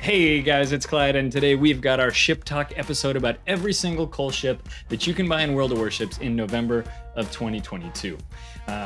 Hey guys, it's Clyde, and today we've got our Ship Talk episode about every single coal ship that you can buy in World of Warships in November of 2022.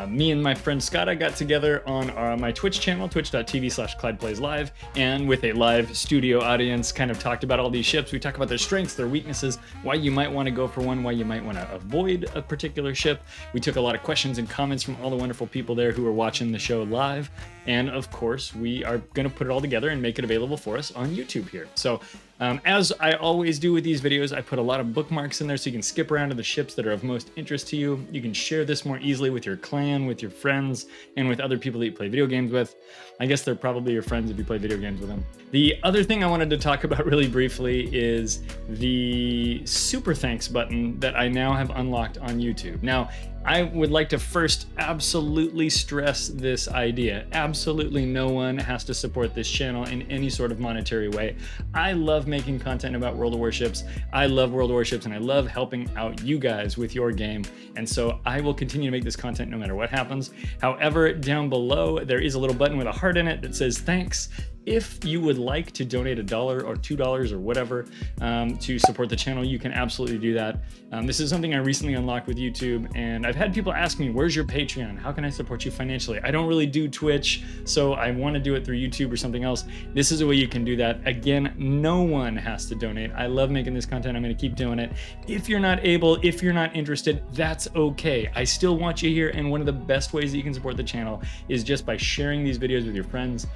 Me and my friend Skada got together on my Twitch channel, twitch.tv/ClydePlaysLive, and with a live studio audience, kind of talked about all these ships. We talk about their strengths, their weaknesses, why you might want to go for one, why you might want to avoid a particular ship. We took a lot of questions and comments from all the wonderful people there who are watching the show live, and of course, we are going to put it all together and make it available for us on YouTube here. So as I always do with these videos, I put a lot of bookmarks in there so you can skip around to the ships that are of most interest to you. You can share this more easily with your clan, with your friends, and with other people that you play video games with. I guess they're probably your friends if you play video games with them. The other thing I wanted to talk about really briefly is the super thanks button that I now have unlocked on YouTube. Now, I would like to first absolutely stress this idea. Absolutely no one has to support this channel in any sort of monetary way. I love making content about World of Warships. I love World of Warships, and I love helping out you guys with your game. And so I will continue to make this content no matter what happens. However, down below, there is a little button with a heart in it that says thanks. If you would like to donate $1 or $2 or whatever to support the channel, you can absolutely do that. This is something I recently unlocked with YouTube, and I've had people ask me, where's your Patreon? How can I support you financially? I don't really do Twitch, so I want to do it through YouTube or something else. This is a way you can do that. Again, no one has to donate. I love making this content. I'm going to keep doing it. If you're not able, if you're not interested, that's okay. I still want you here, and one of the best ways that you can support the channel is just by sharing these videos with your friends.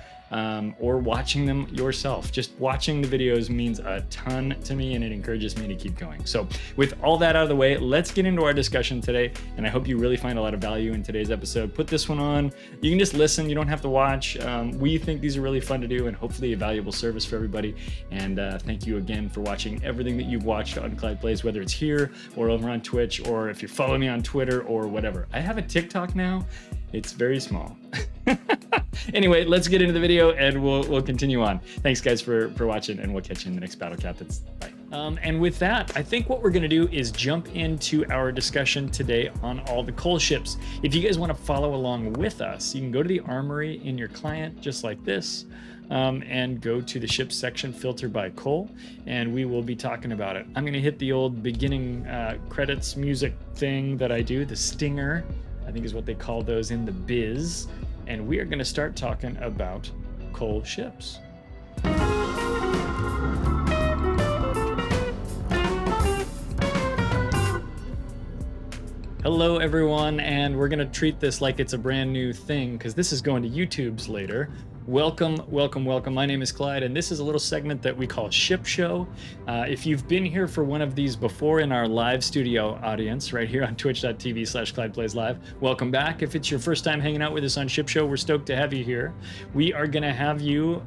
Or watching them yourself. Just watching the videos means a ton to me, and it encourages me to keep going. So with all that out of the way, let's get into our discussion today, and I hope you really find a lot of value in today's episode. Put this one on. You can just listen. You don't have to watch. We think these are really fun to do, and hopefully a valuable service for everybody. And thank you again for watching everything that you've watched on Clyde Plays, whether it's here or over on Twitch, or if you're following me on Twitter or whatever. I have a TikTok now. It's very small. Anyway, let's get into the video, and we'll continue on. Thanks guys for watching, and we'll catch you in the next battle captains. Bye. And with that, I think what we're going to do is jump into our discussion today on all the coal ships. If you guys want to follow along with us, you can go to the armory in your client just like this, and go to the ships section, filter by coal, and we will be talking about it. I'm going to hit the old beginning credits music thing that I do, the stinger, I think is what they call those in the biz. And we are going to start talking about coal ships. Hello everyone, and we're going to treat this like it's a brand new thing because this is going to YouTube's later. Welcome, welcome, welcome. My name is Clyde, and this is a little segment that we call Ship Show. If you've been here for one of these before in our live studio audience, right here on twitch.tv/ClydePlaysLive, welcome back. If it's your first time hanging out with us on Ship Show, we're stoked to have you here. We are going to have you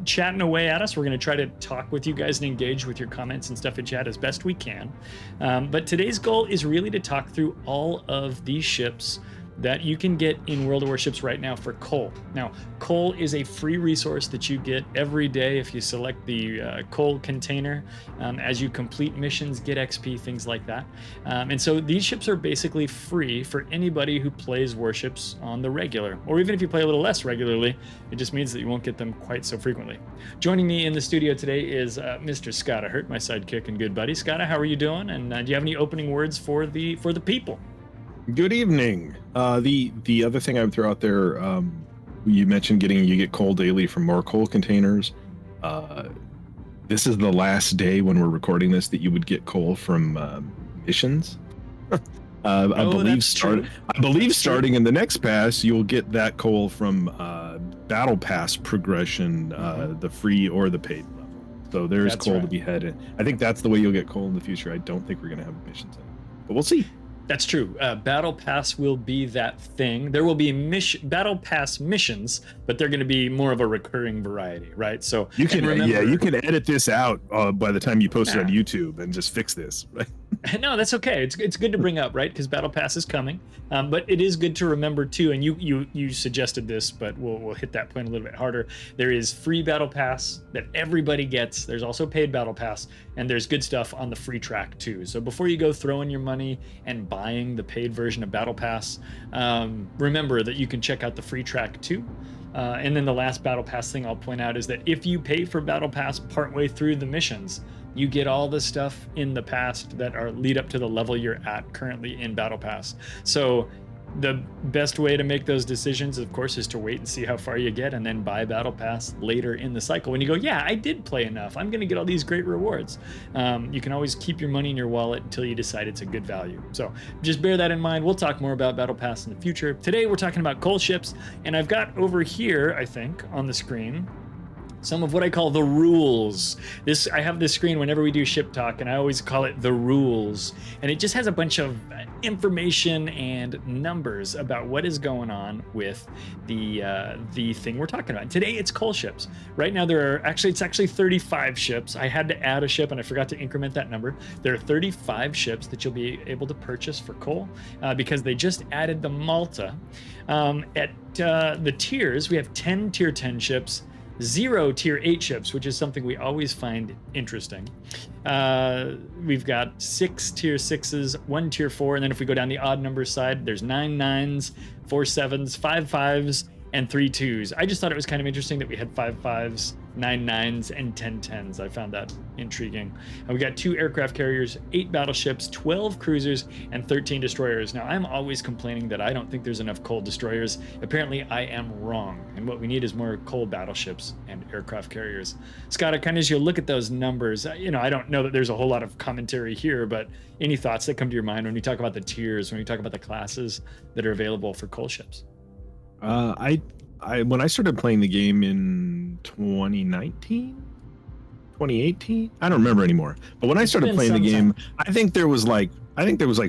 chatting away at us. We're going to try to talk with you guys and engage with your comments and stuff in chat as best we can. But today's goal is really to talk through all of these ships that you can get in World of Warships right now for coal. Now, coal is a free resource that you get every day if you select the coal container. As you complete missions, get XP, things like that. And so these ships are basically free for anybody who plays warships on the regular, or even if you play a little less regularly, it just means that you won't get them quite so frequently. Joining me in the studio today is Mr. Skada Hurt, my sidekick and good buddy. Skada, how are you doing? And do you have any opening words for the people? Good evening. The other thing I would throw out there, you mentioned you get coal daily from more coal containers. This is the last day when we're recording this that you would get coal from missions. I believe starting in the next pass, you'll get that coal from battle pass progression, the free or the paid level. So there's coal to be had. I think that's the way you'll get coal in the future. I don't think we're going to have missions in it, but we'll see. That's true. Battle Pass will be that thing. There will be Battle Pass missions, but they're going to be more of a recurring variety, right? So you can you can edit this out by the time you post it on YouTube and just fix this, right? No, that's okay. It's good to bring up, right? Because Battle Pass is coming, but it is good to remember too. And you suggested this, but we'll hit that point a little bit harder. There is free Battle Pass that everybody gets. There's also paid Battle Pass, and there's good stuff on the free track too. So before you go throwing your money and buying the paid version of Battle Pass, remember that you can check out the free track too. And then the last Battle Pass thing I'll point out is that if you pay for Battle Pass partway through the missions, you get all the stuff in the past that are lead up to the level you're at currently in Battle Pass. So the best way to make those decisions, of course, is to wait and see how far you get and then buy Battle Pass later in the cycle. When you go, yeah, I did play enough, I'm going to get all these great rewards. You can always keep your money in your wallet until you decide it's a good value. So just bear that in mind. We'll talk more about Battle Pass in the future. Today, we're talking about coal ships, and I've got over here, I think, on the screen, some of what I call the rules. I have this screen whenever we do ship talk, and I always call it the rules. And it just has a bunch of information and numbers about what is going on with the thing we're talking about. And today it's coal ships. Right now it's actually 35 ships. I had to add a ship and I forgot to increment that number. There are 35 ships that you'll be able to purchase for coal because they just added the Malta. At the tiers, we have 10 tier 10 ships, 0 tier 8 ships, which is something we always find interesting. We've got 6 tier 6s, 1 tier 4, and then if we go down the odd number side, there's 9 9s, 4 7s, 5 5s, and 3 2s. I just thought it was kind of interesting that we had 5 5s, 9 9s, and 10 10s. I found that intriguing. We got 2 aircraft carriers, 8 battleships, 12 cruisers, and 13 destroyers. Now, I'm always complaining that I don't think there's enough coal destroyers. Apparently, I am wrong, and what we need is more coal battleships and aircraft carriers. Scott, kind of as you look at those numbers, I don't know that there's a whole lot of commentary here, but any thoughts that come to your mind when we talk about the tiers, when we talk about the classes that are available for coal ships? When I started playing the game in 2019, 2018, I don't remember anymore. But when I started playing the game, I think there was like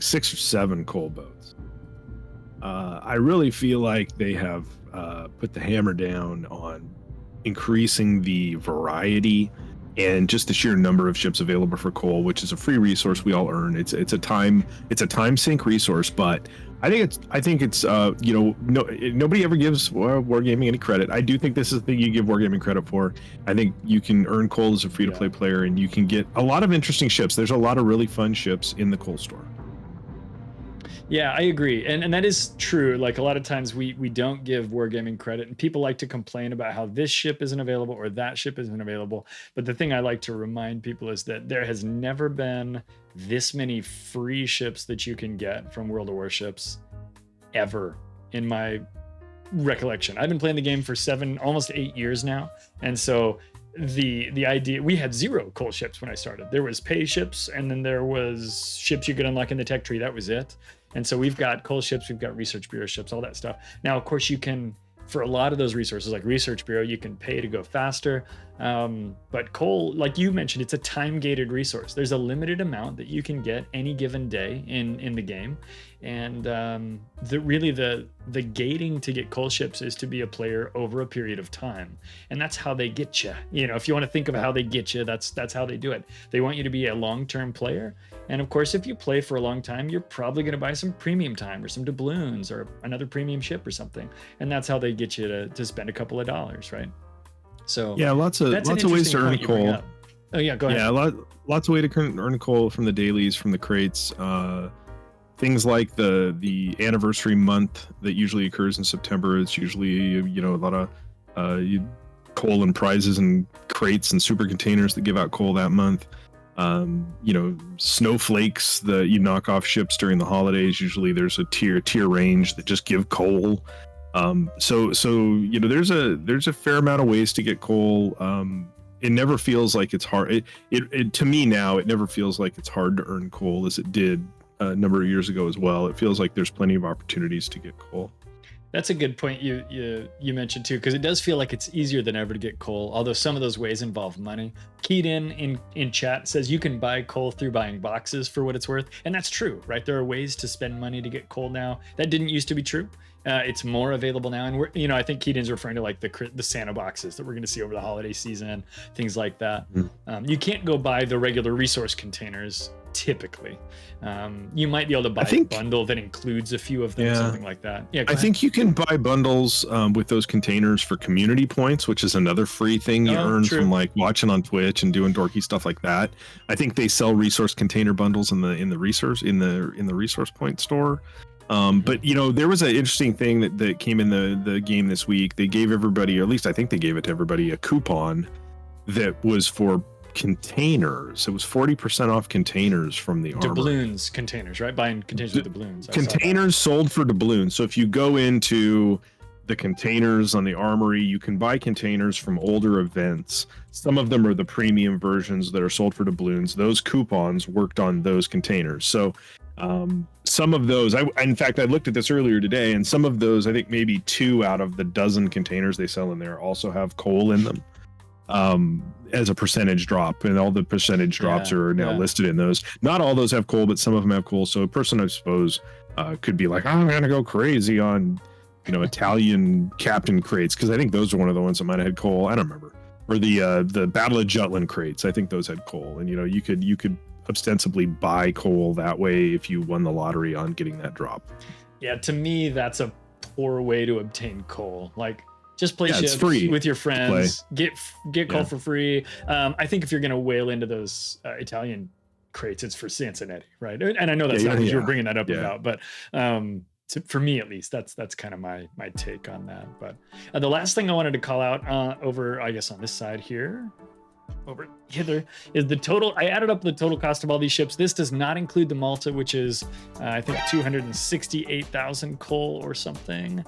6 or 7 coal boats. I really feel like they have put the hammer down on increasing the variety and just the sheer number of ships available for coal, which is a free resource we all earn. It's a time sink resource, but I think it's nobody ever gives Wargaming any credit. I do think this is the thing you give Wargaming credit for. I think you can earn coal as a free to play player, and you can get a lot of interesting ships. There's a lot of really fun ships in the coal store. Yeah, I agree. And that is true. Like a lot of times we don't give Wargaming credit, and people like to complain about how this ship isn't available or that ship isn't available. But the thing I like to remind people is that there has never been this many free ships that you can get from World of Warships ever in my recollection. I've been playing the game for 7, almost 8 years now. And so the idea, we had 0 coal ships when I started. There was pay ships, and then there was ships you could unlock in the tech tree. That was it. And so we've got coal ships, we've got research bureau ships, all that stuff. Now, of course, you can, for a lot of those resources like research bureau, you can pay to go faster. But coal, like you mentioned, it's a time gated resource. There's a limited amount that you can get any given day in the game. And the gating to get coal ships is to be a player over a period of time. And that's how they get you. If you want to think of how they get you, that's how they do it. They want you to be a long-term player. And of course, if you play for a long time, you're probably going to buy some premium time or some doubloons or another premium ship or something. And that's how they get you to spend a couple of dollars, right? So yeah, lots of ways to earn coal. Oh yeah, go ahead. Yeah, lots of ways to earn coal from the dailies, from the crates. Things like the anniversary month that usually occurs in September. It's usually a lot of coal and prizes and crates and super containers that give out coal that month. Snowflakes that you knock off ships during the holidays. Usually there's a tier range that just give coal. So there's a fair amount of ways to get coal. It never feels like it's hard. It to me now, it never feels like it's hard to earn coal as it did a number of years ago as well. It feels like there's plenty of opportunities to get coal. That's a good point you mentioned too, because it does feel like it's easier than ever to get coal, although some of those ways involve money. Keyed in chat says you can buy coal through buying boxes for what it's worth, and that's true, right? There are ways to spend money to get coal now. That didn't used to be true. It's more available now, and I think Keaton's referring to like the Santa boxes that we're going to see over the holiday season, things like that. You can't go buy the regular resource containers typically. You might be able to buy a bundle that includes a few of them, something like that. Yeah, I think you can buy bundles with those containers for community points, which is another free thing you earn from like watching on Twitch and doing dorky stuff like that. I think they sell resource container bundles in the resource point store. But you know, there was an interesting thing that came in the game this week. They gave everybody, or at least I think they gave it to everybody, a coupon that was for containers. It was 40% off containers from the armor. Doubloons containers, right? Buying containers with doubloons. Containers sold for doubloons. So if you go into the containers on the armory, you can buy containers from older events. Some of them are the premium versions that are sold for doubloons. Those coupons worked on those containers. So some of those, in fact, I looked at this earlier today, and some of those, I think maybe 2 out of the dozen containers they sell in there also have coal in them as a percentage drop, and all the percentage drops are now listed in those. Not all those have coal, but some of them have coal. So a person, I suppose, could be like, I'm gonna go crazy on, you know, Italian captain crates, because I think those are one of the ones that might have had coal. I don't remember. Or the Battle of Jutland crates, I think those had coal. And you know, you could ostensibly buy coal that way if you won the lottery on getting that drop. Yeah, to me, that's a poor way to obtain coal. Like, just play ships free with your friends, get coal for free. I think if you're gonna whale into those Italian crates, it's for Cincinnati, right? And I know that's not what you were bringing that up about, but for me at least, that's kind of my take on that. But the last thing I wanted to call out over, I guess, on this side here, over hither, is the total. I added up the total cost of all these ships. This does not include the Malta, which is I think 268,000 coal or something.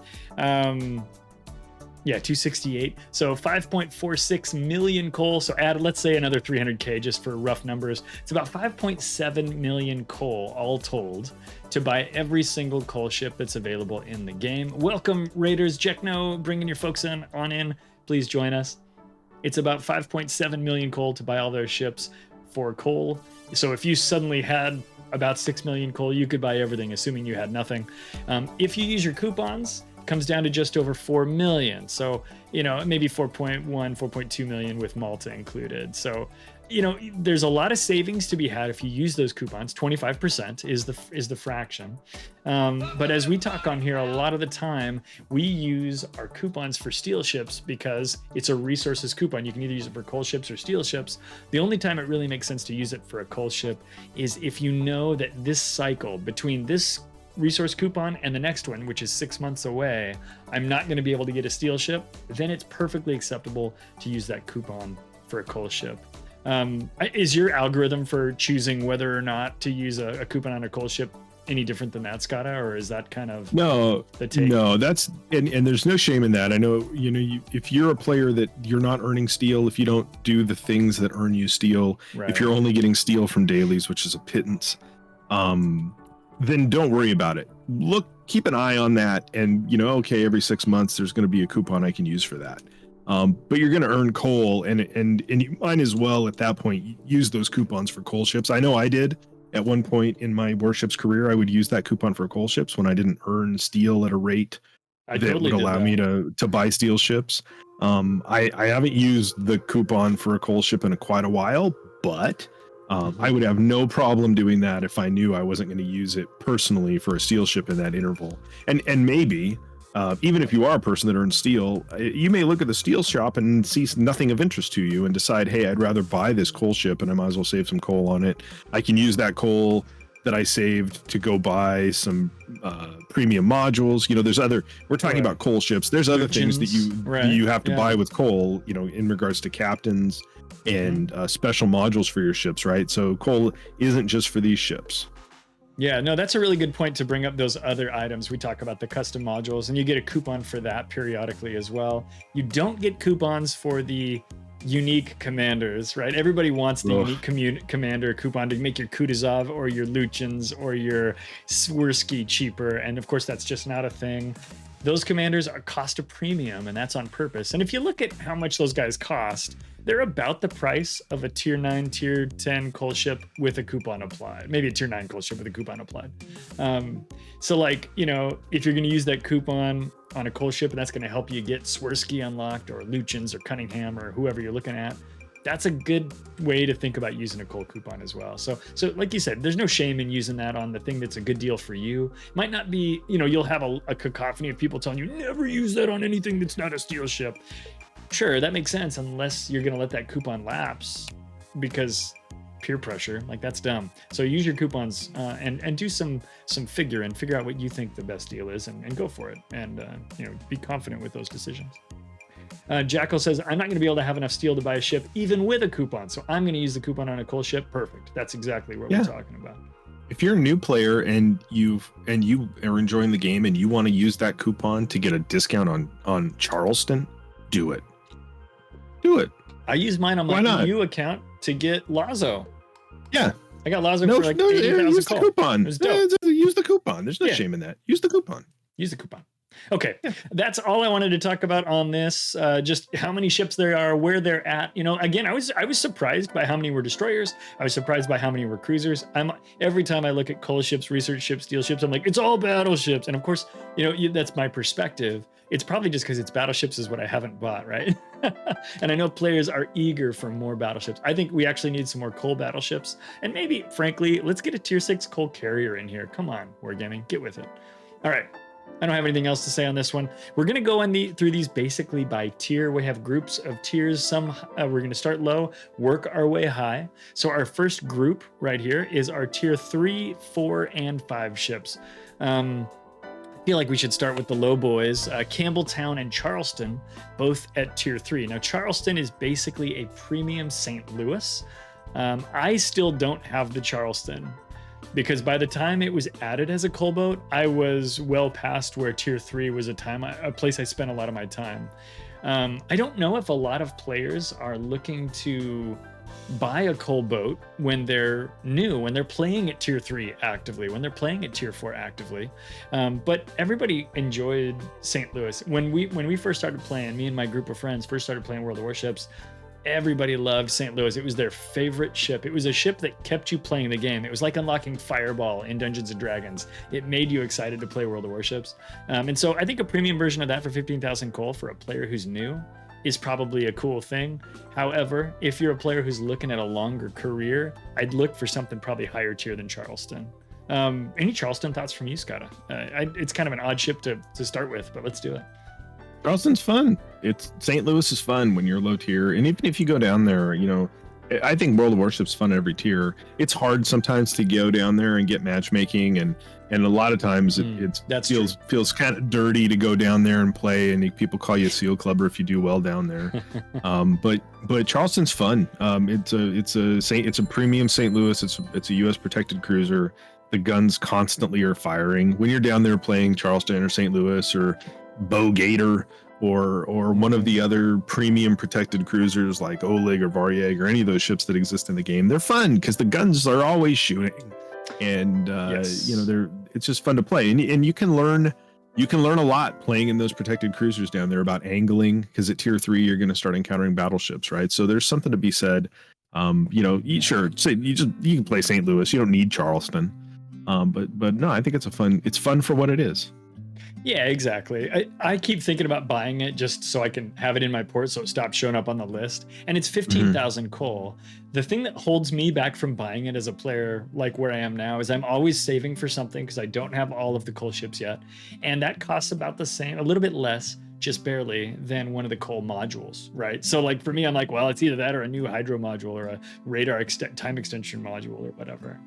Yeah, 268. So 5.46 million coal. So add, let's say, another 300K just for rough numbers. It's about 5.7 million coal all told to buy every single coal ship that's available in the game. Welcome, Raiders. Jekno, bringing your folks on in. Please join us. It's about 5.7 million coal to buy all those ships for coal. So if you suddenly had about 6 million coal, you could buy everything, assuming you had nothing. If you use your coupons, comes down to just over 4 million. So, you know, maybe 4.1, 4.2 million with Malta included. So, you know, there's a lot of savings to be had if you use those coupons. 25% is the fraction. But as we talk on here, a lot of the time we use our coupons for steel ships because it's a resources coupon. You can either use it for coal ships or steel ships. The only time it really makes sense to use it for a coal ship is if you know that this cycle between this resource coupon and the next one, which is 6 months away, I'm not going to be able to get a steel ship. Then it's perfectly acceptable to use that coupon for a coal ship. Is your algorithm for choosing whether or not to use a coupon on a coal ship any different than that, Skada, or is that kind of the take? No, that's and there's no shame in that. I know, if you're a player that you're not earning steel, if you don't do the things that earn you steel, if you're only getting steel from dailies, which is a pittance, then don't worry about it. Keep an eye on that, and okay, every 6 months there's going to be a coupon I can use for that. But you're going to earn coal, and you might as well at that point use those coupons for coal ships. I know I did at one point in my warships career. I would use that coupon for coal ships when I didn't earn steel at a rate that would allow me to buy steel ships. I haven't used the coupon for a coal ship in quite a while, but I would have no problem doing that if I knew I wasn't going to use it personally for a steel ship in that interval. And maybe even if you are a person that earns steel, you may look at the steel shop and see nothing of interest to you and decide, hey, I'd rather buy this coal ship and I might as well save some coal on it. I can use that coal that I saved to go buy some premium modules. We're talking about coal ships. There's other things that you have to buy with coal, in regards to captains and special modules for your ships, right? So coal isn't just for these ships. Yeah, no, that's a really good point to bring up those other items. We talk about the custom modules, and you get a coupon for that periodically as well. You don't get coupons for the unique commanders, right? Everybody wants the unique commander coupon to make your Kutuzov or your Luchins or your Swirsky cheaper. And of course, that's just not a thing. Those commanders cost a premium, and that's on purpose. And if you look at how much those guys cost, they're about the price of a tier 9, tier 10 coal ship with a coupon applied. Maybe a tier 9 coal ship with a coupon applied. So if you're going to use that coupon on a coal ship and that's going to help you get Swirsky unlocked or Luchins or Cunningham or whoever you're looking at, that's a good way to think about using a coal coupon as well. So like you said, there's no shame in using that on the thing that's a good deal for you. Might not be, you'll have a cacophony of people telling you never use that on anything that's not a steel ship. Sure, that makes sense, unless you're going to let that coupon lapse because peer pressure, like that's dumb. So use your coupons and do some figure out what you think the best deal is and go for it, and be confident with those decisions. Jackal says, I'm not going to be able to have enough steel to buy a ship even with a coupon, so I'm going to use the coupon on a coal ship. Perfect. That's exactly what we're talking about. If you're a new player and you are enjoying the game and you want to use that coupon to get a discount on Charleston, do it. I use mine on my EU account to get Lazo. Yeah. I got Lazo for like 80,000 use the coupon. It was dope. Use the coupon. There's no shame in that. Use the coupon. Okay, that's all I wanted to talk about on this. Just how many ships there are, where they're at. Again, I was surprised by how many were destroyers. I was surprised by how many were cruisers. Every time I look at coal ships, research ships, steel ships, I'm like, it's all battleships. And of course, that's my perspective. It's probably just because it's battleships is what I haven't bought, right? And I know players are eager for more battleships. I think we actually need some more coal battleships. And maybe, frankly, let's get a tier 6 coal carrier in here. Come on, Wargaming, get with it. All right. I don't have anything else to say on this one. We're going to go through these basically by tier. We have groups of tiers. We're going to start low, work our way high. So our first group right here is our tier 3, 4, and 5 ships. I feel like we should start with the low boys. Campbeltown and Charleston, both at tier 3. Now, Charleston is basically a premium St. Louis. I still don't have the Charleston, because by the time it was added as a coal boat, I was well past where tier 3 was a place I spent a lot of my time. I don't know if a lot of players are looking to buy a coal boat when they're new, when they're playing at tier 3 actively, when they're playing at tier 4 actively. But everybody enjoyed St. Louis. When we first started playing, me and my group of friends first started playing World of Warships, everybody loved St. Louis. It was their favorite ship. It was a ship that kept you playing the game. It was like unlocking Fireball in Dungeons & Dragons. It made you excited to play World of Warships. And so I think a premium version of that for 15,000 coal for a player who's new is probably a cool thing. However, if you're a player who's looking at a longer career, I'd look for something probably higher tier than Charleston. Any Charleston thoughts from you, Skada? It's kind of an odd ship to start with, but let's do it. Charleston's fun. St. Louis is fun when you're low tier, and even if you go down there, I think World of Warships fun at every tier. It's hard sometimes to go down there and get matchmaking, and a lot of times it feels kind of dirty to go down there and play, and people call you a SEAL clubber if you do well down there. But Charleston's fun. It's a premium St. Louis. It's a U.S. protected cruiser. The guns constantly are firing when you're down there playing Charleston or St. Louis or Bow Gator or one of the other premium protected cruisers like Oleg or Varyag or any of those ships that exist in the game. They're fun because the guns are always shooting, and it's just fun to play, and you can learn a lot playing in those protected cruisers down there about angling, because at tier 3 you're going to start encountering battleships, right? So there's something to be said. You can play St. Louis, you don't need Charleston, but no, I think it's fun for what it is. Yeah, exactly. I keep thinking about buying it just so I can have it in my port so it stops showing up on the list. And it's 15,000 coal. The thing that holds me back from buying it as a player, like where I am now, is I'm always saving for something because I don't have all of the coal ships yet. And that costs about the same, a little bit less, just barely, than one of the coal modules, right? So like for me, I'm like, well, it's either that or a new hydro module or a radar time extension module or whatever.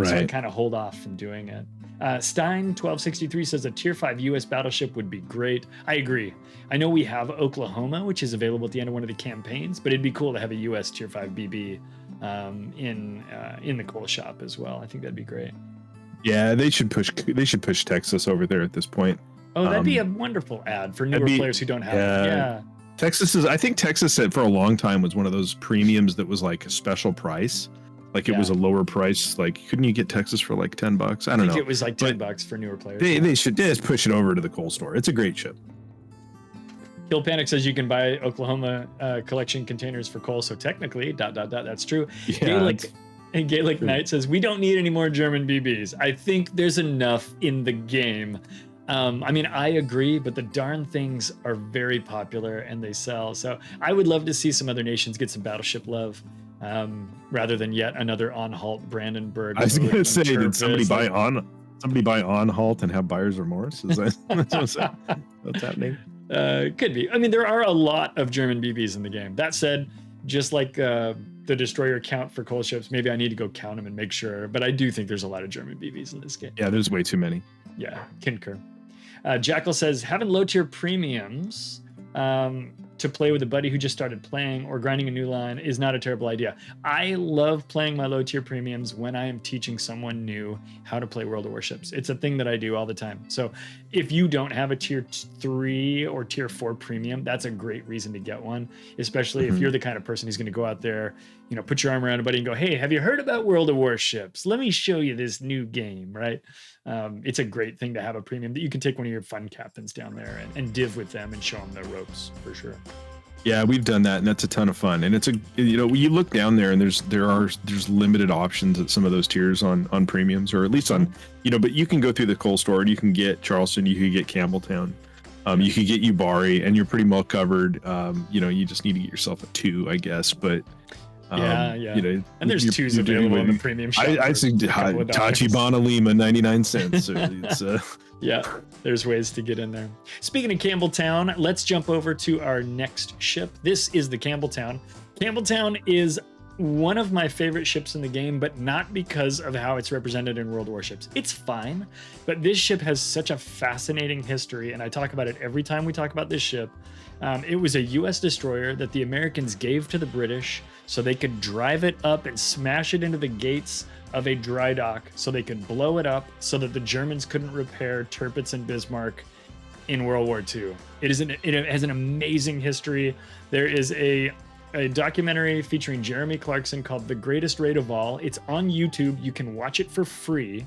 So I kind of hold off from doing it. Stein1263 says a tier 5 US battleship would be great. I agree. I know we have Oklahoma, which is available at the end of one of the campaigns, but it'd be cool to have a US tier 5 BB in the coal shop as well. I think that'd be great. Yeah, they should push Texas over there at this point. Oh, that'd be a wonderful ad for newer players who don't have it. Yeah. I think Texas for a long time was one of those premiums that was like a special price. Like it was a lower price. Like, couldn't you get Texas for like $10? I don't know. It was like $10 for newer players. They should just push it over to the coal store. It's a great ship. Kill Panic says you can buy Oklahoma collection containers for coal. So technically, that's true. Yeah. Gaelic Knight says we don't need any more German BBs. I think there's enough in the game I mean, I agree, but the darn things are very popular and they sell. So I would love to see some other nations get some battleship love, rather than yet another on-halt Brandenburg. I was going to say, did Tirpitz. somebody buy on halt and have buyer's remorse? Is that what's happening? Could be. I mean, there are a lot of German BBs in the game. That said, just like the destroyer count for coal ships, maybe I need to go count them and make sure. But I do think there's a lot of German BBs in this game. Yeah, there's way too many. Yeah, concur. Jackal says, having low tier premiums to play with a buddy who just started playing or grinding a new line is not a terrible idea. I love playing my low tier premiums when I am teaching someone new how to play World of Warships. It's a thing that I do all the time. So if you don't have a tier 3 or tier 4 premium, that's a great reason to get one, especially if you're the kind of person who's going to go out there, you know, put your arm around a buddy and go, hey, have you heard about World of Warships? Let me show you this new game, right? It's a great thing to have a premium that you can take one of your fun captains down there and div with them and show them the ropes for sure. Yeah, we've done that, and that's a ton of fun. And it's you look down there, and there's limited options at some of those tiers on premiums, or at least on, but you can go through the coal store and you can get Charleston, you can get Campbelltown, you can get Yubari, and you're pretty well covered. You just need to get yourself a 2, I guess, but. And there's 2s available in the premium shop. I see Tachibana Lima 99 cents. So it's yeah, there's ways to get in there. Speaking of Campbelltown, let's jump over to our next ship. This is the Campbelltown. Campbelltown is one of my favorite ships in the game, but not because of how it's represented in World Warships. It's fine, but this ship has such a fascinating history, and I talk about it every time we talk about this ship. It was a U.S. destroyer that the Americans gave to the British so they could drive it up and smash it into the gates of a dry dock so they could blow it up so that the Germans couldn't repair Tirpitz and Bismarck in World War II. It has an amazing history. There is a documentary featuring Jeremy Clarkson called The Greatest Raid of All. It's on YouTube. You can watch it for free,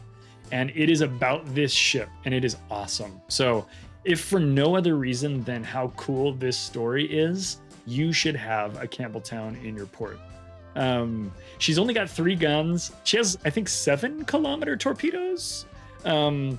and it is about this ship, and it is awesome. So if for no other reason than how cool this story is, you should have a Campbelltown in your port. She's only got 3 guns. She has, I think, 7-kilometer torpedoes. And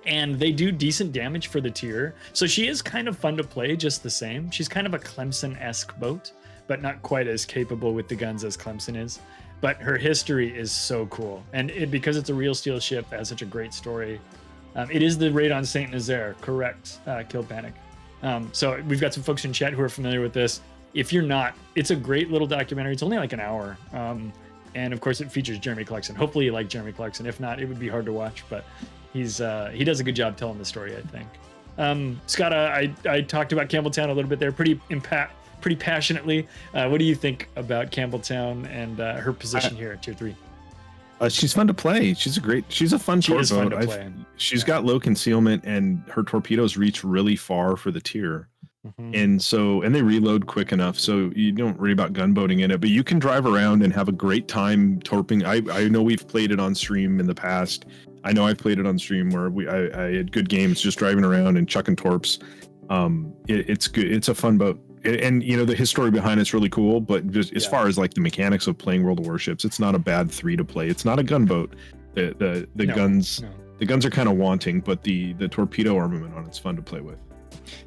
they do decent damage for the tier. So she is kind of fun to play just the same. She's kind of a Clemson-esque boat, but not quite as capable with the guns as Clemson is. But her history is so cool. And because it's a real steel ship that has such a great story. It is the raid on Saint Nazaire, correct, Kill Panic. So we've got some folks in chat who are familiar with this. If you're not, it's a great little documentary. It's only like an hour. And of course it features Jeremy Clarkson. Hopefully you like Jeremy Clarkson. If not, it would be hard to watch, but he does a good job telling the story, I think. Skada, I talked about Campbelltown a little bit there, pretty passionately. What do you think about Campbelltown and her position here at tier 3? She's fun to play. She's a fun torpedo. She's got low concealment, and her torpedoes reach really far for the tier. And they reload quick enough, so you don't worry about gunboating in it, but you can drive around and have a great time torping. I know we've played it on stream in the past. I know I've played it on stream where I had good games just driving around and chucking torps. It's good. It's a fun boat. And the history behind it's really cool, but just as far as like the mechanics of playing World of Warships, it's not a bad 3 to play. It's not a gunboat. The guns are kind of wanting, but the torpedo armament on it's fun to play with.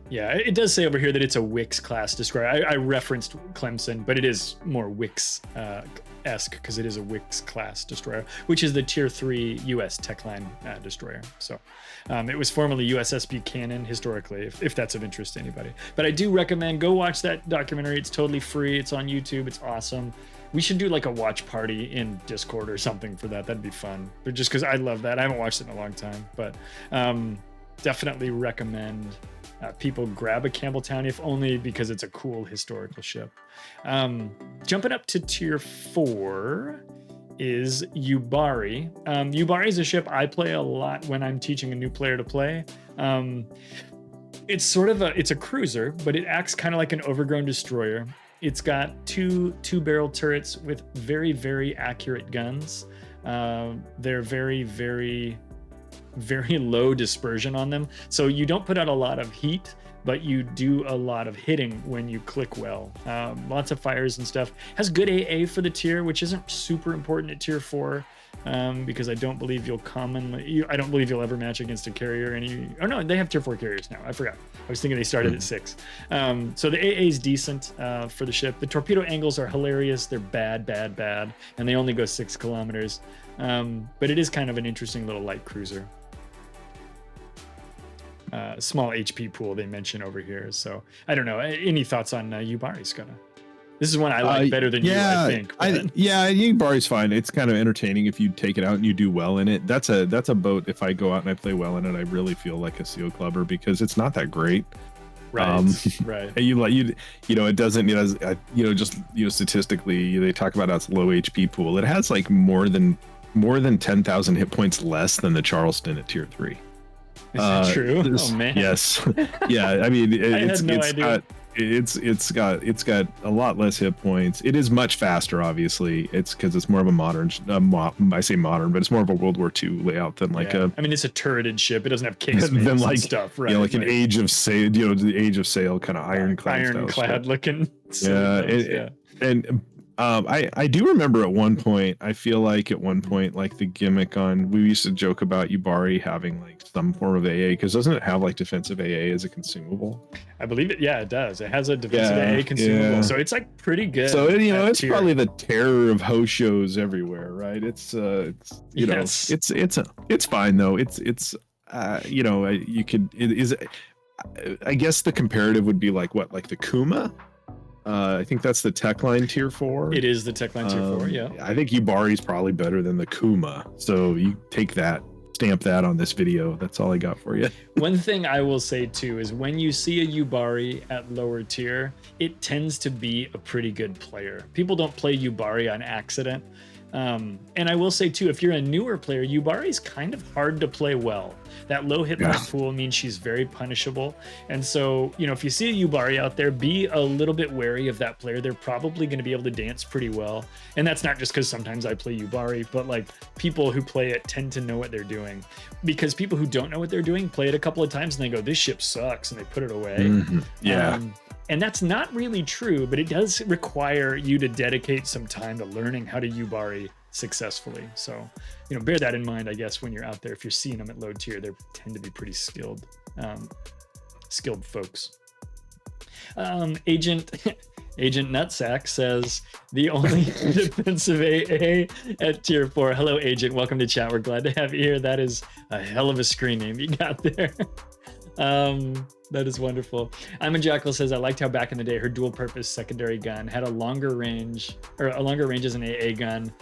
Yeah, it does say over here that it's a Wix class destroyer. I referenced Clemson, but it is more Wix esque because it is a Wix class destroyer, which is the tier 3 US Techline destroyer. So it was formerly USS Buchanan historically, if that's of interest to anybody. But I do recommend go watch that documentary. It's totally free. It's on YouTube. It's awesome. We should do like a watch party in Discord or something for that. That'd be fun. But just because I love that. I haven't watched it in a long time, but definitely recommend people grab a Campbelltown, if only because it's a cool historical ship. Jumping up to tier 4 is Yubari. Yubari is a ship I play a lot when I'm teaching a new player to play. It's a cruiser, but it acts kind of like an overgrown destroyer. It's got two barrel turrets with very, very accurate guns. They're very, very, very low dispersion on them. So you don't put out a lot of heat, but you do a lot of hitting when you click well. Lots of fires and stuff. Has good AA for the tier, which isn't super important at tier 4. because I don't believe you'll I don't believe you'll ever match against a carrier oh no, they have tier 4 carriers now. I forgot. I was thinking they started at 6. So the AA is decent for the ship. The torpedo angles are hilarious. They're bad, and they only go 6 kilometers. But it is kind of an interesting little light cruiser. Small HP pool they mention over here. So I don't know. Any thoughts on Yubari, Skada? This is one I like better than you, I think. Yubari's fine. It's kind of entertaining if you take it out and you do well in it. That's a boat. If I go out and I play well in it, I really feel like a seal clubber because it's not that great. Right. Right. It doesn't. Statistically, they talk about how it's low HP pool. It has like more than 10,000 hit points less than the Charleston at tier 3. Is that true? Oh man. Yes. Yeah. I mean, I had no idea. It's got a lot less hit points. It is much faster, obviously. It's because it's more of a modern. I say modern, but it's more of a World War II layout than like a. I mean, it's a turreted ship. It doesn't have casemates and stuff, right? Like an Age of Sail. The Age of Sail kind of ironclad looking. I do remember at one point, I feel like at one point, like the gimmick we used to joke about Yubari having like some form of AA, because doesn't it have like defensive AA as a consumable? I believe it. Yeah, it does. It has a defensive AA consumable. So it's like pretty good. So, it's tier. Probably the terror of ho shows everywhere, right? It's fine though. I guess the comparative would be like the Kuma. I think that's the tech line tier 4. It is the tech line tier 4, yeah. I think Yubari's probably better than the Kuma. So you take that, stamp that on this video. That's all I got for you. One thing I will say too is when you see a Yubari at lower tier, it tends to be a pretty good player. People don't play Yubari on accident. And I will say too, if you're a newer player, Yubari is kind of hard to play well. That low hit point pool means she's very punishable. And so, if you see a Yubari out there, be a little bit wary of that player. They're probably going to be able to dance pretty well. And that's not just because sometimes I play Yubari, but like people who play it tend to know what they're doing. Because people who don't know what they're doing play it a couple of times and they go, this ship sucks, and they put it away. Mm-hmm. Yeah. And that's not really true, but it does require you to dedicate some time to learning how to Yubari successfully. So, bear that in mind, I guess, when you're out there. If you're seeing them at low tier, they tend to be pretty skilled folks. Agent Nutsack says the only defensive AA at tier 4. Hello, Agent. Welcome to chat. We're glad to have you here. That is a hell of a screen name you got there. That is wonderful. I'm a Jackal says, I liked how back in the day her dual purpose secondary gun had a longer range as an AA gun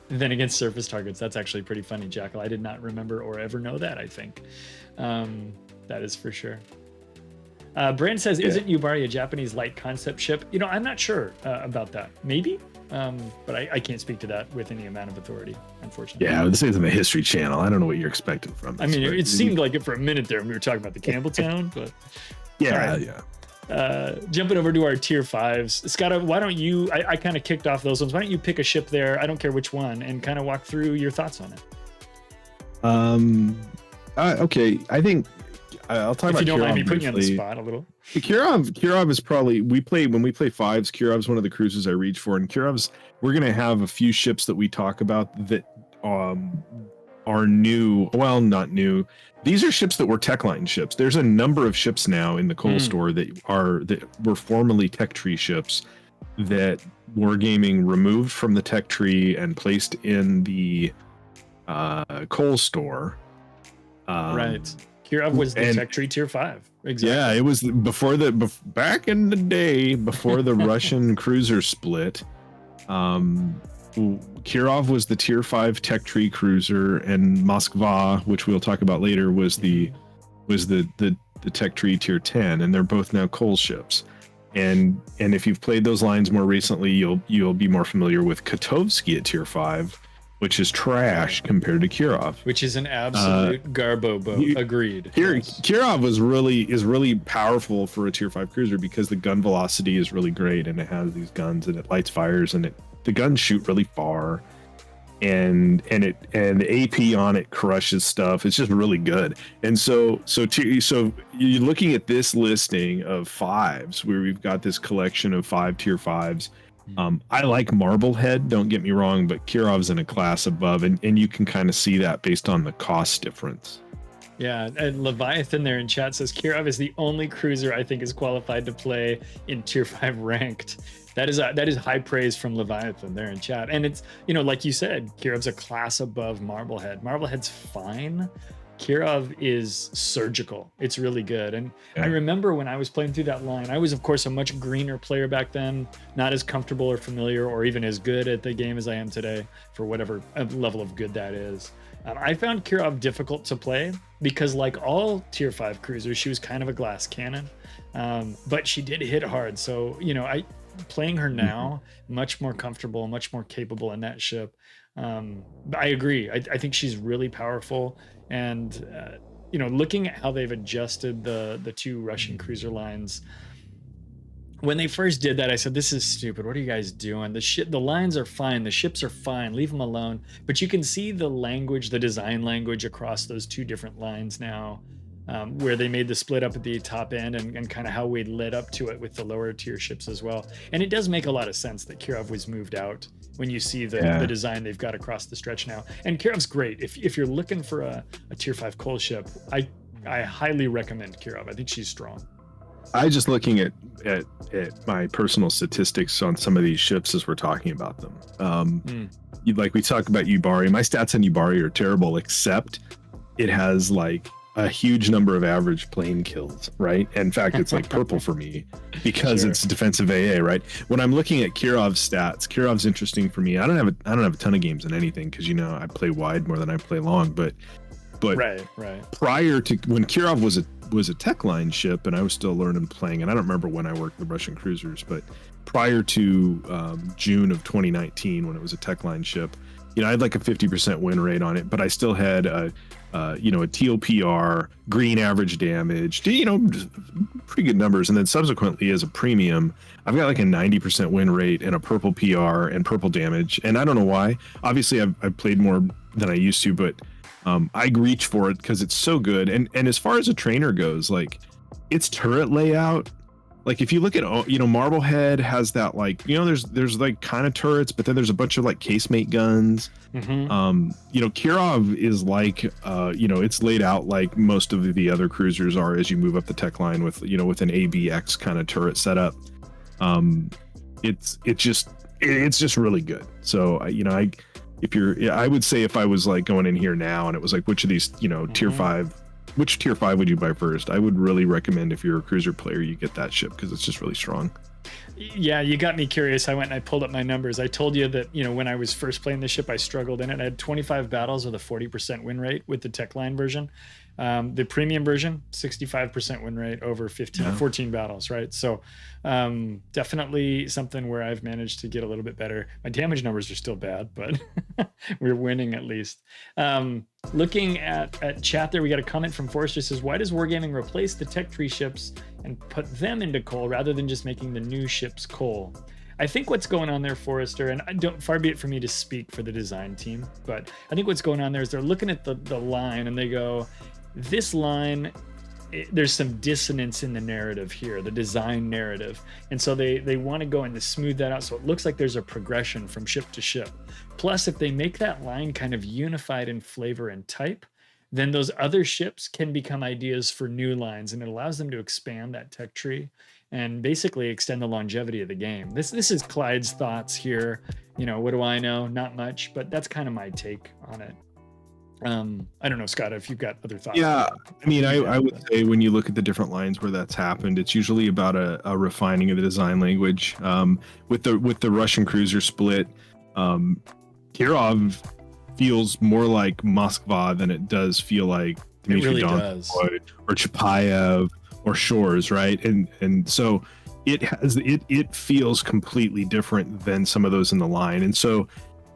than against surface targets. That's actually pretty funny, Jackal. I did not remember or ever know that, I think. That is for sure. Brand says, isn't Yubari a Japanese light concept ship? I'm not sure about that. Maybe? But I can't speak to that with any amount of authority, unfortunately. Yeah, this isn't the History Channel. I don't know what you're expecting from this. I mean, it seemed like it for a minute there when we were talking about the Campbelltown, but... Yeah. Jumping over to our tier 5s. Skada, why don't you... I kind of kicked off those ones. Why don't you pick a ship there, I don't care which one, and kind of walk through your thoughts on it? Okay, I think... I'll talk about Kirov. If you don't mind me putting you on the spot a little. Kirov is probably when we play 5s. Kirov's one of the cruises I reach for, and we're gonna have a few ships that we talk about that are new. Well, not new. These are ships that were tech line ships. There's a number of ships now in the coal store that were formerly tech tree ships that Wargaming removed from the tech tree and placed in the coal store. Right. Kirov was the tech tree tier 5. Exactly. Yeah, it was back in the day before the Russian cruiser split. Kirov was the tier 5 tech tree cruiser, and Moskva, which we'll talk about later, was the tech tree tier 10, and they're both now coal ships. And if you've played those lines more recently, you'll be more familiar with Kotovsky at tier 5, which is trash compared to Kirov. Which is an absolute garbo boat. Agreed. Kirov is really powerful for a tier 5 cruiser because the gun velocity is really great, and it has these guns and it lights fires, and the guns shoot really far, and the AP on it crushes stuff. It's just really good. And so you're looking at this listing of 5s where we've got this collection of 5 tier 5s. I like Marblehead, don't get me wrong, but Kirov's in a class above, and you can kind of see that based on the cost difference. Yeah, and Leviathan there in chat says Kirov is the only cruiser I think is qualified to play in tier 5 ranked. That is high praise from Leviathan there in chat. And it's, you know, like you said, Kirov's a class above Marblehead. Marblehead's fine. Kirov is surgical. It's really good. And I remember when I was playing through that line, I was of course a much greener player back then, not as comfortable or familiar or even as good at the game as I am today, for whatever level of good that is. I found Kirov difficult to play because, like all tier 5 cruisers, she was kind of a glass cannon, but she did hit hard. So, you know, playing her now, much more comfortable, much more capable in that ship. But I agree. I think she's really powerful. And, you know, looking at how they've adjusted the two Russian cruiser lines, when they first did that, I said, this is stupid. What are you guys doing? The lines are fine. The ships are fine. Leave them alone. But you can see the language, the design language across those two different lines now, where they made the split up at the top end and kind of how we led up to it with the lower tier ships as well. And it does make a lot of sense that Kirov was moved out when you see the design they've got across the stretch now. And Kirov's great. If you're looking for a tier 5 coal ship, I highly recommend Kirov. I think she's strong. I just looking at my personal statistics on some of these ships as we're talking about them. Like we talk about Yubari, my stats on Yubari are terrible, except it has like a huge number of average plane kills, right? In fact, it's like purple for me because it's defensive AA, right? When I'm looking at Kirov's stats, Kirov's interesting for me. I don't have a ton of games in anything because, you know, I play wide more than I play long, but right. Prior to when Kirov was a tech line ship and I was still learning playing, and I don't remember when I worked the Russian cruisers, but prior to June of 2019 when it was a tech line ship, you know, I had like a 50% win rate on it, but I still had a TOPR, green average damage, you know, pretty good numbers. And then subsequently as a premium, I've got like a 90% win rate and a purple PR and purple damage. And I don't know why. Obviously I've played more than I used to, but I reach for it because it's so good. And as far as a trainer goes, like its turret layout, like if you look at, you know, Marblehead has that, like, you know, there's like kind of turrets, but then there's a bunch of like casemate guns. You know, Kirov is like, you know, it's laid out like most of the other cruisers are as you move up the tech line with, you know, with an ABX kind of turret setup. It's just really good. So, you know, I would say if I was like going in here now and it was like, which of these, you know, tier 5, which tier 5 would you buy first? I would really recommend if you're a cruiser player, you get that ship because it's just really strong. Yeah, you got me curious. I went and I pulled up my numbers. I told you that, you know, when I was first playing the ship, I struggled in it. I had 25 battles with a 40% win rate with the tech line version. The premium version, 65% win rate over 14 battles, right? So definitely something where I've managed to get a little bit better. My damage numbers are still bad, but we're winning at least. Looking at chat there, we got a comment from Forrest that says, why does Wargaming replace the tech tree ships and put them into coal rather than just making the new ships coal? I think what's going on there, Forrester, and far be it for me to speak for the design team, but I think what's going on there is they're looking at the line and they go, this line, there's some dissonance in the narrative here, the design narrative. And so they want to go and smooth that out so it looks like there's a progression from ship to ship. Plus, if they make that line kind of unified in flavor and type, then those other ships can become ideas for new lines, and it allows them to expand that tech tree and basically extend the longevity of the game. This is Clyde's thoughts here. You know, what do I know? Not much, but that's kind of my take on it. I don't know, Scott, if you've got other thoughts. Yeah, I mean, I would say when you look at the different lines where that's happened, it's usually about a refining of the design language. With the Russian cruiser split, Kirov feels more like Moskva than it does feel like Dmitry Donskoy or Chapayev or Shores, right? And so it feels completely different than some of those in the line. And so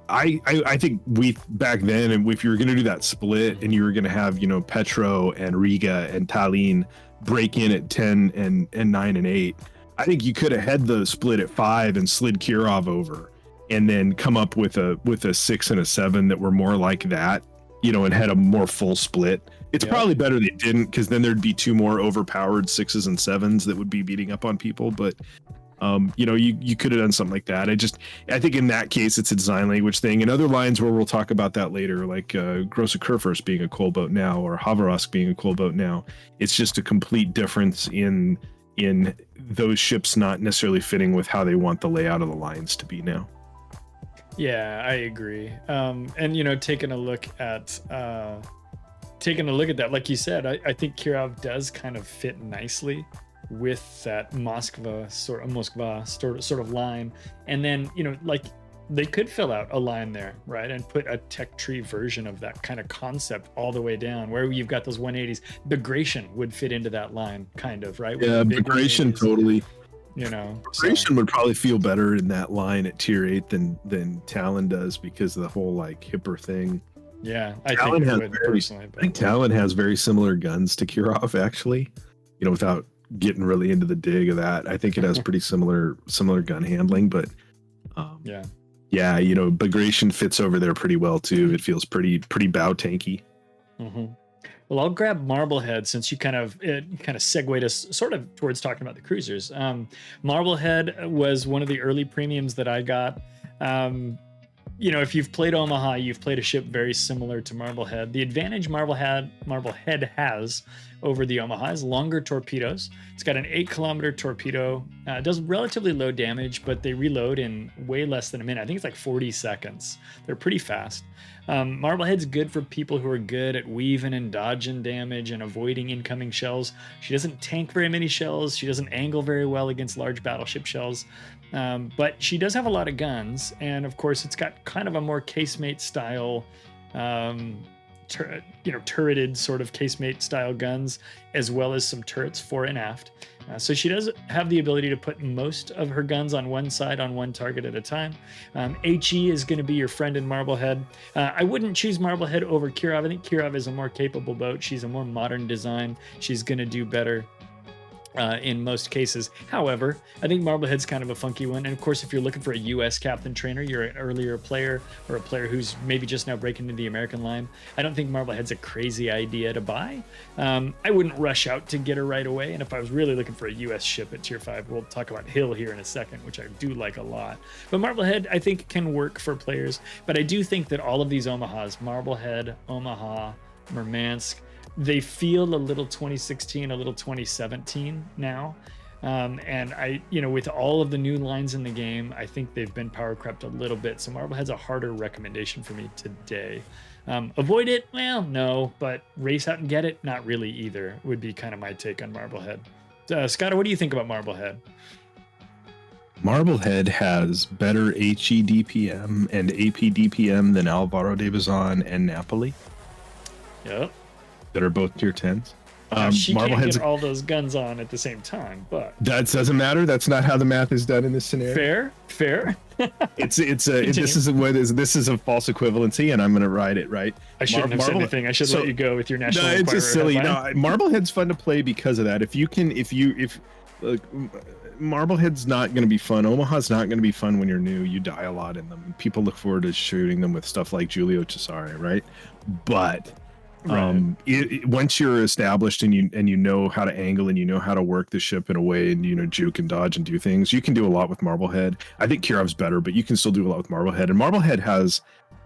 I think we back then, and if you were going to do that split and you were going to have, you know, Petro and Riga and Tallinn break in at 10 and 9 and 8, I think you could have had the split at 5 and slid Kirov over and then come up with a 6 and a 7 that were more like that, you know, and had a more full split. It's probably better they didn't, because then there'd be 2 more overpowered 6s and 7s that would be beating up on people. But You could have done something like that. I think in that case, it's a design language thing. And other lines where we'll talk about that later, like Grosse Kurfürst being a coal boat now, or Havarask being a coal boat now, it's just a complete difference in those ships not necessarily fitting with how they want the layout of the lines to be now. Yeah, I agree. And taking a look at that, like you said, I think Kirov does kind of fit nicely with that Moskva sort of line. And then like they could fill out a line there, right, and put a tech tree version of that kind of concept all the way down where you've got those 180s. Bagration would fit into that line, kind of, right? Yeah, Bagration totally. Bagration would probably feel better in that line at tier 8 than Talon does, because of the whole like hipper thing. Yeah, I think it would personally. I think Talon has very similar guns to Kirov, actually. Without getting really into the dig of that, I think it has pretty similar gun handling, but yeah, Bagration fits over there pretty well too. It feels pretty bow tanky. Mm-hmm. Well, I'll grab Marblehead, since you kind of segued us sort of towards talking about the cruisers. Marblehead was one of the early premiums that I got. If you've played Omaha, you've played a ship very similar to Marblehead. The advantage Marblehead has over the Omaha is longer torpedoes. It's got an 8-kilometer torpedo. It does relatively low damage, but they reload in way less than a minute. I think it's like 40 seconds. They're pretty fast. Marblehead's good for people who are good at weaving and dodging damage and avoiding incoming shells. She doesn't tank very many shells. She doesn't angle very well against large battleship shells. But she does have a lot of guns, and of course it's got kind of a more casemate style, turreted sort of casemate style guns, as well as some turrets fore and aft. So she does have the ability to put most of her guns on one side on one target at a time. HE is going to be your friend in Marblehead. I wouldn't choose Marblehead over Kirov. I think Kirov is a more capable boat. She's a more modern design. She's going to do better in most cases. However, I think Marblehead's kind of a funky one. And of course, if you're looking for a US captain trainer, you're an earlier player or a player who's maybe just now breaking into the American line, I don't think Marblehead's a crazy idea to buy. I wouldn't rush out to get her right away. And if I was really looking for a US ship at tier 5, we'll talk about Hill here in a second, which I do like a lot. But Marblehead, I think, can work for players. But I do think that all of these Omahas, Marblehead, Omaha, Murmansk, they feel a little 2016, a little 2017 now. And with all of the new lines in the game, I think they've been power crept a little bit. So Marblehead's a harder recommendation for me today. Avoid it? Well, no, but race out and get it? Not really either, would be kind of my take on Marblehead. Skada, what do you think about Marblehead? Marblehead has better HE DPM and AP DPM than Alvaro de Bazan and Napoli. Yep. That are both tier 10s. She can't get all those guns on at the same time, but that doesn't matter. That's not how the math is done in this scenario. Fair. This is a false equivalency, and I'm going to ride it right. I shouldn't have said anything. I should let you go with your national. No, it's just silly. No, Marblehead's fun to play because of that. If Marblehead's not going to be fun. Omaha's not going to be fun when you're new. You die a lot in them. People look forward to shooting them with stuff like Giulio Cesare, right? But once you're established and you know how to angle and you know how to work the ship in a way and juke and dodge and do things, you can do a lot with Marblehead. I think Kirov's better, but you can still do a lot with Marblehead. And Marblehead has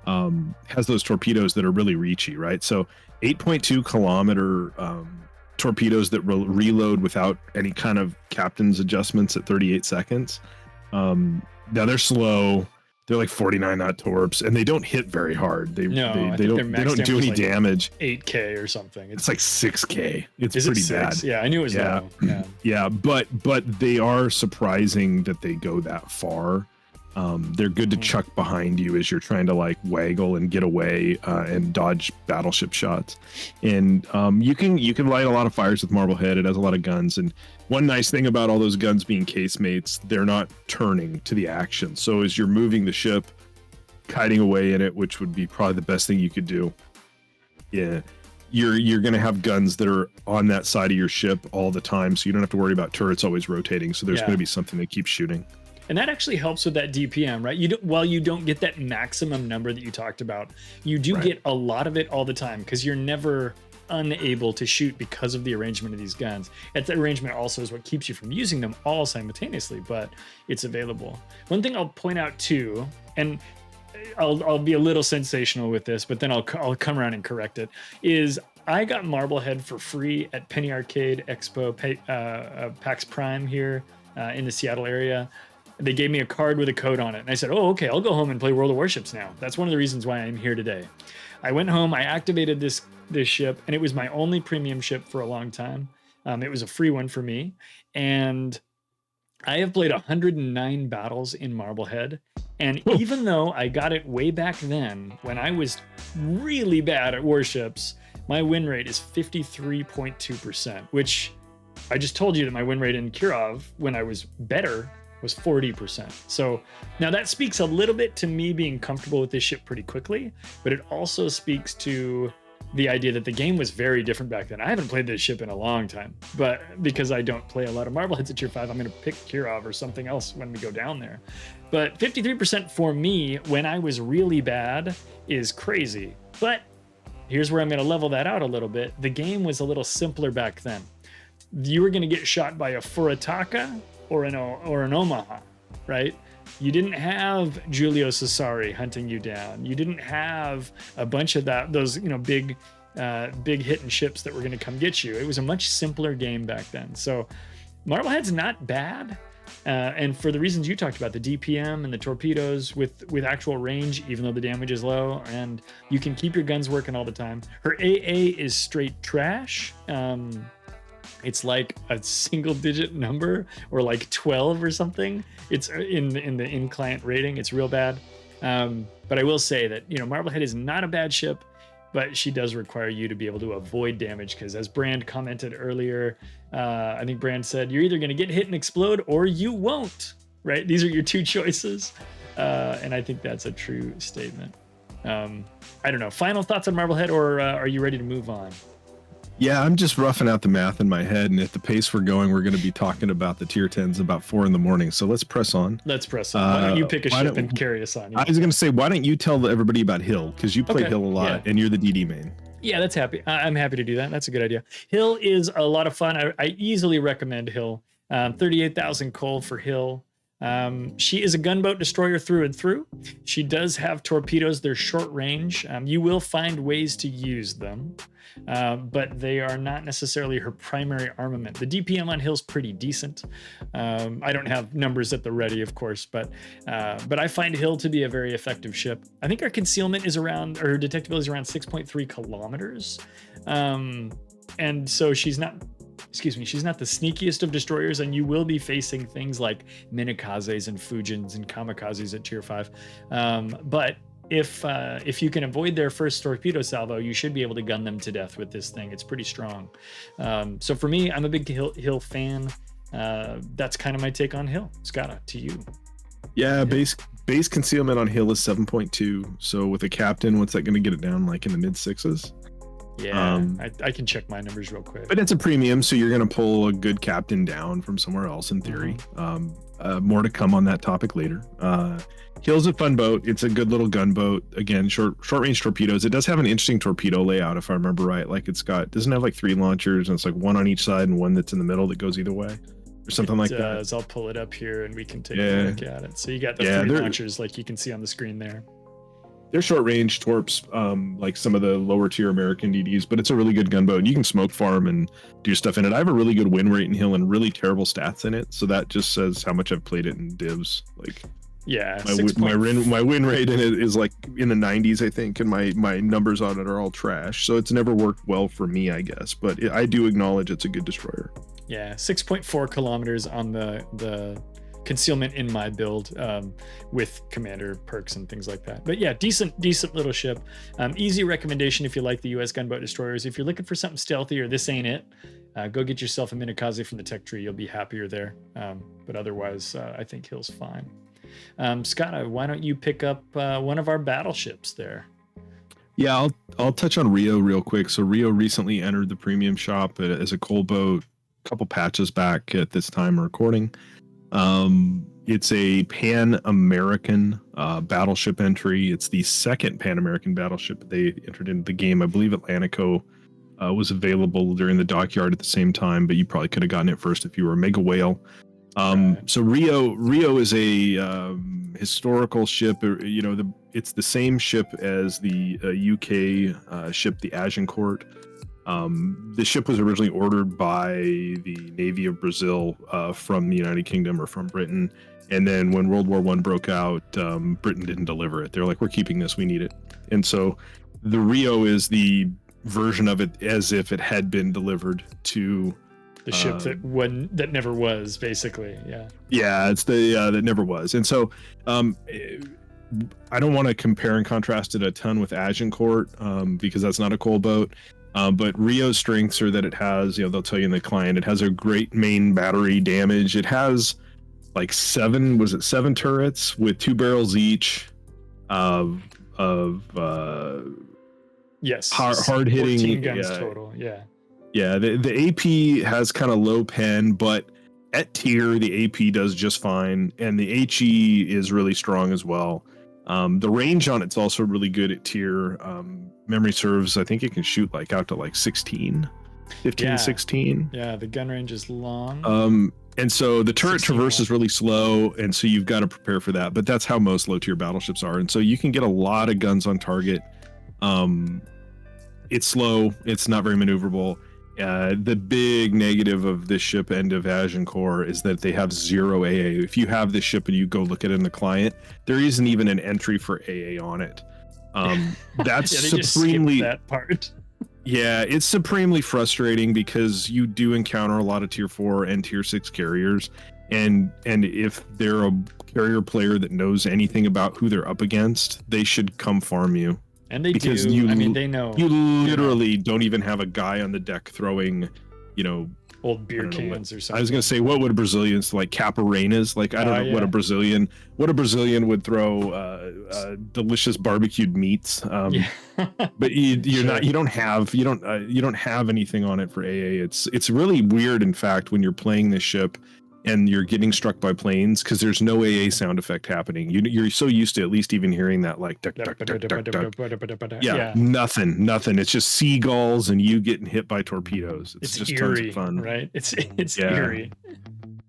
those torpedoes that are really reachy, right? So 8.2 kilometer torpedoes that reload without any kind of captain's adjustments at 38 seconds. Now they're slow. They're like 49 knot torps, and they don't hit very hard. They don't do any damage. 8K or something. It's like 6K. It's pretty bad. Yeah, I knew it was low. Yeah, but they are surprising that they go that far. They're good to chuck behind you as you're trying to like waggle and get away and dodge battleship shots. And you can light a lot of fires with Marblehead. It has a lot of guns. And one nice thing about all those guns being casemates, they're not turning to the action. So as you're moving the ship, kiting away in it, which would be probably the best thing you could do. Yeah. You're going to have guns that are on that side of your ship all the time. So you don't have to worry about turrets always rotating. So there's going to be something that keeps shooting. And that actually helps with that DPM, right? While you don't get that maximum number that you talked about, you do get a lot of it all the time because you're never unable to shoot because of the arrangement of these guns. And the arrangement also is what keeps you from using them all simultaneously, but it's available. One thing I'll point out too, and I'll be a little sensational with this, but then I'll come around and correct it, is I got Marblehead for free at Penny Arcade Expo, PAX Prime here in the Seattle area. They gave me a card with a code on it. And I said, oh, okay, I'll go home and play World of Warships now. That's one of the reasons why I'm here today. I went home, I activated this ship, and it was my only premium ship for a long time. It was a free one for me. And I have played 109 battles in Marblehead. And even though I got it way back then, when I was really bad at warships, my win rate is 53.2%, which I just told you that my win rate in Kirov, when I was better, was 40%. So now that speaks a little bit to me being comfortable with this ship pretty quickly, but it also speaks to the idea that the game was very different back then. I haven't played this ship in a long time, but because I don't play a lot of Marbleheads at Tier 5, I'm going to pick Kirov or something else when we go down there. But 53% for me when I was really bad is crazy. But here's where I'm going to level that out a little bit. The game was a little simpler back then. You were going to get shot by a Furataka or an Omaha, right? You didn't have Giulio Cesare hunting you down. You didn't have a bunch of those big hitting ships that were going to come get you. It was a much simpler game back then. So Marblehead's not bad. And for the reasons you talked about, the DPM and the torpedoes with actual range, even though the damage is low, and you can keep your guns working all the time. Her AA is straight trash. It's like a single digit number or like 12 or something. It's in the in-client rating. It's real bad. But I will say that, Marblehead is not a bad ship, but she does require you to be able to avoid damage because, as Brand commented earlier, I think Brand said, you're either going to get hit and explode or you won't, right? These are your two choices. And I think that's a true statement. I don't know. Final thoughts on Marblehead, or are you ready to move on? Yeah, I'm just roughing out the math in my head, and at the pace we're going, we're going to be talking about the tier 10s about 4 a.m. So let's press on. Why don't you pick a ship and carry us on? I was going to say, why don't you tell everybody about Hill? Because you play Hill a lot, and you're the DD main. Yeah, I'm happy to do that. That's a good idea. Hill is a lot of fun. I easily recommend Hill. 38,000 coal for Hill. She is a gunboat destroyer through and through. She does have torpedoes. They're short range. You will find ways to use them. But they are not necessarily her primary armament. The DPM on Hill's pretty decent. I don't have numbers at the ready, of course, but I find Hill to be a very effective ship. I think her concealment is around, or her detectability is around 6.3 kilometers. And so she's not the sneakiest of destroyers, and you will be facing things like Minakazes and Fujins and Kamikazes at Tier 5. But if you can avoid their first torpedo salvo, you should be able to gun them to death with this thing. It's pretty strong. So for me, I'm a big Hill fan. That's kind of my take on Hill. Skada, to you. Yeah, base concealment on Hill is 7.2. So with a captain, what's that going to get it down like in the mid 6s? Yeah, I can check my numbers real quick. But it's a premium, so you're going to pull a good captain down from somewhere else in theory. More to come on that topic later. Hill's a fun boat. It's a good little gunboat. Again, short range torpedoes. It does have an interesting torpedo layout, if I remember right. Like doesn't have like 3 launchers, and it's like 1 on each side and 1 that's in the middle that goes either way, or something like that. I'll pull it up here and we can take a look at it. So you got the 3 launchers, like you can see on the screen there. They're short range torps, like some of the lower tier American DDs, but it's a really good gunboat, and you can smoke farm and do stuff in it. I have a really good win rate in Hill and really terrible stats in it, so that just says how much I've played it in divs. Like, yeah, my win rate in it is like in the 90s, I think, and my numbers on it are all trash. So it's never worked well for me, I guess. But I do acknowledge it's a good destroyer. Yeah, 6.4 kilometers on the concealment in my build, with commander perks and things like that. But yeah, decent little ship. Easy recommendation if you like the US gunboat destroyers. If you're looking for something stealthy or this ain't it, go get yourself a Minakaze from the tech tree. You'll be happier there. But otherwise, I think Hill's fine. Skada, why don't you pick up one of our battleships there? Yeah, I'll touch on Rio real quick. So Rio recently entered the premium shop as a coal boat a couple patches back at this time of recording. It's a Pan-American battleship entry. It's the second Pan-American battleship they entered into the game. I believe Atlantico was available during the dockyard at the same time, but you probably could have gotten it first if you were a mega whale. So Rio is a historical ship. It's the same ship as the UK ship, the Agincourt. The ship was originally ordered by the Navy of Brazil from the United Kingdom or from Britain. And then when World War I broke out, Britain didn't deliver it. They're like, we're keeping this, we need it. And so the Rio is the version of it as if it had been delivered to the ship that never was, basically. It's the that never was. And so I don't want to compare and contrast it a ton with Agincourt because that's not a coal boat. But Rio's strengths are that it has, they'll tell you in the client, it has a great main battery damage. It has like seven turrets with 2 barrels each of yes, hard hitting 14 guns total. The AP has kind of low pen, but at tier the AP does just fine, and the HE is really strong as well. The range on it's also really good at tier. Memory serves, I think it can shoot like out to like 16. Yeah, the gun range is long. And so the turret traverse is really slow, and so you've got to prepare for that. But that's how most low tier battleships are, and so you can get a lot of guns on target. It's slow, it's not very maneuverable. The big negative of this ship and of Agincourt is that they have 0 AA. If you have this ship and you go look at it in the client, there isn't even an entry for AA on it. That's supremely that part. Yeah, it's supremely frustrating because you do encounter a lot of tier 4 and tier 6 carriers, and if they're a carrier player that knows anything about who they're up against, they should come farm you. And they because do. You, they know. You literally don't even have a guy on the deck throwing, old beer cans or something. I was gonna say, what would Brazilians like Caparenas? Like I don't know what a Brazilian would throw delicious barbecued meats. But you don't have anything on it for AA. It's really weird, in fact, when you're playing this ship and you're getting struck by planes, because there's no AA sound effect happening. You're so used to at least even hearing that like duck, duck, duck, duck, duck. Yeah, nothing. It's just seagulls and you getting hit by torpedoes. It's just eerie, tons of fun, right? It's eerie.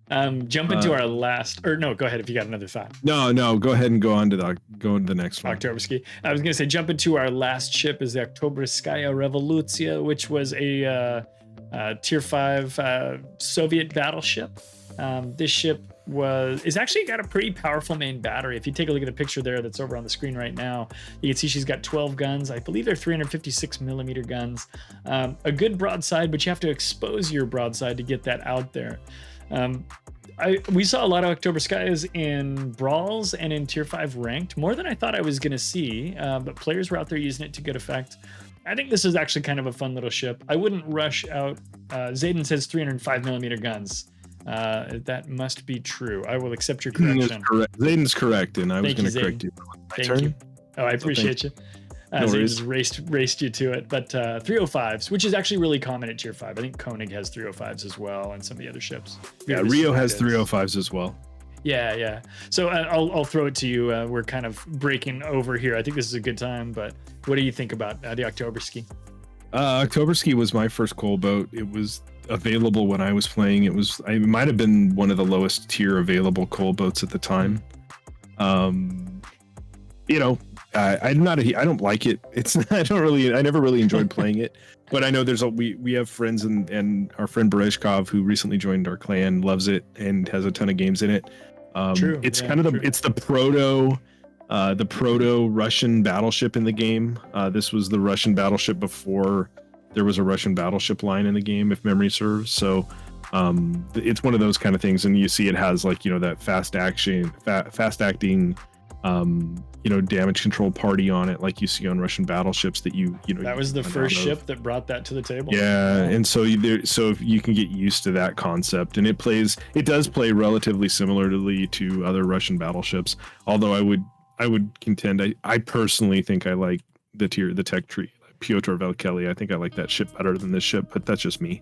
Jump into our last, or no, go ahead if you got another thought. No, go ahead and go into the next one. Oktoberski. I was gonna say jump into our last ship is the Oktoberskaya Revolutsiya, which was a tier 5 Soviet battleship. This ship is actually got a pretty powerful main battery. If you take a look at the picture there that's over on the screen right now, you can see she's got 12 guns. I believe they're 356 millimeter guns. A good broadside, but you have to expose your broadside to get that out there. We saw a lot of Oktoberskayas in brawls and in tier 5 ranked, more than I thought I was going to see, but players were out there using it to good effect. I think this is actually kind of a fun little ship. I wouldn't rush out. Zayden says 305 millimeter guns. That must be true. I will accept your correction. Zayden's correct, and I was going to correct you. Thank you. Oh, I appreciate you. Zayden's raced you to it. But 305s, which is actually really common at tier 5. I think Koenig has 305s as well, and some of the other ships. Yeah, Rio has 305s as well. Yeah. So I'll throw it to you. We're kind of breaking over here. I think this is a good time, but what do you think about the Oktoberski? Oktoberski was my first coal boat. It was available when I was playing. It might have been one of the lowest tier available coal boats at the time. I don't like it. I never really enjoyed playing it, but I know we have friends and our friend Berezhkov, who recently joined our clan, loves it and has a ton of games in it. It's the proto Russian battleship in the game. This was the Russian battleship before there was a Russian battleship line in the game, if memory serves. So it's one of those kind of things, and you see it has that fast acting damage control party on it, like you see on Russian battleships. That was the first ship that brought that to the table. Yeah, and so you can get used to that concept, and it does play relatively similarly to other Russian battleships. Although I would contend, I personally think I like the tech tree, Pyotr Velkeli. I think I like that ship better than this ship, but that's just me.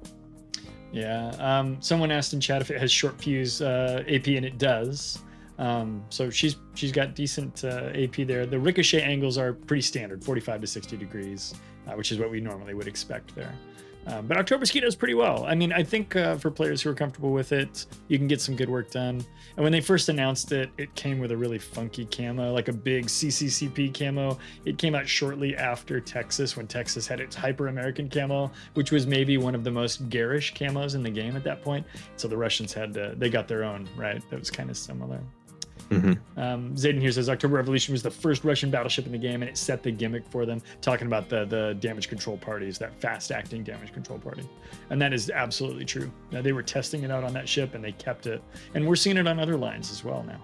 Yeah. Someone asked in chat if it has short fuse AP, and it does. So she's got decent AP there. The ricochet angles are pretty standard, 45 to 60 degrees. which is what we normally would expect there. But Oktoberski does pretty well. I mean, I think for players who are comfortable with it, you can get some good work done. And when they first announced it, it came with a really funky camo, like a big CCCP camo. It came out shortly after Texas, when Texas had its Hyper-American camo, which was maybe one of the most garish camos in the game at that point. So the Russians they got their own, right? That was kind of similar. Zayden here says October Revolution was the first Russian battleship in the game, and it set the gimmick for them, talking about the damage control parties, that fast acting damage control party. And that is absolutely true. Now, they were testing it out on that ship and they kept it, and we're seeing it on other lines as well now.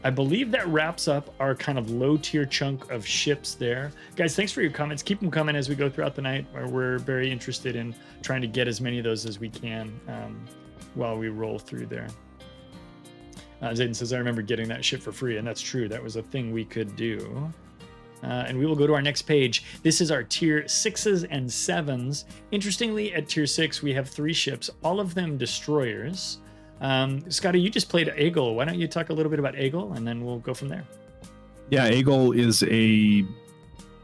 I believe that wraps up our kind of low tier chunk of ships there. Guys, thanks for your comments. Keep them coming as we go throughout the night. We're very interested in trying to get as many of those as we can while we roll through there. Zayden says, I remember getting that ship for free, and that's true. That was a thing we could do. And we will go to our next page. This is our tier 6s and 7s. Interestingly, at tier 6, we have 3 ships, all of them destroyers. Skada, you just played Aigle. Why don't you talk a little bit about Aigle, and then we'll go from there. Yeah, Aigle is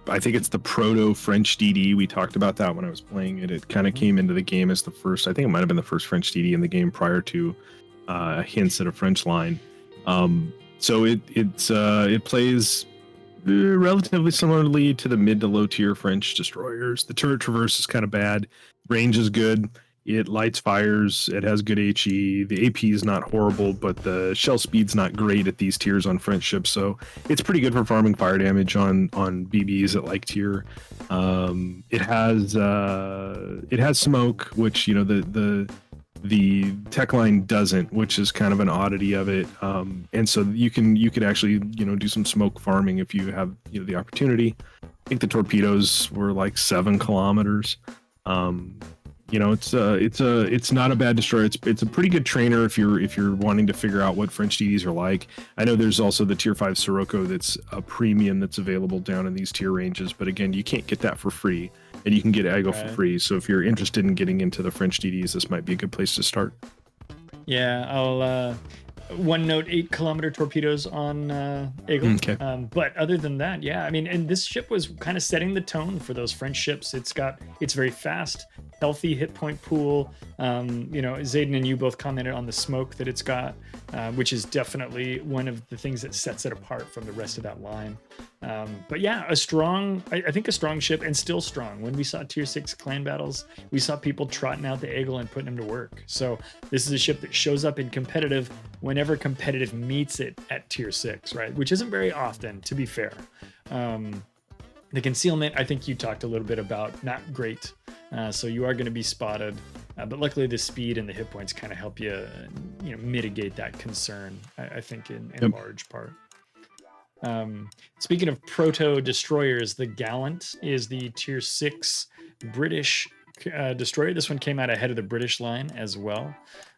I think it's the proto-French DD. We talked about that when I was playing it. It kind of came into the game as the first, I think it might have been the first French DD in the game prior to hints at a French line. So it plays relatively similarly to the mid to low tier French destroyers. The turret traverse is kind of bad. Range is good. It lights fires. It has good HE. The AP is not horrible, but the shell speed's not great at these tiers on French ships. So it's pretty good for farming fire damage on BBs at like tier. It has smoke, which the tech line doesn't, which is kind of an oddity of it. And so you could actually do some smoke farming if you have the opportunity. I think the torpedoes were like 7 kilometers. It's not a bad destroyer. It's a pretty good trainer if you're wanting to figure out what French DDs are like. I know there's also the tier 5 Sirocco that's a premium that's available down in these tier ranges, but again, you can't get that for free, and you can get Aigle for free. So if you're interested in getting into the French DDs, this might be a good place to start. Yeah, I'll one note, 8 kilometer torpedoes on Aigle. Okay. But other than that, yeah, I mean, and this ship was kind of setting the tone for those French ships. It's very fast, healthy hit point pool. Zayden and you both commented on the smoke that it's got, which is definitely one of the things that sets it apart from the rest of that line. But yeah, I think a strong ship, and still strong. When we saw tier 6 clan battles, we saw people trotting out the Aigle and putting them to work. So this is a ship that shows up in competitive whenever competitive meets it at tier 6, right? Which isn't very often, to be fair. The concealment, I think you talked a little bit about, not great. So you are going to be spotted, but luckily the speed and the hit points kind of help you, mitigate that concern, I think in large part. Speaking of proto destroyers, the Gallant is the tier 6 British destroyer. This one came out ahead of the British line as well,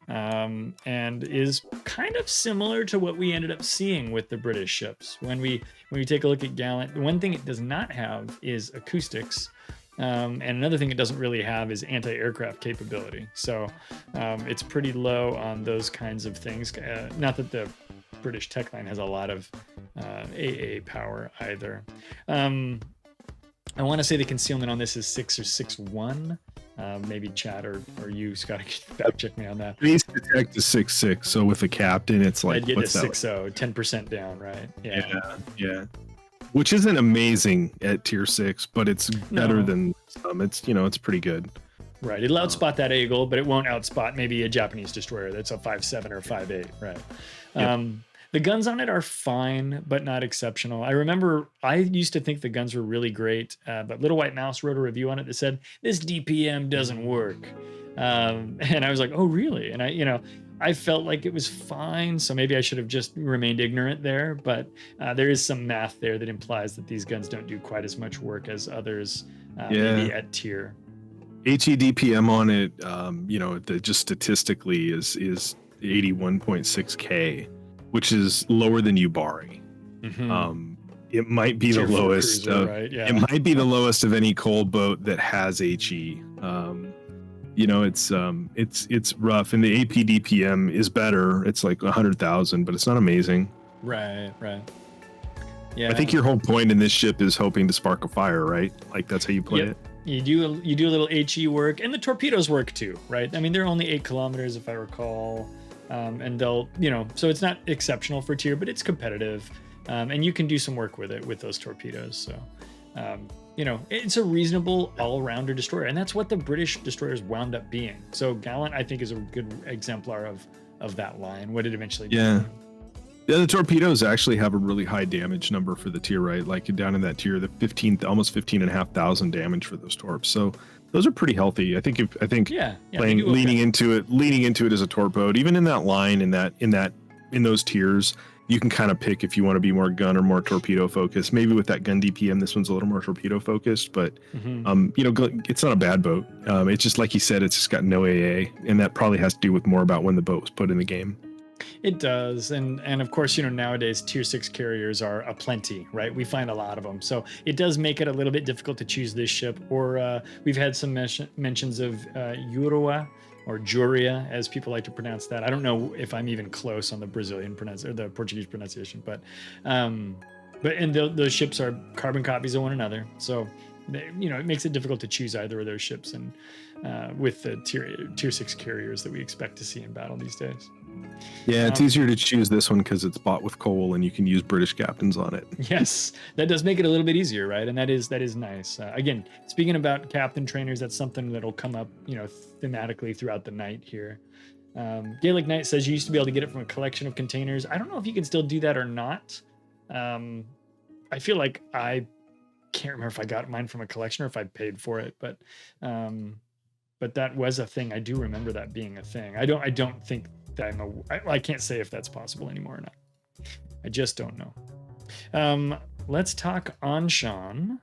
and is kind of similar to what we ended up seeing with the British ships. When we take a look at Gallant, the one thing it does not have is acoustics. And another thing it doesn't really have is anti-aircraft capability. So it's pretty low on those kinds of things. Not that the British tech line has a lot of AA power either. I want to say the concealment on this is 6 or 6-1. Maybe Chad or you, Scott, could check me on that. Base detect is 6-6, so with the captain, it's like, I'd get to 6-0, 10% down, right? Yeah. Which isn't amazing at tier 6, but it's better than some. It's pretty good. Right. It'll outspot that Aigle, but it won't outspot maybe a Japanese destroyer that's a 5.7 or 5.8, right? Yep. The guns on it are fine, but not exceptional. I remember I used to think the guns were really great, but Little White Mouse wrote a review on it that said, this DPM doesn't work. And I was like, oh, really? And I felt like it was fine, so maybe I should have just remained ignorant there, but there is some math there that implies that these guns don't do quite as much work as others, maybe at tier. HEDPM on it, just statistically is 81.6K, which is lower than Yubari. Mm-hmm. It might be the lowest. Cruiser, right? Yeah. It might be the lowest of any cold boat that has HE. It's rough, and the APDPM is better. It's like 100,000, but it's not amazing. Right. Yeah. I think your whole point in this ship is hoping to spark a fire, right? Like that's how you play it. You do a little HE work, and the torpedoes work too, right? I mean, they're only 8 kilometers if I recall, and they'll, so it's not exceptional for tier, but it's competitive, and you can do some work with it with those torpedoes. So, it's a reasonable all-rounder destroyer, and that's what the British destroyers wound up being. So Gallant, I think, is a good exemplar of that line. What it eventually Yeah. Yeah, the torpedoes actually have a really high damage number for the tier, right? Like down in that tier, the almost 15,500 damage for those torps. So those are pretty healthy. I think leaning into it as a torp boat, even in that line, in those tiers, you can kind of pick if you want to be more gun or more torpedo focused. Maybe with that gun DPM, this one's a little more torpedo focused, but it's not a bad boat. It's just like you said, it's just got no AA, and that probably has to do with more about when the boat was put in the game. It does, and of course, nowadays tier 6 carriers are aplenty, right? We find a lot of them, so it does make it a little bit difficult to choose this ship. Or we've had some mentions of Jurua or Juria, as people like to pronounce that. I don't know if I'm even close on the Brazilian or the Portuguese pronunciation, but those ships are carbon copies of one another, so it makes it difficult to choose either of those ships, and with the tier 6 carriers that we expect to see in battle these days. Yeah, it's easier to choose this one because it's bought with coal and you can use British captains on it. Yes, that does make it a little bit easier, right? And that is nice. Again, speaking about captain trainers, that's something that'll come up, thematically throughout the night here. Gaelic Knight says you used to be able to get it from a collection of containers. I don't know if you can still do that or not. I feel like I can't remember if I got mine from a collection or if I paid for it, but that was a thing. I do remember that being a thing. I don't think that I can't say if that's possible anymore or not. I just don't know. Let's talk Anshan.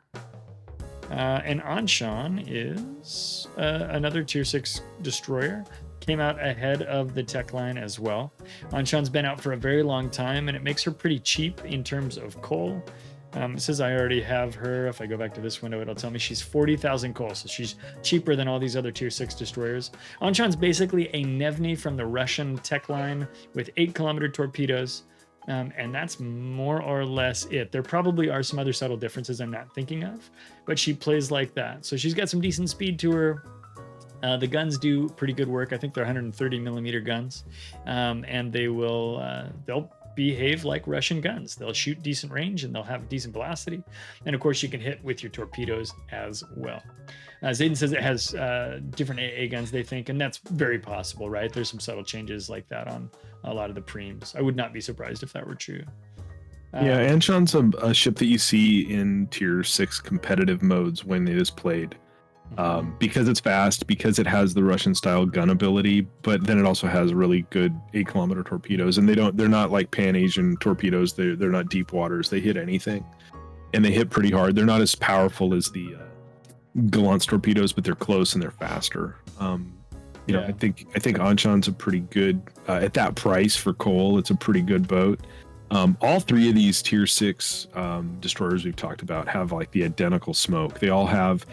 And Anshan is another tier 6 destroyer. Came out ahead of the tech line as well. Anshan's been out for a very long time, and it makes her pretty cheap in terms of coal. It says I already have her. If I go back to this window, it'll tell me she's 40,000 coal, so she's cheaper than all these other tier 6 destroyers. Anshan's basically a Nevny from the Russian tech line with 8-kilometer torpedoes, and that's more or less it. There probably are some other subtle differences I'm not thinking of, but she plays like that. So she's got some decent speed to her. The guns do pretty good work. I think they're 130 millimeter guns, and they'll behave like Russian guns. They'll shoot decent range and they'll have decent velocity. And of course, you can hit with your torpedoes as well. Zayden says it has different AA guns, they think, and that's very possible, right? There's some subtle changes like that on a lot of the preems. I would not be surprised if that were true. Yeah, Anshan's a ship that you see in tier 6 competitive modes when it is played. Because it's fast, because it has the Russian style gun ability, but then it also has really good 8-kilometer torpedoes, and they're not like Pan-Asian torpedoes. They're not deep waters. They hit anything, and they hit pretty hard. They're not as powerful as the Gallant's torpedoes, but they're close and they're faster. I think Anshan's a pretty good at that price for coal. It's a pretty good boat. All three of these tier 6 destroyers we've talked about have like the identical smoke. They all have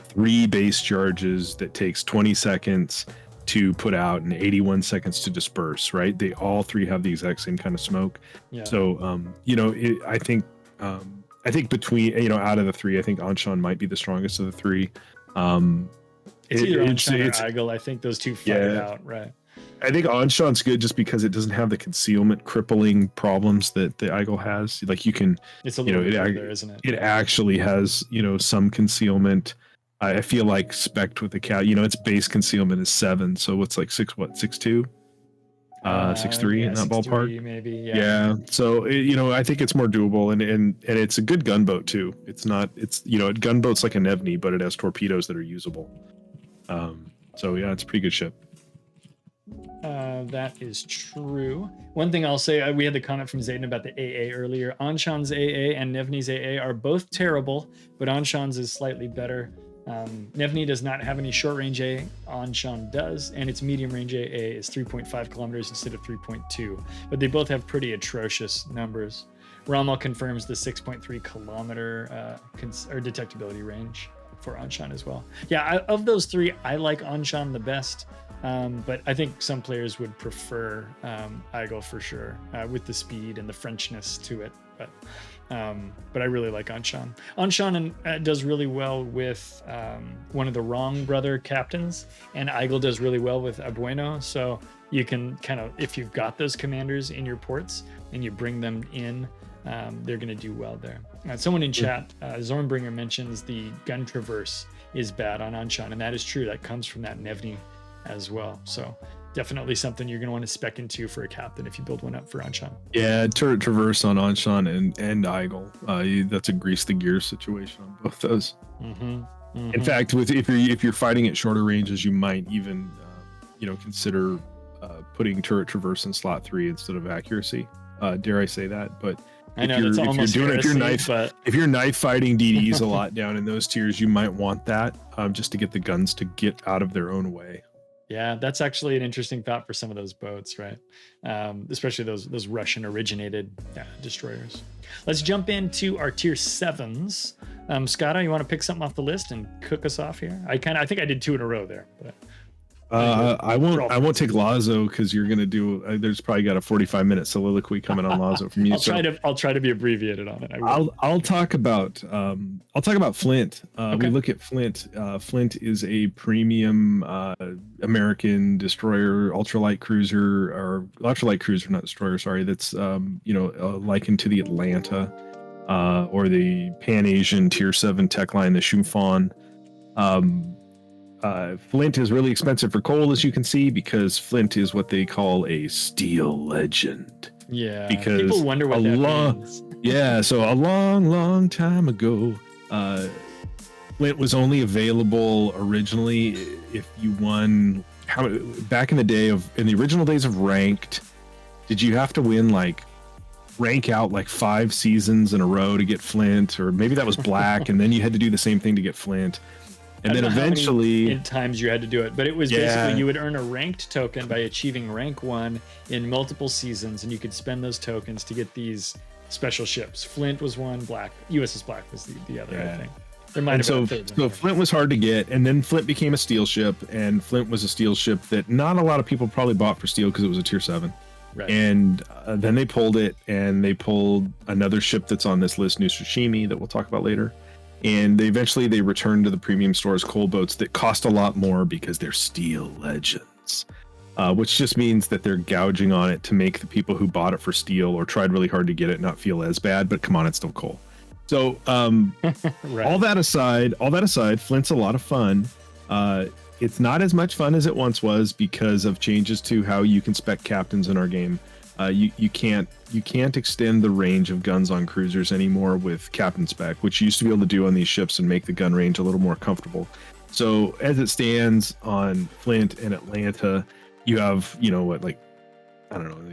3 base charges that takes 20 seconds to put out and 81 seconds to disperse, right? They all 3 have the exact same kind of smoke. Yeah. So, I think between, out of the 3, I think Anshan might be the strongest of the 3. It's either Anshan or Aigle. I think those 2 fight it out, right? I think Anshan's good just because it doesn't have the concealment crippling problems that the Aigle has. Like you can, it's a little bit further, isn't it? It actually has, some concealment. I feel like spec'd with the cat, its base concealment is 7, so it's like 6'2", 6'3" in that ballpark. Maybe. Yeah. So I think it's more doable, and it's a good gunboat too. It's a gunboat's like a Nevny, but it has torpedoes that are usable. So yeah, it's a pretty good ship. That is true. One thing I'll say, we had the comment from Zayden about the AA earlier. Anshan's AA and Nevny's AA are both terrible, but Anshan's is slightly better. Nevny does not have any short range AA, Anshan does, and its medium range AA is 3.5 kilometers instead of 3.2, but they both have pretty atrocious numbers. Rommel confirms the 6.3 kilometer or detectability range for Anshan as well. Yeah, of those 3, I like Anshan the best, but I think some players would prefer Aigle for sure, with the speed and the Frenchness to it. But But I really like Anshan. Anshan does really well with one of the wrong brother captains, and Aigle does really well with Abueno. So you can kind of, if you've got those commanders in your ports and you bring them in, they're going to do well there. Someone in chat, Zornbringer, mentions the gun traverse is bad on Anshan, and that is true. That comes from that Nevny as well. So definitely something you're going to want to spec into for a captain if you build one up for Anshan. Yeah, turret traverse on Anshan and Aigle. That's a grease the gears situation on both those. In fact, if you're fighting at shorter ranges, you might even consider putting turret traverse in slot 3 instead of accuracy. Dare I say that? But I know that's almost if you're knife fighting DDs a lot down in those tiers, you might want that just to get the guns to get out of their own way. Yeah, that's actually an interesting thought for some of those boats, right? Especially those Russian originated destroyers. Let's jump into our tier 7s. Skada, you want to pick something off the list and cook us off here? I think I did 2 in a row there, but I won't take Lazo because you're gonna do. There's probably got a 45-minute soliloquy coming on Lazo from you. I'll try to be abbreviated on it. I'll talk about Flint. Okay. We look at Flint. Flint is a premium American destroyer, ultralight cruiser, not destroyer. Sorry, that's likened to the Atlanta or the Pan Asian Tier 7 tech line, the Shumfon. Flint is really expensive for coal, as you can see, because Flint is what they call a steel legend. Yeah, because people wonder what that means. Yeah, so a long time ago, Flint was only available originally if you won. Back in the original days of ranked, did you have to win rank out 5 seasons in a row to get Flint, or maybe that was black, and then you had to do the same thing to get Flint. And then eventually in times you had to do it, but it was basically you would earn a ranked token by achieving rank 1 in multiple seasons, and you could spend those tokens to get these special ships. Flint was one, USS Black was the other, I think. There might have been a third one. So Flint was hard to get, and then Flint became a steel ship, and Flint was a steel ship that not a lot of people probably bought for steel because it was a tier 7. Right. And then they pulled it, and they pulled another ship that's on this list, Neustrashimy, that we'll talk about later. And they returned to the premium stores coal boats that cost a lot more because they're steel legends, which just means that they're gouging on it to make the people who bought it for steel or tried really hard to get it not feel as bad. But come on, it's still coal. So right. all that aside, Flint's a lot of fun. It's not as much fun as it once was because of changes to how you can spec captains in our game. You can't extend the range of guns on cruisers anymore with captain spec, which you used to be able to do on these ships and make the gun range a little more comfortable. So as it stands on Flint and Atlanta, you have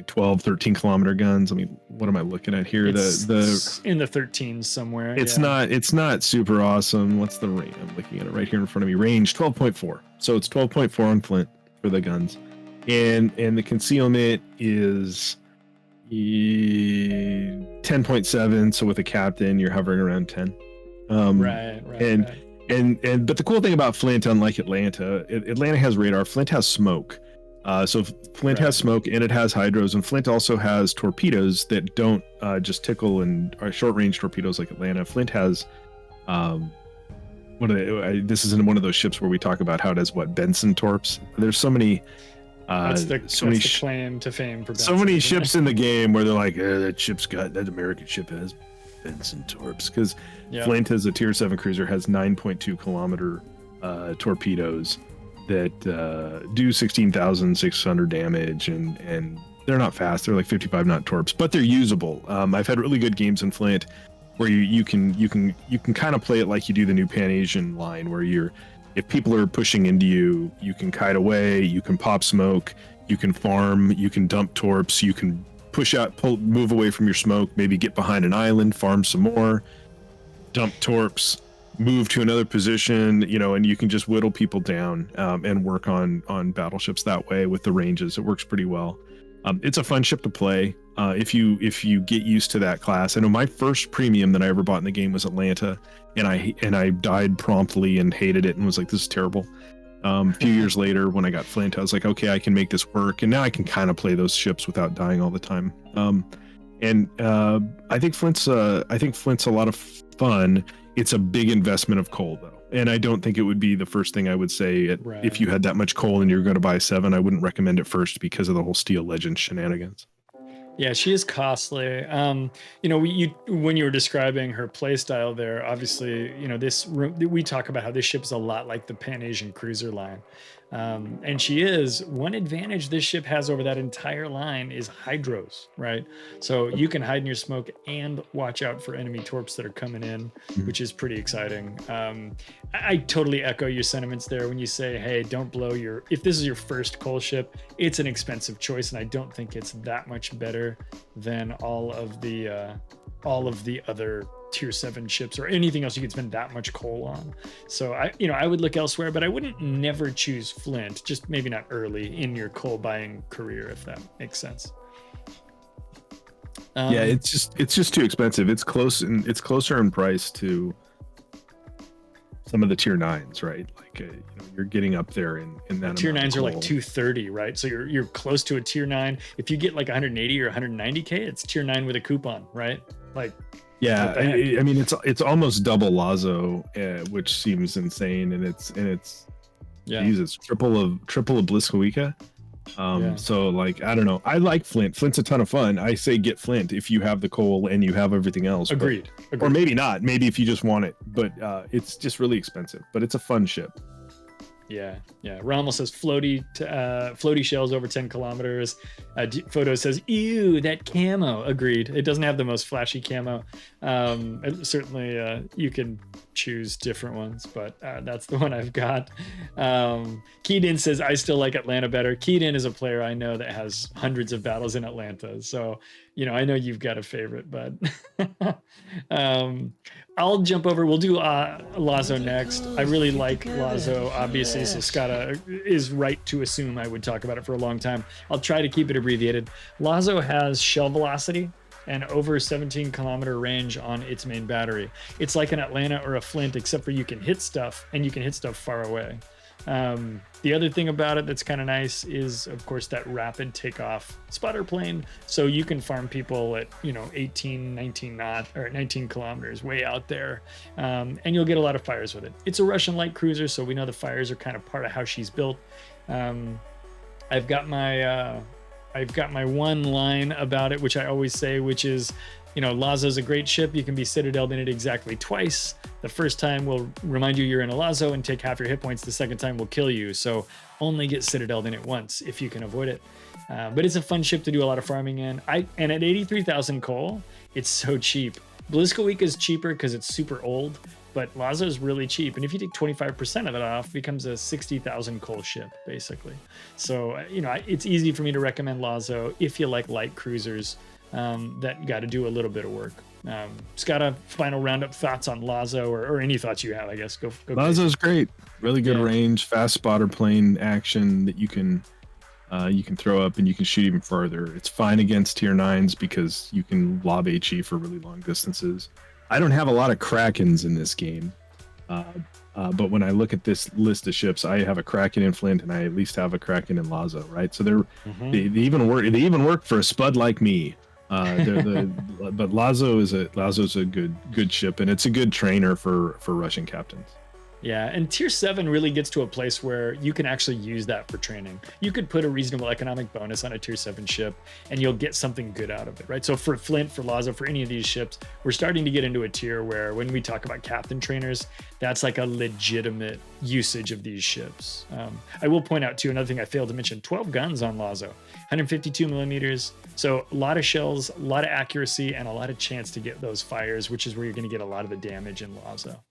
12, 13 kilometer guns. I mean, what am I looking at here? It's in the 13s somewhere. It's not super awesome. What's the range? I'm looking at it right here in front of me. Range 12.4. So it's 12.4 on Flint for the guns. And the concealment is 10.7. So with a captain, you're hovering around 10. Right. But the cool thing about Flint, unlike Atlanta has radar. Flint has smoke. So Flint has smoke and it has hydros, and Flint also has torpedoes that don't just tickle and are short range torpedoes like Atlanta. Flint has this isn't one of those ships where we talk about how it has Benson torps. There's so many. That's the claim to fame for Benson. So many ships in the game where they're like, that American ship has Benson torps, because Flint as a tier 7 cruiser has 9.2 kilometer torpedoes that do 16,600 damage, and they're not fast. They're like 55 knot torps, but they're usable. I've had really good games in Flint where you can kind of play it like you do the new Pan Asian line, where if people are pushing into you, you can kite away, you can pop smoke, you can farm, you can dump torps, you can push out, move away from your smoke, maybe get behind an island, farm some more, dump torps, move to another position, and you can just whittle people down and work on battleships that way with the ranges. It works pretty well. It's a fun ship to play if you get used to that class. I know my first premium that I ever bought in the game was Atlanta, and I died promptly and hated it and was like, this is terrible. A few years later, when I got Flint, I was like, okay, I can make this work, and now I can kind of play those ships without dying all the time. And I think Flint's a lot of fun. It's a big investment of coal, though. And I don't think it would be the first thing I would say if you had that much coal and you're going to buy 7. I wouldn't recommend it first because of the whole Steel Legend shenanigans. Yeah, she is costly. When you were describing her play style there, obviously, we talk about how this ship is a lot like the Pan Asian cruiser line. And she is. One advantage this ship has over that entire line is hydros, right? So you can hide in your smoke and watch out for enemy torps that are coming in, which is pretty exciting. I totally echo your sentiments there when you say, hey, don't blow if this is your first coal ship, it's an expensive choice, and I don't think it's that much better than all of the other tier 7 ships or anything else you could spend that much coal on. So I would look elsewhere, but I wouldn't never choose Flint, just maybe not early in your coal buying career, if that makes sense. Yeah, it's just too expensive. It's closer in price to some of the tier 9s, right? Like you're getting up there in that. Tier 9s are like 230, right? So you're close to a tier 9. If you get like 180 or 190k, it's tier 9 with a coupon, right? Like, yeah, I mean it's almost double Lazo, which seems insane, and it's Jesus, triple of Blyzkawica. So like, I don't know. I like Flint. Flint's a ton of fun. I say get Flint if you have the coal and you have everything else. Agreed. Or maybe not. Maybe if you just want it, but it's just really expensive. But it's a fun ship. Yeah. Rommel says floaty shells over 10 kilometers. Photo says, ew, that camo. Agreed. It doesn't have the most flashy camo. Certainly, you can choose different ones, but that's the one I've got. Keaton says, I still like Atlanta better. Keaton is a player I know that has hundreds of battles in Atlanta. So, I know you've got a favorite, but I'll jump over. We'll do Lazo next. I really like Lazo, obviously, so Skada is right to assume I would talk about it for a long time. I'll try to keep it abbreviated. Lazo has shell velocity and over 17 kilometer range on its main battery. It's like an Atlanta or a Flint, except for you can hit stuff, and you can hit stuff far away. The other thing about it that's kind of nice is, of course, that rapid takeoff spotter plane. So you can farm people at, 18, 19 19 kilometers way out there. And you'll get a lot of fires with it. It's a Russian light cruiser, so we know the fires are kind of part of how she's built. I've got my one line about it, which I always say, which is, Lazo's a great ship. You can be citadeled in it exactly twice. The first time will remind you you're in a Lazo and take half your hit points. The second time will kill you. So only get citadeled in it once if you can avoid it. But it's a fun ship to do a lot of farming in. And at 83,000 coal, it's so cheap. Blyzkawica is cheaper because it's super old, but Lazo is really cheap. And if you take 25% of it off, it becomes a 60,000 coal ship, basically. So, it's easy for me to recommend Lazo if you like light cruisers that got to do a little bit of work. Skada, final roundup thoughts on Lazo, or any thoughts you have, I guess. Go Lazo's great. Really good range, fast spotter plane action that you can throw up and you can shoot even further. It's fine against tier 9s because you can lob HE for really long distances. I don't have a lot of Krakens in this game, but when I look at this list of ships, I have a Kraken in Flint and I at least have a Kraken in Lazo, right? So they even work. They even work for a spud like me. But Lazo's a good ship, and it's a good trainer for Russian captains. Yeah, and tier 7 really gets to a place where you can actually use that for training. You could put a reasonable economic bonus on a tier 7 ship and you'll get something good out of it, right? So for Flint, for Lazo, for any of these ships, we're starting to get into a tier where when we talk about captain trainers, that's like a legitimate usage of these ships. I will point out too, another thing I failed to mention, 12 guns on Lazo, 152 millimeters. So a lot of shells, a lot of accuracy, and a lot of chance to get those fires, which is where you're going to get a lot of the damage in Lazo.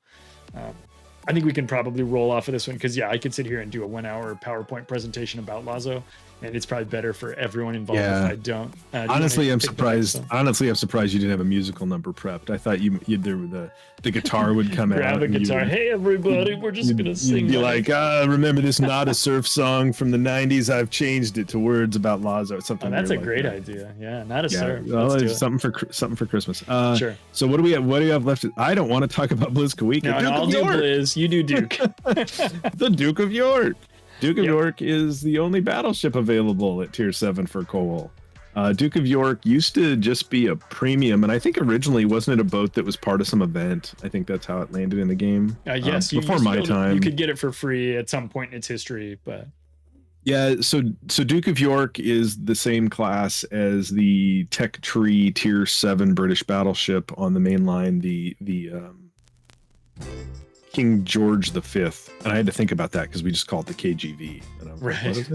I think we can probably roll off of this one because, I could sit here and do a 1 hour PowerPoint presentation about Lazo, and it's probably better for everyone involved if I don't. Honestly, I'm surprised. I'm surprised you didn't have a musical number prepped. I thought the guitar would come out. Grab a guitar. Hey, everybody, we're just going to sing. You'd be like, remember this Not a Surf song from the 90s? I've changed it to words about Lazo. Something. That's a great idea. Yeah, Not a Surf. Well, something for Christmas. Sure. So what do we have? What do you have left? I don't want to talk about Blyzkawica. No, I'll do Blizz. You do Duke. The Duke of York. Duke of York is the only battleship available at tier 7 for coal. Duke of York used to just be a premium, and I think originally wasn't it a boat that was part of some event? I think that's how it landed in the game. Yes, before my time. You could get it for free at some point in its history, but yeah. So Duke of York is the same class as the Tech Tree Tier 7 British battleship on the main line, the King George V, and I had to think about that because we just call it the KGV. And I was like, what is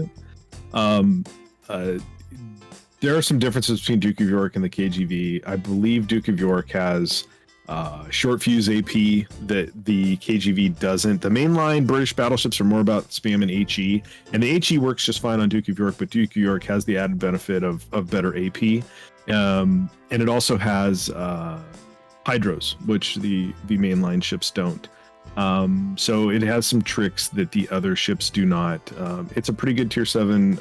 it? There are some differences between Duke of York and the KGV. I believe Duke of York has short fuse AP that the KGV doesn't. The mainline British battleships are more about spamming HE, and the HE works just fine on Duke of York, but Duke of York has the added benefit of better AP. And it also has hydros, which the mainline ships don't. So it has some tricks that the other ships do not. It's a pretty good tier 7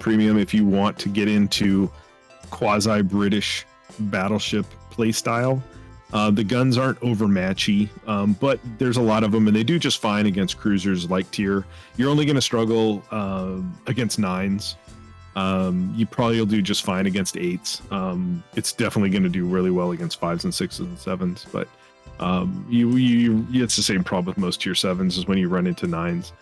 premium if you want to get into quasi-British battleship playstyle. The guns aren't overmatchy, but there's a lot of them, and they do just fine against cruisers like tier. You're only going to struggle against 9s. You probably will do just fine against 8s. It's definitely going to do really well against 5s and 6s and 7s, but it's the same problem with most tier 7s is when you run into 9s.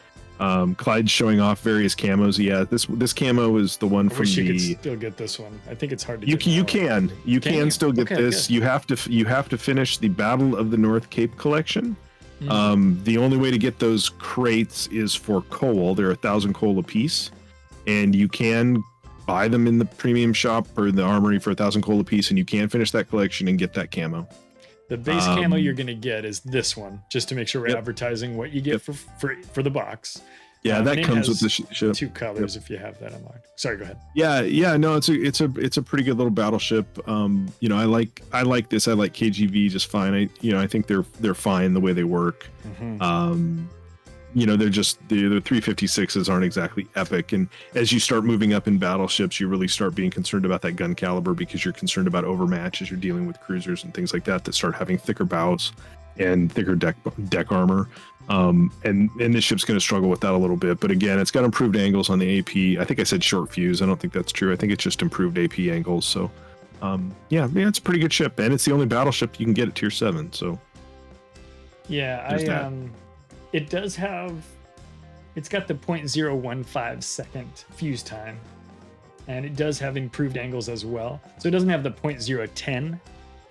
Clyde's showing off various camos. Yeah, this camo is the one from wish the. You could still get this one. I think it's hard to. You can still get this. Good. You have to finish the Battle of the North Cape collection. The only way to get those crates is for coal. They're 1,000 coal a piece, and you can buy them in the premium shop or the armory for 1,000 coal a piece, and you can finish that collection and get that camo. The base camo you're going to get is this one, just to make sure we're advertising what you get for the box. Yeah, that comes with the ship. 2 colors if you have that unlocked. Sorry, go ahead. Yeah, no, it's a pretty good little battleship. I like this. I like KGV just fine. I think they're fine the way they work. They're just the 356s aren't exactly epic, and as you start moving up in battleships, you really start being concerned about that gun caliber because you're concerned about overmatch as you're dealing with cruisers and things like that start having thicker bows and thicker deck armor. And this ship's going to struggle with that a little bit, but again, it's got improved angles on the AP. I think I said short fuse. I don't think that's true. I think it's just improved AP angles. So it's a pretty good ship, and it's the only battleship you can get at tier 7. So it does have, it's got the 0.015 second fuse time, and it does have improved angles as well. So it doesn't have the 0.010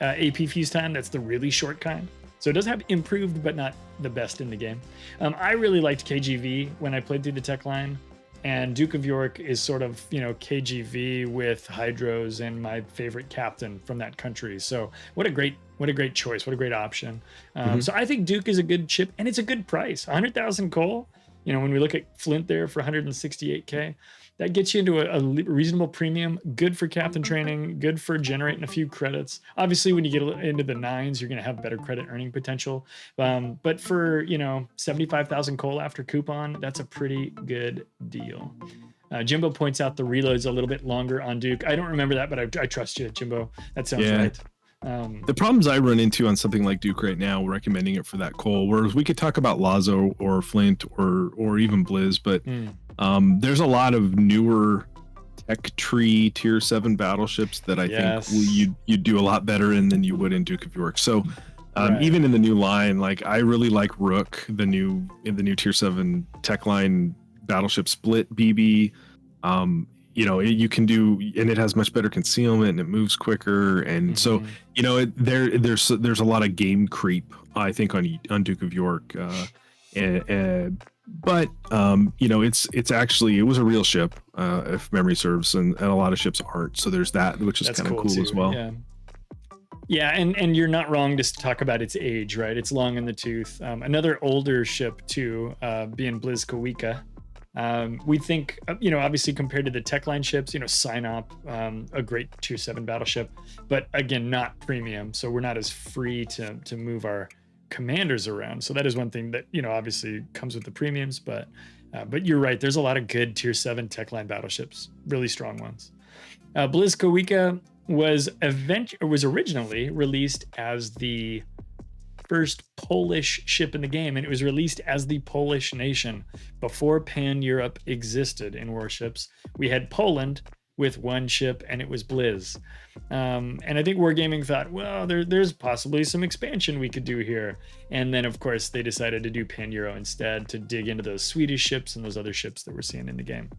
AP fuse time. That's the really short kind. So it does have improved, but not the best in the game. I really liked KGV when I played through the tech line, and Duke of York is sort of, KGV with hydros and my favorite captain from that country. So what a great choice. What a great option. So I think Duke is a good ship, and it's a good price. 100,000 coal. When we look at Flint there for 168K, that gets you into a reasonable premium, good for captain training, good for generating a few credits. Obviously, when you get into the 9s, you're going to have better credit earning potential. But for, 75,000 coal after coupon, that's a pretty good deal. Jimbo points out the reload's a little bit longer on Duke. I don't remember that, but I trust you, Jimbo. That sounds right. The problems I run into on something like Duke right now, recommending it for that coal, whereas we could talk about Lazo or Flint or even Blizz, but there's a lot of newer Tech Tree Tier 7 battleships that I think you'd do a lot better in than you would in Duke of York. So even in the new line, like I really like Rook, the new Tier 7 Tech line battleship split BB. You can do, and it has much better concealment and it moves quicker, and so there's a lot of game creep I think on Duke of York, but it's actually, it was a real ship if memory serves, and a lot of ships aren't, so there's that, which is kind of cool as well. Yeah, and you're not wrong to talk about its age, right? It's long in the tooth. Another older ship too, being Blyzkawica. We think, obviously compared to the tech line ships, Sinop, a great tier 7 battleship, but again, not premium. So we're not as free to move our commanders around. So that is one thing that, obviously comes with the premiums, but you're right. There's a lot of good tier 7 tech line battleships, really strong ones. Blyzkawica was originally released as the first Polish ship in the game, and it was released as the Polish nation before Pan-Europe existed in warships. We had Poland, with one ship, and it was Blizz. And I think Wargaming thought, well, there's possibly some expansion we could do here. And then, of course, they decided to do Pan-Euro instead to dig into those Swedish ships and those other ships that we're seeing in the game.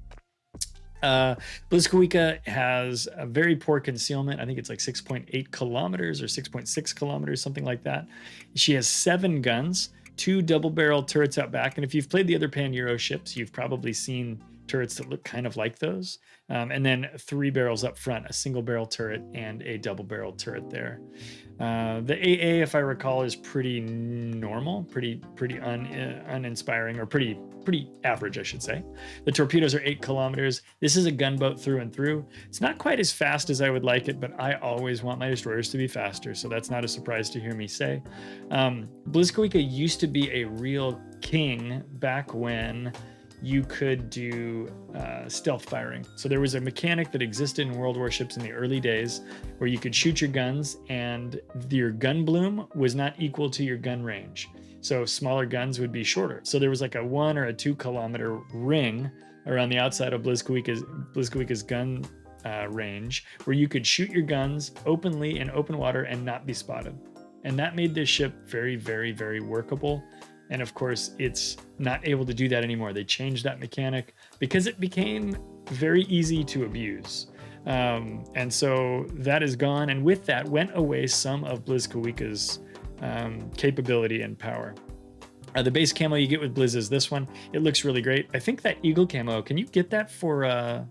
Blyzkawica has a very poor concealment. I think it's like 6.8 kilometers or 6.6 kilometers, something like that. She has 7 guns, 2 double-barrel turrets out back. And if you've played the other Pan-Euro ships, you've probably seen turrets that look kind of like those. And then 3 barrels up front, a single barrel turret and a double barrel turret there. The AA, if I recall, is pretty normal, pretty uninspiring, or pretty average, I should say. The torpedoes are 8 kilometers. This is a gunboat through and through. It's not quite as fast as I would like it, but I always want my destroyers to be faster, so that's not a surprise to hear me say. Blyzkawica used to be a real king back when you could do stealth firing. So there was a mechanic that existed in World Warships in the early days where you could shoot your guns and your gun bloom was not equal to your gun range. So smaller guns would be shorter. So there was like a 1 or a 2 kilometer ring around the outside of Blyzkawica's gun range where you could shoot your guns openly in open water and not be spotted. And that made this ship very, very, very workable. And of course, it's not able to do that anymore. They changed that mechanic because it became very easy to abuse. And so that is gone. And with that went away some of Blyzkawica's capability and power. The base camo you get with Blizz is this one. It looks really great. I think that Eagle camo, can you get that for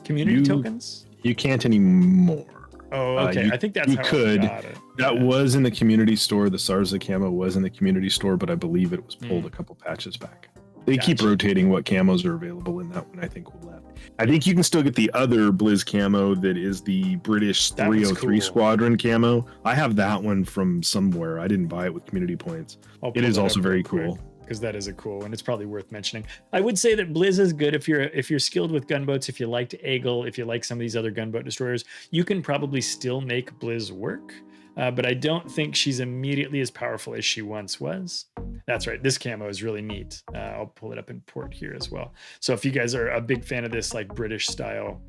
community tokens? You can't anymore. Oh, okay. I think that's how could. I got it. That was in the community store. The Sarza camo was in the community store, but I believe it was pulled a couple patches back. They keep rotating what camos are available in that one. I think we'll left. I think you can still get the other Blizz camo that is the British 303 Squadron camo. I have that one from somewhere. I didn't buy it with community points. It is also very cool. Because that is a cool one. It's probably worth mentioning. I would say that Blizz is good if you're skilled with gunboats, if you liked Aigle, if you like some of these other gunboat destroyers, you can probably still make Blizz work. But I don't think she's immediately as powerful as she once was. That's right. This camo is really neat. I'll pull it up in port here as well. So if you guys are a big fan of this like British style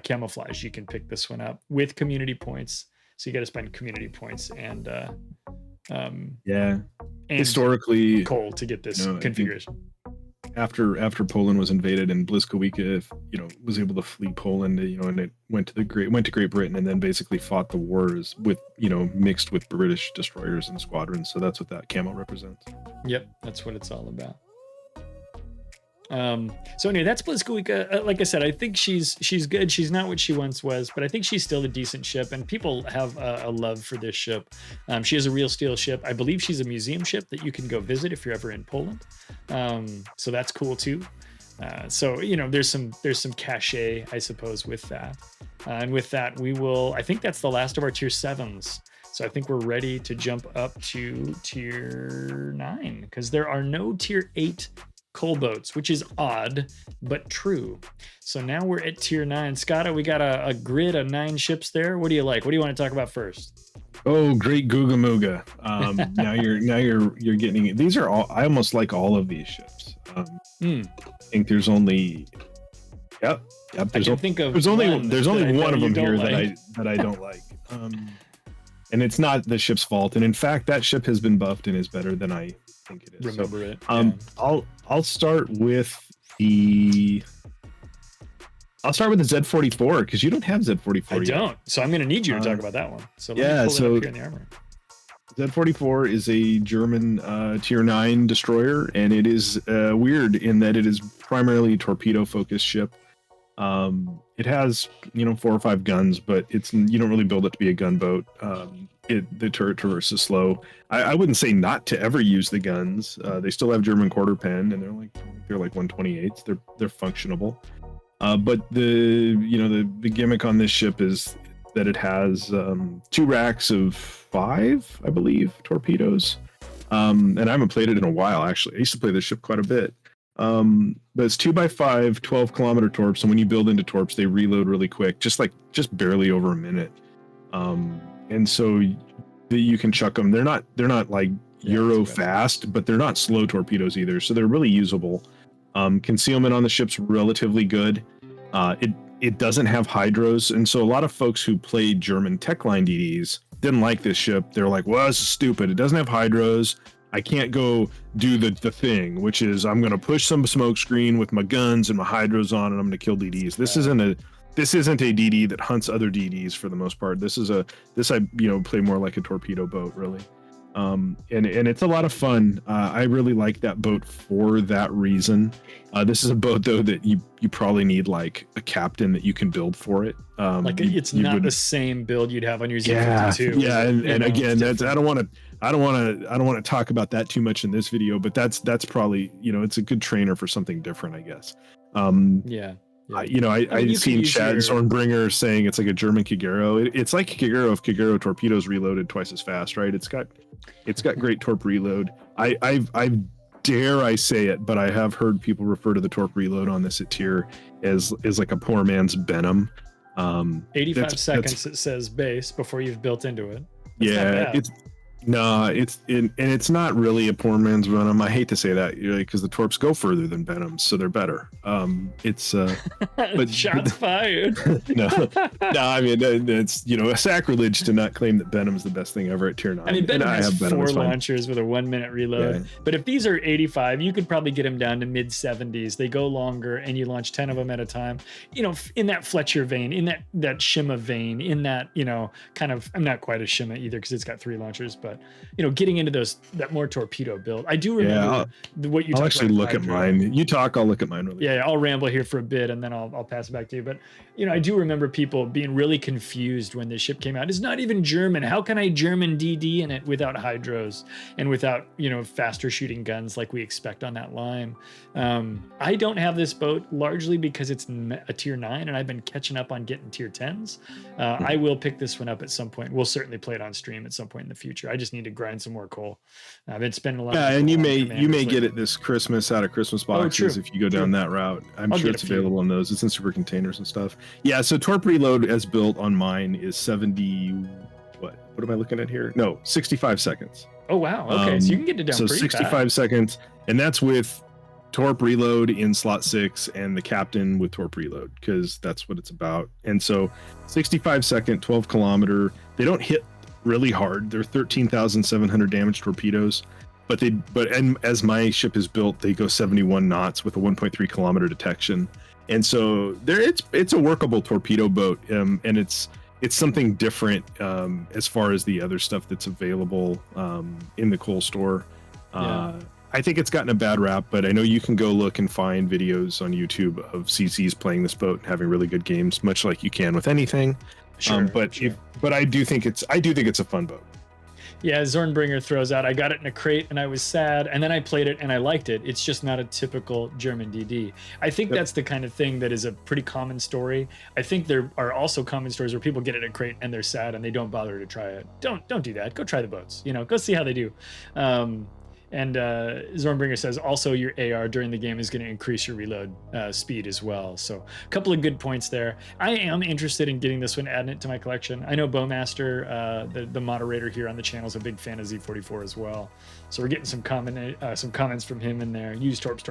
camouflage, you can pick this one up with community points. So you got to spend community points and historically coal to get this configuration. After Poland was invaded and Blyzkawica, was able to flee Poland, and it went to Great Britain and then basically fought the wars with, mixed with British destroyers and squadrons. So that's what that camo represents. Yep, that's what it's all about. So anyway, that's Blyzkawica. Like I said, I think she's good. She's not what she once was, but I think she's still a decent ship, and people have a love for this ship. She is a real steel ship. I believe she's a museum ship that you can go visit if you're ever in Poland. So that's cool too. So there's some cachet, I suppose, with that. And with that, I think that's the last of our tier 7s. So I think we're ready to jump up to tier 9 because there are no tier 8 coal boats, which is odd, but true. So now we're at tier 9. Skada, we got a grid of 9 ships there. What do you like? What do you want to talk about first? Oh, great Googa Mooga. Now you're getting it. These are all, I almost like all of these ships. I think there's only, yep. There's only one of them here that I don't like. And it's not the ship's fault. And in fact, that ship has been buffed and is better than I think it is. Remember it. Yeah. I'll start with the Z44 because you don't have Z44 I yet. Don't. So I'm going to need you to talk about that one. So let me pull it up here in the armory. Z44 is a German tier 9 destroyer, and it is weird in that it is primarily a torpedo focused ship. It has 4 or 5 guns, but you don't really build it to be a gunboat. The turret traverse is slow. I wouldn't say not to ever use the guns. They still have German quarter pen, and they're like 128s. They're functionable. But the gimmick on this ship is that it has 2 racks of 5, I believe, torpedoes. And I haven't played it in a while, actually. I used to play this ship quite a bit. But it's 2x5, 12-kilometer torps, and when you build into torps, they reload really quick, just barely over a minute. And so you can chuck them. They're not like Euro fast, but they're not slow torpedoes either, so they're really usable. Concealment on the ship's relatively good. it doesn't have hydros, and so a lot of folks who played German tech line DDs didn't like this ship. They're like, well, this is stupid. It doesn't have hydros. I can't go do the thing, which is I'm going to push some smoke screen with my guns and my hydros on, and I'm going to kill DDs. This isn't a DD that hunts other DDs for the most part. This I play more like a torpedo boat, really. And it's a lot of fun. I really like that boat for that reason. This is a boat though that you probably need like a captain that you can build for it. It's not the same build you'd have on your Z52. Yeah, and again, that's I don't want to talk about that too much in this video, but that's probably, it's a good trainer for something different, I guess. I've seen Chad Zornbringer saying it's like a German Kagero. It's like Kagero if Kagero torpedoes reloaded twice as fast, right? It's got great torp reload. I dare I say it, but I have heard people refer to the torp reload on this at tier as like a poor man's Benham. 85 seconds it says base before you've built into it. It's not really a poor man's Venom. I hate to say that, because the torps go further than Venoms, so they're better. But shots fired. no, I mean, it's a sacrilege to not claim that Venom's the best thing ever at tier 9. I mean, Venom has 4 launchers with a 1 minute reload. Yeah. But if these are 85, you could probably get them down to mid 70s. They go longer, and you launch 10 of them at a time. In that Fletcher vein, in that Shima vein, in that kind of. I'm not quite a Shima either because it's got 3 launchers, but getting into that more torpedo build. I do remember what you talked about. I'll actually look at mine. You talk, I'll look at mine really quick. Yeah, I'll ramble here for a bit and then I'll pass it back to you. But I do remember people being really confused when this ship came out. It's not even German. How can I German DD in it without hydros and without faster shooting guns like we expect on that line? I don't have this boat largely because it's a tier 9 and I've been catching up on getting tier 10s. I will pick this one up at some point. We'll certainly play it on stream at some point in the future. I just need to grind some more coal. I've been spending a lot. Yeah, and you may get it this Christmas out of Christmas boxes if you go down that route. I'm sure it's available in those. It's in super containers and stuff. Yeah, so torp reload as built on mine is 70. What am I looking at here? No, 65 seconds. Oh wow. Okay, so you can get it down. So 65 seconds, and that's with torp reload in slot 6 and the captain with torp reload, because that's what it's about. And so 65 second, 12 kilometer. They don't hit really hard. They're 13,700 damage torpedoes, but as my ship is built, they go 71 knots with a 1.3 kilometer detection. And so it's a workable torpedo boat, and it's something different as far as the other stuff that's available in the coal store. I think it's gotten a bad rap, but I know you can go look and find videos on YouTube of CCs playing this boat and having really good games, much like you can with anything. But I do think it's a fun boat. Yeah, Zornbringer throws out, I got it in a crate and I was sad, and then I played it and I liked it. It's just not a typical German DD. I think that's the kind of thing that is a pretty common story. I think there are also common stories where people get it in a crate and they're sad and they don't bother to try it. Don't do that. Go try the boats. Go see how they do. And Zornbringer says also your AR during the game is going to increase your reload speed as well. So a couple of good points there. I am interested in getting this one, adding it to my collection. I know Bowmaster, the moderator here on the channel, is a big fan of Z44 as well. So we're getting some comments from him in there. Use torps,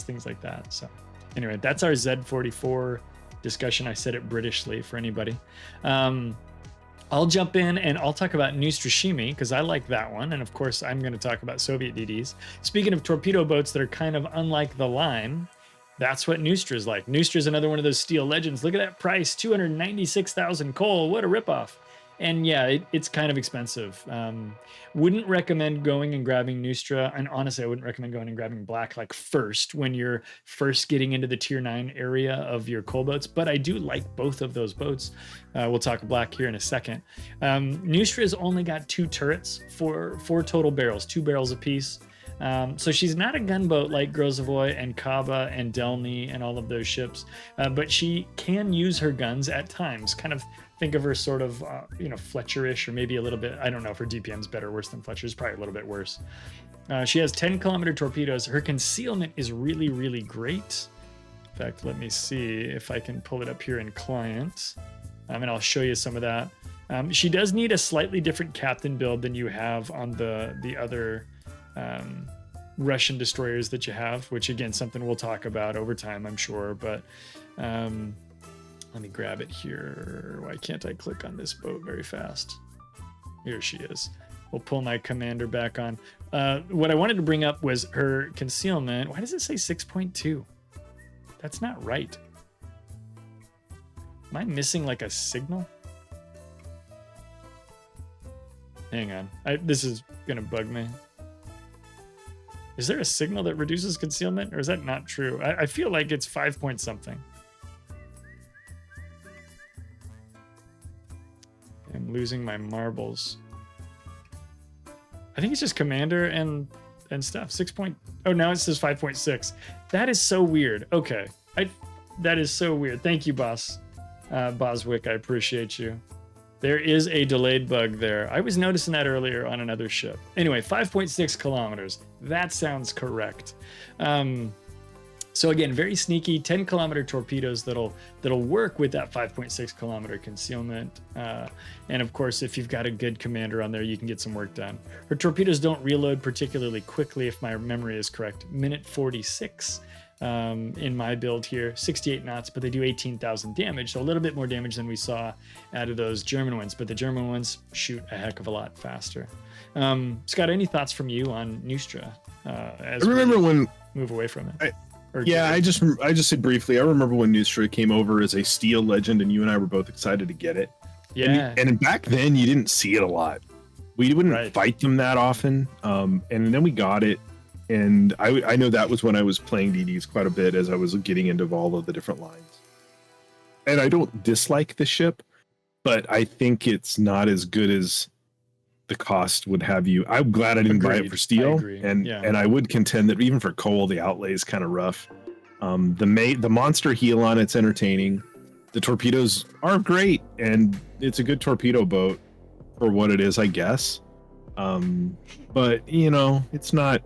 things like that. So anyway, that's our Z44 discussion. I said it Britishly for anybody. I'll jump in and I'll talk about Neustrashimy because I like that one. And of course, I'm going to talk about Soviet DDs. Speaking of torpedo boats that are kind of unlike the line, that's what Neustra is like. Neustra is another one of those steel legends. Look at that price, 296,000 coal. What a ripoff. And yeah, it's kind of expensive. Wouldn't recommend going and grabbing Neustra. And honestly, I wouldn't recommend going and grabbing black first when you're first getting into the tier 9 area of your coal boats. But I do like both of those boats. We'll talk black here in a second. Neustra has only got 2 turrets, four total barrels, 2 barrels apiece. So she's not a gunboat like Grozavoy and Khaba and Delny and all of those ships, but she can use her guns at times. Kind of think of her sort of, Fletcher-ish, or maybe a little bit. I don't know if her DPM's better or worse than Fletcher's, probably a little bit worse. She has 10-kilometer torpedoes. Her concealment is really, really great. In fact, let me see if I can pull it up here in Client, and I'll show you some of that. She does need a slightly different captain build than you have on the other Russian destroyers that you have, which again, something we'll talk about over time, I'm sure. But Let me grab it here. Why can't I click on this boat very fast? Here she is. We'll pull my commander back on. What I wanted to bring up was her concealment. Why does it say 6.2? That's not right. Am I missing like a signal? Hang on. This is gonna bug me. Is there a signal that reduces concealment, or is that not true? I feel like it's 5 point something. I'm losing my marbles. I think it's just commander and stuff. 6 point. Oh, now it says 5.6. That is so weird. Okay, that is so weird. Thank you, boss. Boswick, I appreciate you. There is a delayed bug there. I was noticing that earlier on another ship. Anyway, 5.6 kilometers. That sounds correct. So again, very sneaky 10-kilometer torpedoes that'll work with that 5.6 kilometer concealment. And of course, if you've got a good commander on there, you can get some work done. Her torpedoes don't reload particularly quickly, if my memory is correct. Minute 46 in my build here, 68 knots, but they do 18,000 damage. So a little bit more damage than we saw out of those German ones, but the German ones shoot a heck of a lot faster. Scott, any thoughts from you on Neustra? As I remember when move away from it. I just said briefly. I remember when Neustra came over as a steel legend, and you and I were both excited to get it. Yeah, and back then you didn't see it a lot. We wouldn't fight them that often, and then we got it. And I know that was when I was playing DDs quite a bit as I was getting into all of the different lines. And I don't dislike the ship, but I think it's not as good as the cost would have you. I'm glad I didn't buy it for steel, and I would contend that even for coal, the outlay is kind of rough. The monster heel on it's entertaining. The torpedoes are great, and it's a good torpedo boat for what it is, I guess. But it's not.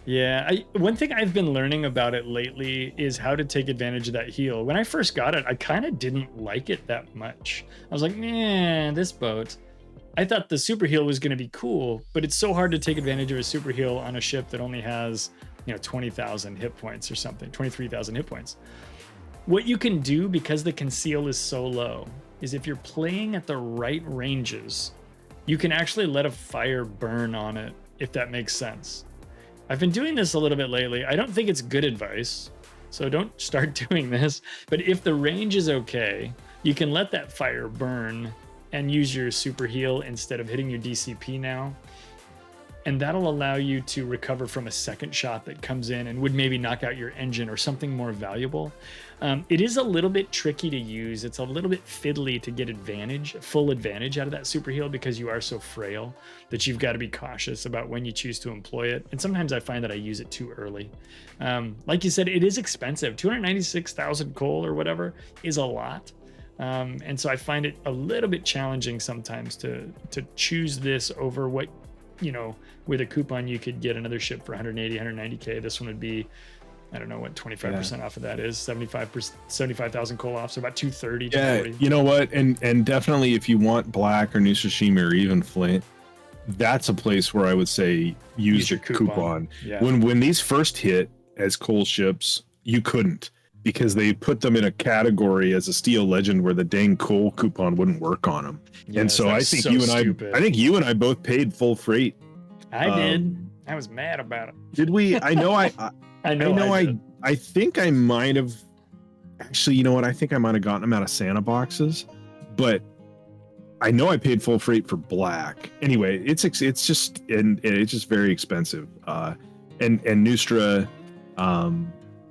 Yeah, one thing I've been learning about it lately is how to take advantage of that heel. When I first got it, I kind of didn't like it that much. I was like, man, this boat. I thought the super heel was going to be cool, but it's so hard to take advantage of a super heel on a ship that only has, 20,000 hit points or something, 23,000 hit points. What you can do, because the conceal is so low, is if you're playing at the right ranges, you can actually let a fire burn on it, if that makes sense. I've been doing this a little bit lately. I don't think it's good advice, so don't start doing this. But if the range is okay, you can let that fire burn and use your super heal instead of hitting your DCP now. And that'll allow you to recover from a second shot that comes in and would maybe knock out your engine or something more valuable. It is a little bit tricky to use. It's a little bit fiddly to get full advantage out of that super heal, because you are so frail that you've got to be cautious about when you choose to employ it. And sometimes I find that I use it too early. Like you said, it is expensive. 296,000 coal or whatever is a lot. And so I find it a little bit challenging sometimes to choose this over what, with a coupon you could get another ship for 180, 190K. This one would be, I don't know what 25% off of that is, 75,000 coal off, so about 230. Yeah, 240. you know what? And definitely if you want black or Neustrashimy or even Flint, that's a place where I would say use your coupon. Yeah. When these first hit as coal ships, you couldn't, because they put them in a category as a steel legend where the dang coal coupon wouldn't work on them. Yes, and so I think you and I both paid full freight. I did. I was mad about it. Did we? I know I think I might have actually, you know what? I think I might have gotten them out of Santa boxes, but I know I paid full freight for black. Anyway, it's just very expensive. And Neustra,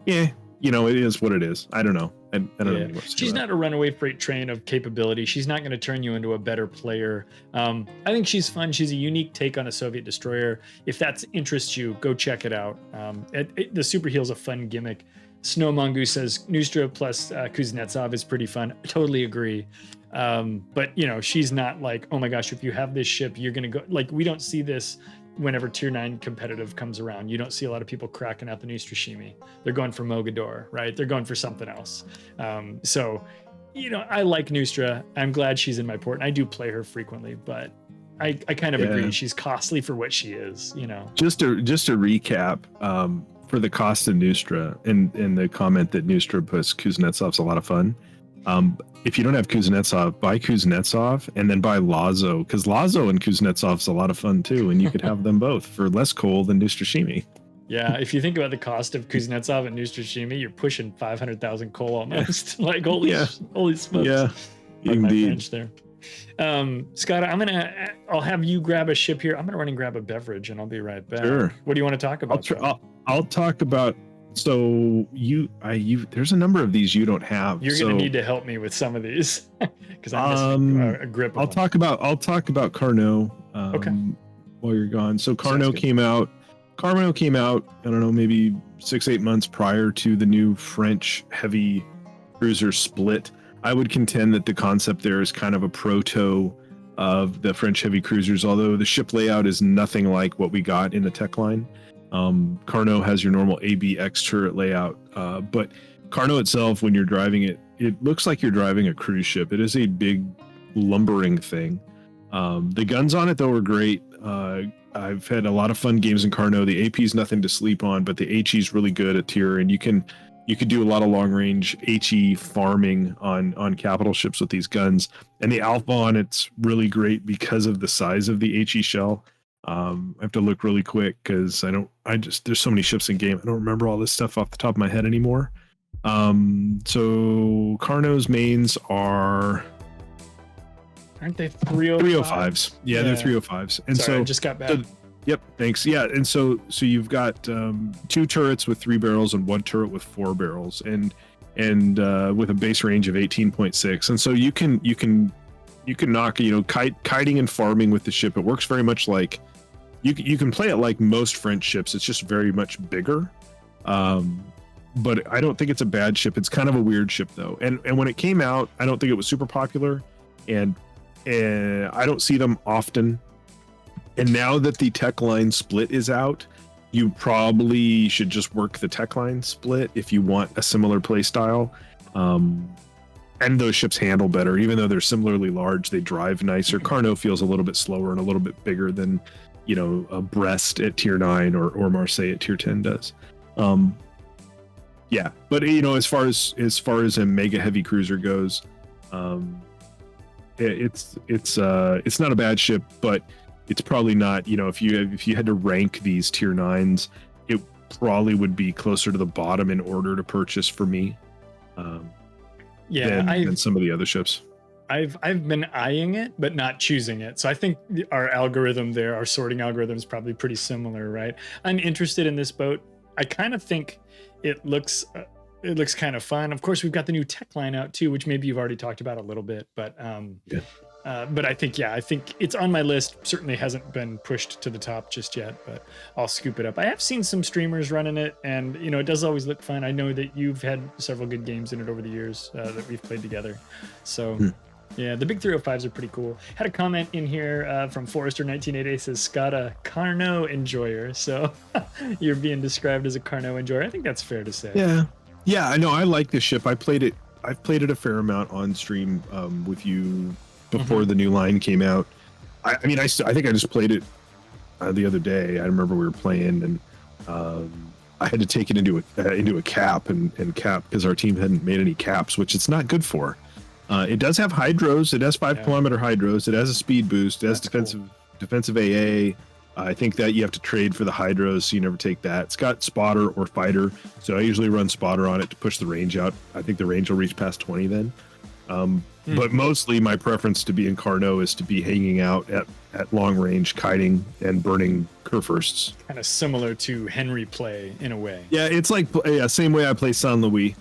it is what it is. I don't know. I don't know what to say. She's not a runaway freight train of capability. She's not going to turn you into a better player. I think she's fun. She's a unique take on a Soviet destroyer. If that interests you, go check it out. The super heel's a fun gimmick. Snow Mongoose says Neustra plus Kuznetsov is pretty fun. I totally agree. But she's not like, oh my gosh, if you have this ship, you're going to go. Like, we don't see this whenever tier 9 competitive comes around. You don't see a lot of people cracking out the Neustrashimy. They're going for Mogador, right? They're going for something else. So I like Neustra. I'm glad she's in my port, and I do play her frequently, but I kind of agree. She's costly for what she is, Just to recap, for the cost of Neustra and the comment that Neustra puts Kuznetsov's a lot of fun. If you don't have Kuznetsov, buy Kuznetsov and then buy Lazo, because Lazo and Kuznetsov's a lot of fun too, and you could have them both for less coal than Neustrashimy. Yeah, if you think about the cost of Kuznetsov and Neustrashimy, you're pushing 500,000 coal almost. Like holy smokes. Yeah, Pardon my indeed. French there. Scott, I'll have you grab a ship here. I'm gonna run and grab a beverage, and I'll be right back. Sure. What do you want to talk about? I'll talk about. So there's a number of these you don't have. You're gonna need to help me with some of these because I'm missing a grip. I'll talk about Carnot. Okay. While you're gone, so Carnot came out. I don't know, maybe 6-8 months prior to the new French heavy cruiser split. I would contend that the concept there is kind of a proto of the French heavy cruisers, although the ship layout is nothing like what we got in the tech line. Carnot has your normal ABX turret layout, but Carnot itself, when you're driving it, it looks like you're driving a cruise ship. It is a big lumbering thing. The guns on it, though, are great. I've had a lot of fun games in Carnot. The AP is nothing to sleep on, but the HE is really good at tier, and you could do a lot of long range HE farming on capital ships with these guns. And the alpha on it's really great because of the size of the HE shell. I have to look really quick because there's so many ships in game. I don't remember all this stuff off the top of my head anymore. So Carnot's mains aren't they 305s? 305s. Yeah, they're 305s. And Sorry, I just got back. Yep, thanks. Yeah, and so you've got 2 turrets with 3 barrels and 1 turret with 4 barrels, and with a base range of 18.6. And so you can knock, kiting and farming with the ship. It works very much like you can play it like most French ships. It's just very much bigger. But I don't think it's a bad ship. It's kind of a weird ship though. And when it came out, I don't think it was super popular, and I don't see them often. And now that the tech line split is out, you probably should just work the tech line split if you want a similar play style. And those ships handle better, even though they're similarly large. They drive nicer. Carnot feels a little bit slower and a little bit bigger than, a Brest at tier 9 or Marseille at tier 10 does. Yeah, but as far as a mega heavy cruiser goes, it's not a bad ship, but it's probably not. If you had to rank these tier 9s, it probably would be closer to the bottom in order to purchase for me. Than some of the other ships. I've been eyeing it, but not choosing it. So I think our algorithm there, our sorting algorithm is probably pretty similar, right? I'm interested in this boat. I kind of think it looks kind of fun. Of course, we've got the new tech line out too, which maybe you've already talked about a little bit, but but I think it's on my list. Certainly hasn't been pushed to the top just yet, but I'll scoop it up. I have seen some streamers running it, and it does always look fun. I know that you've had several good games in it over the years that we've played together. So yeah, the big 305s are pretty cool. Had a comment in here from Forrester1988 says Skada Carnot enjoyer. So you're being described as a Carnot enjoyer. I think that's fair to say. Yeah, I know. I like this ship. I've played it a fair amount on stream with you before the new line came out. I think I just played it the other day. I remember we were playing, and I had to take it into a cap and cap because our team hadn't made any caps, which it's not good for. It does have hydros. It has 5-kilometer hydros. It has a speed boost. It has defensive AA. I think that you have to trade for the hydros, so you never take that. It's got spotter or fighter, so I usually run spotter on it to push the range out. I think the range will reach past 20 then. But mostly my preference to be in Carnot is to be hanging out at long range, kiting and burning Kurfursts. Kind of similar to Henry play in a way. Yeah, it's like same way I play San Luis.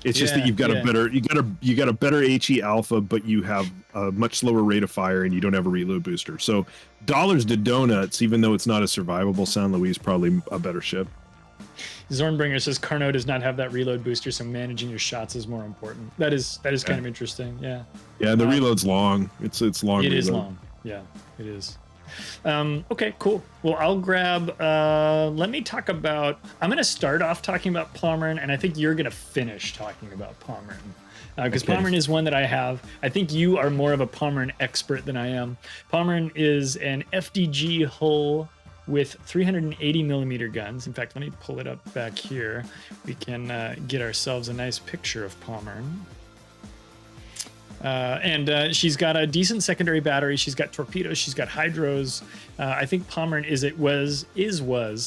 It's just that you've got a better HE alpha, but you have a much slower rate of fire and you don't have a reload booster. So dollars to donuts, even though it's not a survivable, San Luis is probably a better ship. Zornbringer says Carnot does not have that reload booster, so managing your shots is more important. That is kind of interesting. Yeah. Yeah, the reload's long. It's long. It is long. Yeah, it is. Okay, cool. Well, I'll grab. Let me talk about. I'm going to start off talking about Pommern, and I think you're going to finish talking about Pommern. Because Pommern is one that I have. I think you are more of a Pommern expert than I am. Pommern is an FDG hull with 380 millimeter guns. In fact, let me pull it up back here. We can get ourselves a nice picture of Pommern. And she's got a decent secondary battery. She's got torpedoes. She's got hydros. I think Pommern was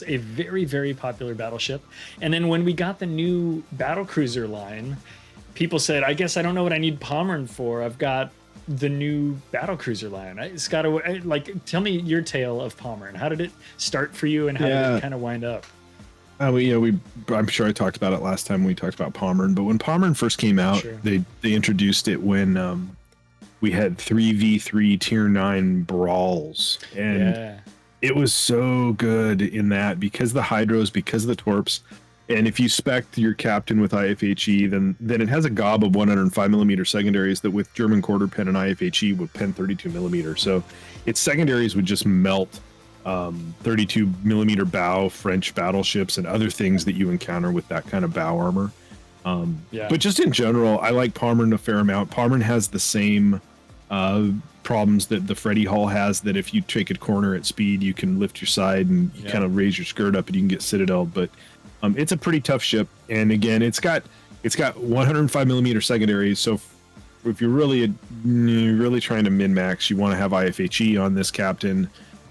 a very, very popular battleship. And then when we got the new battlecruiser line, people said, I guess I don't know what I need Pommern for. I've got the new battlecruiser line. It's got to, like, tell me your tale of Pommern. How did it start for you, and how did it kind of wind up? I'm sure I talked about it last time we talked about Pommern, but when Pommern first came out, they introduced it when we had 3v3 tier 9 brawls, and it was so good in that because the hydros, because of the torps, and if you spec your captain with IFHE, then it has a gob of 105 millimeter secondaries that with German quarter pen and IFHE would pen 32 millimeter, so its secondaries would just melt 32 millimeter bow French battleships and other things that you encounter with that kind of bow armor. But just in general, I like Pommern a fair amount. Pommern has the same problems that the Freddy Hull has, that if you take a corner at speed, you can lift your side and you kind of raise your skirt up and you can get citadeled. But it's a pretty tough ship. And again, it's got 105 millimeter secondaries. So if you're really trying to min-max, you want to have IFHE on this captain,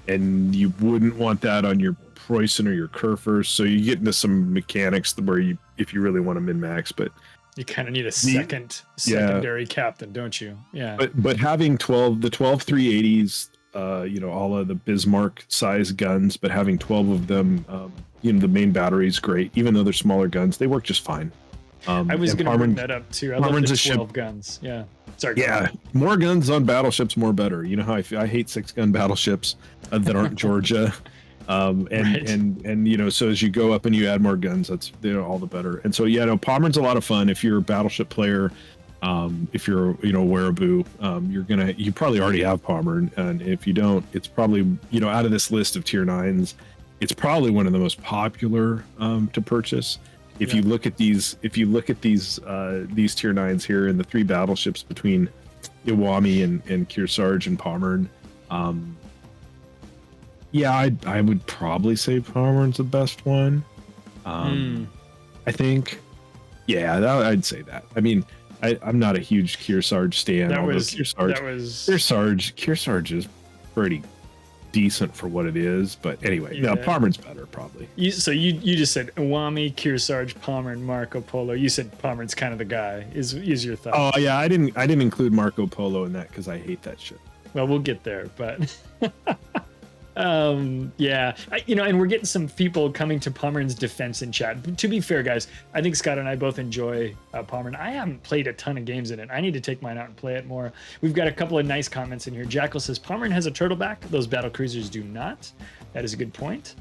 and you wouldn't want that on your Preußen or your Kurfurst. So you get into some mechanics where if you really want to min-max, but you kind of need a secondary captain, don't you? Yeah. But having the 12 380s, all of the Bismarck size guns, but having 12 of them, the main battery is great. Even though they're smaller guns, they work just fine. I was going to bring that up too. I love the 12 guns. Yeah. Sorry. Yeah. More guns on battleships, more better. You know how I hate 6-gun battleships that aren't Georgia. And so as you go up and you add more guns, that's all the better. And so Pommern's a lot of fun if you're a battleship player. If you're Wehraboo, you probably already have Pommern, and if you don't, it's probably out of this list of tier 9s, it's probably one of the most popular to purchase. If you look at these tier 9s here, and the 3 battleships between Iwami and Kearsarge and Pommern, I would probably say Pommern's the best one. I think, I'd say that. I mean, I'm not a huge Kearsarge stan. Kearsarge is pretty decent for what it is, but anyway, Pommern's better probably. So you just said Iwami, Kearsarge, Pommern, Marco Polo. You said Pommern's kind of the guy. Is your thought? Oh yeah, I didn't include Marco Polo in that because I hate that shit. Well, we'll get there, but and we're getting some people coming to Pommern's defense in chat. To be fair, guys, I think Scott and I both enjoy Pommern. I haven't played a ton of games in it. I need to take mine out and play it more. We've got a couple of nice comments in here. Jackal says Pommern has a turtleback. Those battle cruisers do not. That is a good point.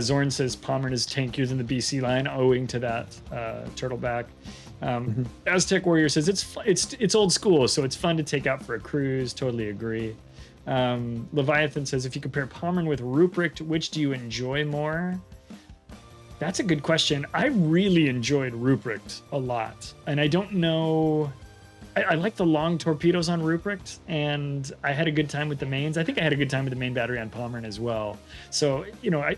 Zorn says Pommern is tankier than the BC line owing to that turtleback. Aztec Warrior says it's old school, so it's fun to take out for a cruise. Totally agree. Leviathan says, if you compare Pommern with Ruprecht, which do you enjoy more? That's a good question. I really enjoyed Ruprecht a lot. And I don't know... I like the long torpedoes on Ruprecht, and I had a good time with the mains. I think I had a good time with the main battery on Pommern as well. So,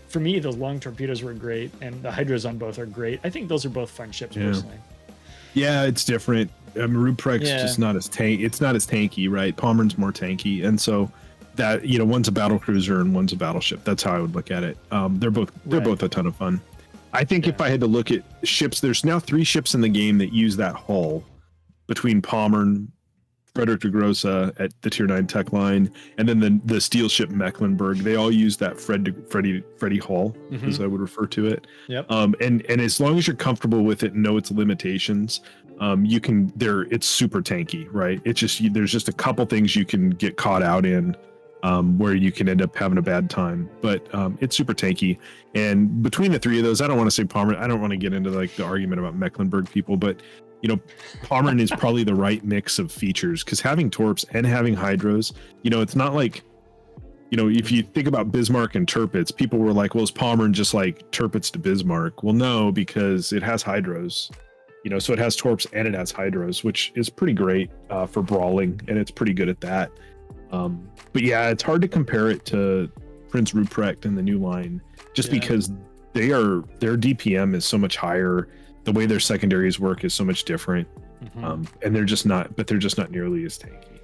for me, those long torpedoes were great, and the hydros on both are great. I think those are both fun ships, personally. Yeah, it's different. Ruprecht's just not as it's not as tanky, right? Pommern's more tanky, and so that one's a battle cruiser and one's a battleship. That's how I would look at it. They're both a ton of fun. I think if I had to look at ships, there's now 3 ships in the game that use that hull between Pommern, Frederick de Grosse at the tier 9 tech line, and then the steel ship Mecklenburg. They all use that Freddy hull, as I would refer to it. Yep. And as long as you're comfortable with it and know its limitations, it's super tanky, right? It's just there's just a couple things you can get caught out in where you can end up having a bad time, but it's super tanky. And between the 3 of those, I don't want to say Pommern. I don't want to get into like the argument about Mecklenburg people, but Pommern is probably the right mix of features, because having torps and having hydros, it's not like, if you think about Bismarck and Tirpitz, people were like, well, is Pommern just like Tirpitz to Bismarck? Well, no, because it has hydros, so it has torps and it has hydros, which is pretty great for brawling, and it's pretty good at that. But yeah, it's hard to compare it to Prince Ruprecht and the new line, just because their DPM is so much higher. The way their secondaries work is so much different, and they're just not nearly as tanky.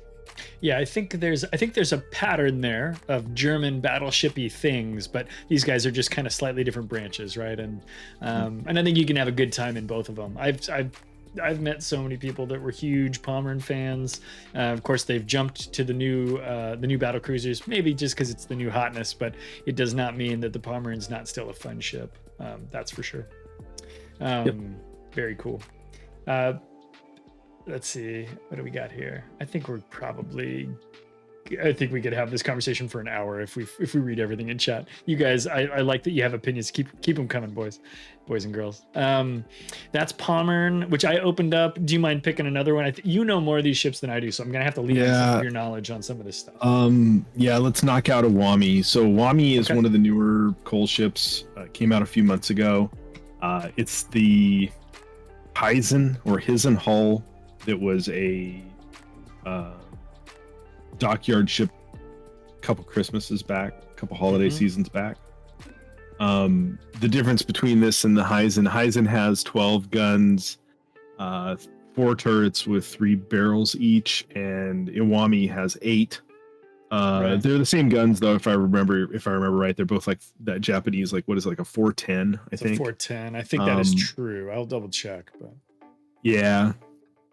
Yeah, I think there's a pattern there of German battleshipy things, but these guys are just kind of slightly different branches, right? And I think you can have a good time in both of them. I've met so many people that were huge Pommern fans. Of course, they've jumped to the new battle cruisers, maybe just because it's the new hotness, but it does not mean that the Pommern's not still a fun ship. That's for sure. Very cool. Let's see, what do we got here? I think we could have this conversation for an hour if we read everything in chat. You guys, I like that you have opinions. Keep them coming, boys and girls. That's Pommern, which I opened up. Do you mind picking another one? You know more of these ships than I do, so I'm gonna have to lean on some of your knowledge on some of this stuff. Let's knock out Iwami. So Iwami is one of the newer coal ships. Came out a few months ago. It's the Hizen hull. That was a dockyard ship a couple Christmases back, a couple holiday seasons back. The difference between this and the Hizen has 12 guns, 4 turrets with 3 barrels each, and Iwami has 8. They're the same guns though, if I remember right. They're both like that Japanese, like what is it, like a 410, I think. 410. I think that is true. I'll double check, but yeah.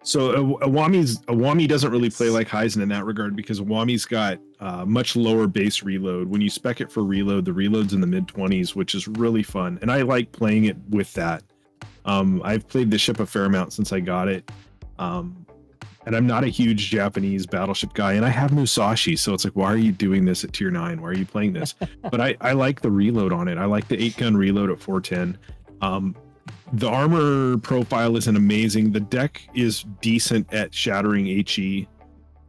So Iwami doesn't really play like Hizen in that regard, because Iwami's got much lower base reload. When you spec it for reload, the reload's in the mid-20s, which is really fun. And I like playing it with that. I've played the ship a fair amount since I got it. And I'm not a huge Japanese battleship guy, and I have Musashi, so it's like, why are you doing this at tier 9? Why are you playing this? But I like the reload on it. I like the 8-gun reload at 410. The armor profile isn't amazing. The deck is decent at shattering HE.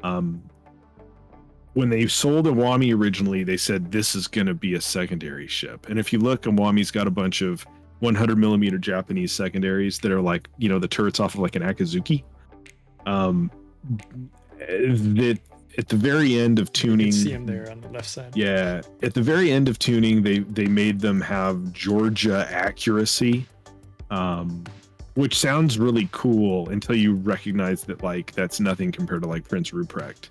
When they sold Iwami originally, they said this is going to be a secondary ship. And if you look, Iwami's got a bunch of 100 millimeter Japanese secondaries that are like, the turrets off of like an Akazuki. That at the very end of tuning, you can see them there on the left side. Yeah, at the very end of tuning, they made them have Georgia accuracy. Which sounds really cool until you recognize that like that's nothing compared to like Prince Ruprecht.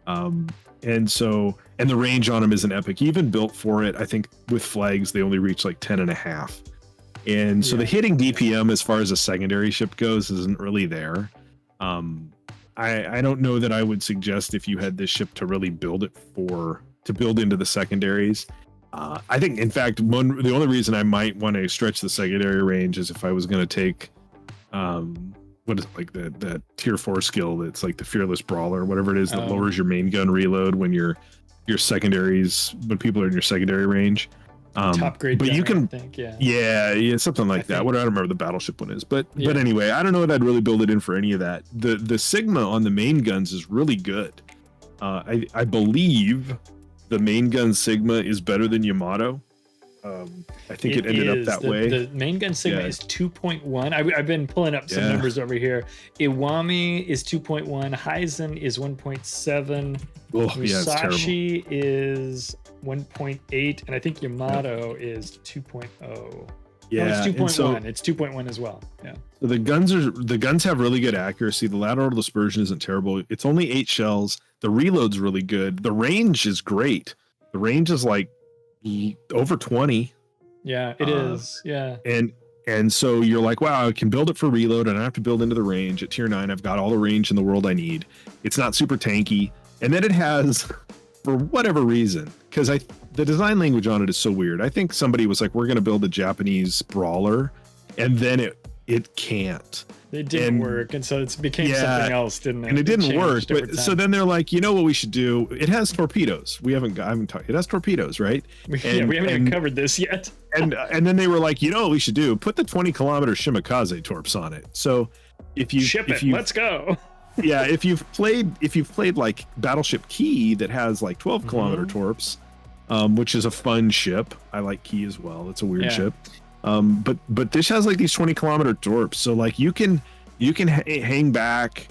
And the range on them isn't epic. Even built for it, I think with flags they only reach like 10.5. And so the hitting DPM as far as a secondary ship goes isn't really there. I don't know that I would suggest if you had this ship to really build it to build into the secondaries. I think, in fact, the only reason I might want to stretch the secondary range is if I was going to take, what is it, like that tier 4 skill that's like the Fearless Brawler, whatever it is that lowers your main gun reload when your secondaries, when people are in your secondary range. Top grade but gunner, you can, I think, yeah, something like that. I don't remember the battleship one is, but anyway, I don't know that I'd really build it in for any of that. The Sigma on the main guns is really good. I believe the main gun Sigma is better than Yamato. I think it ended up that way. The main gun Sigma is 2.1. I've been pulling up some numbers over here. Iwami is 2.1. Hizen is 1.7. Musashi is 1.8. And I think Yamato is 2.0. Yeah, no, it's 2.1. It's 2.1 as well. Yeah. So the guns have really good accuracy. The lateral dispersion isn't terrible. It's only 8 shells. The reload's really good. The range is great. The range is like over 20. Yeah, it is. Yeah. And so you're like, wow, I can build it for reload and I don't have to build into the range. At tier 9, I've got all the range in the world I need. It's not super tanky. And then it has, for whatever reason, because the design language on it is so weird. I think somebody was like, we're going to build a Japanese brawler, and then it can't. It didn't work, and so it became something else, didn't it? And it didn't work. But so then they're like, you know what we should do? It has torpedoes. I haven't talked. It has torpedoes, right? We haven't even covered this yet. and then they were like, you know what we should do? Put the 20-kilometer Shimakaze torps on it. So if you let's go. Yeah, if you've played like Battleship Key that has like 12-kilometer torps, which is a fun ship. I like Key as well. It's a weird ship. But this has like these 20-kilometer torps, so like you can hang back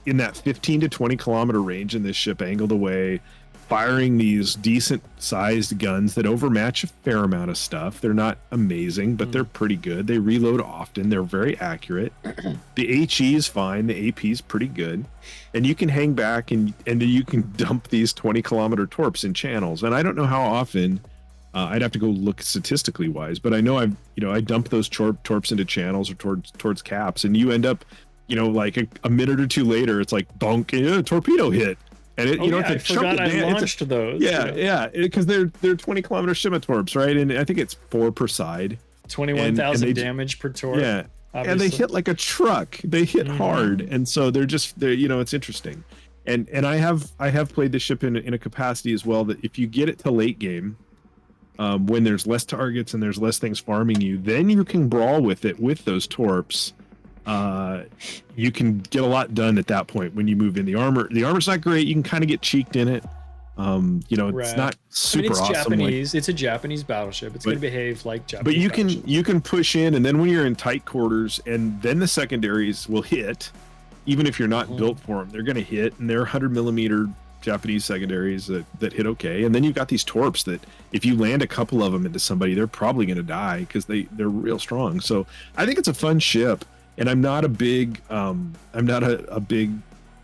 in that 15 to 20 kilometer range in this ship, angled away, firing these decent sized guns that overmatch a fair amount of stuff. They're not amazing, but they're pretty good. They reload often. They're very accurate. The HE is fine. The AP is pretty good. And you can hang back and you can dump these 20-kilometer torps in channels. And I don't know how often, I'd have to go look statistically wise, but I know I dump those torps into channels or towards caps, and you end up, like a minute or two later, it's like bonk, a torpedo hit. And it's a I forgot I launched those. Yeah, because they're 20-kilometer Shima torps, right? And I think it's 4 per side. 21,000 damage per torp. Yeah, obviously. And they hit like a truck. They hit hard, and so they're it's interesting. And I have played the ship in a capacity as well that if you get it to late game, when there's less targets and there's less things farming you, then you can brawl with it with those torps. You can get a lot done at that point when you move in. The armor's not great. You can kind of get cheeked in it. It's not super it's awesome. Japanese. It's a Japanese battleship. It's going to behave like Japanese. But you can push in, and then when you're in tight quarters, and then the secondaries will hit, even if you're not built for them, they're going to hit, and they're 100 millimeter Japanese secondaries that hit okay. And then you've got these torps that if you land a couple of them into somebody, they're probably going to die because they're real strong. So I think it's a fun ship. And I'm not a big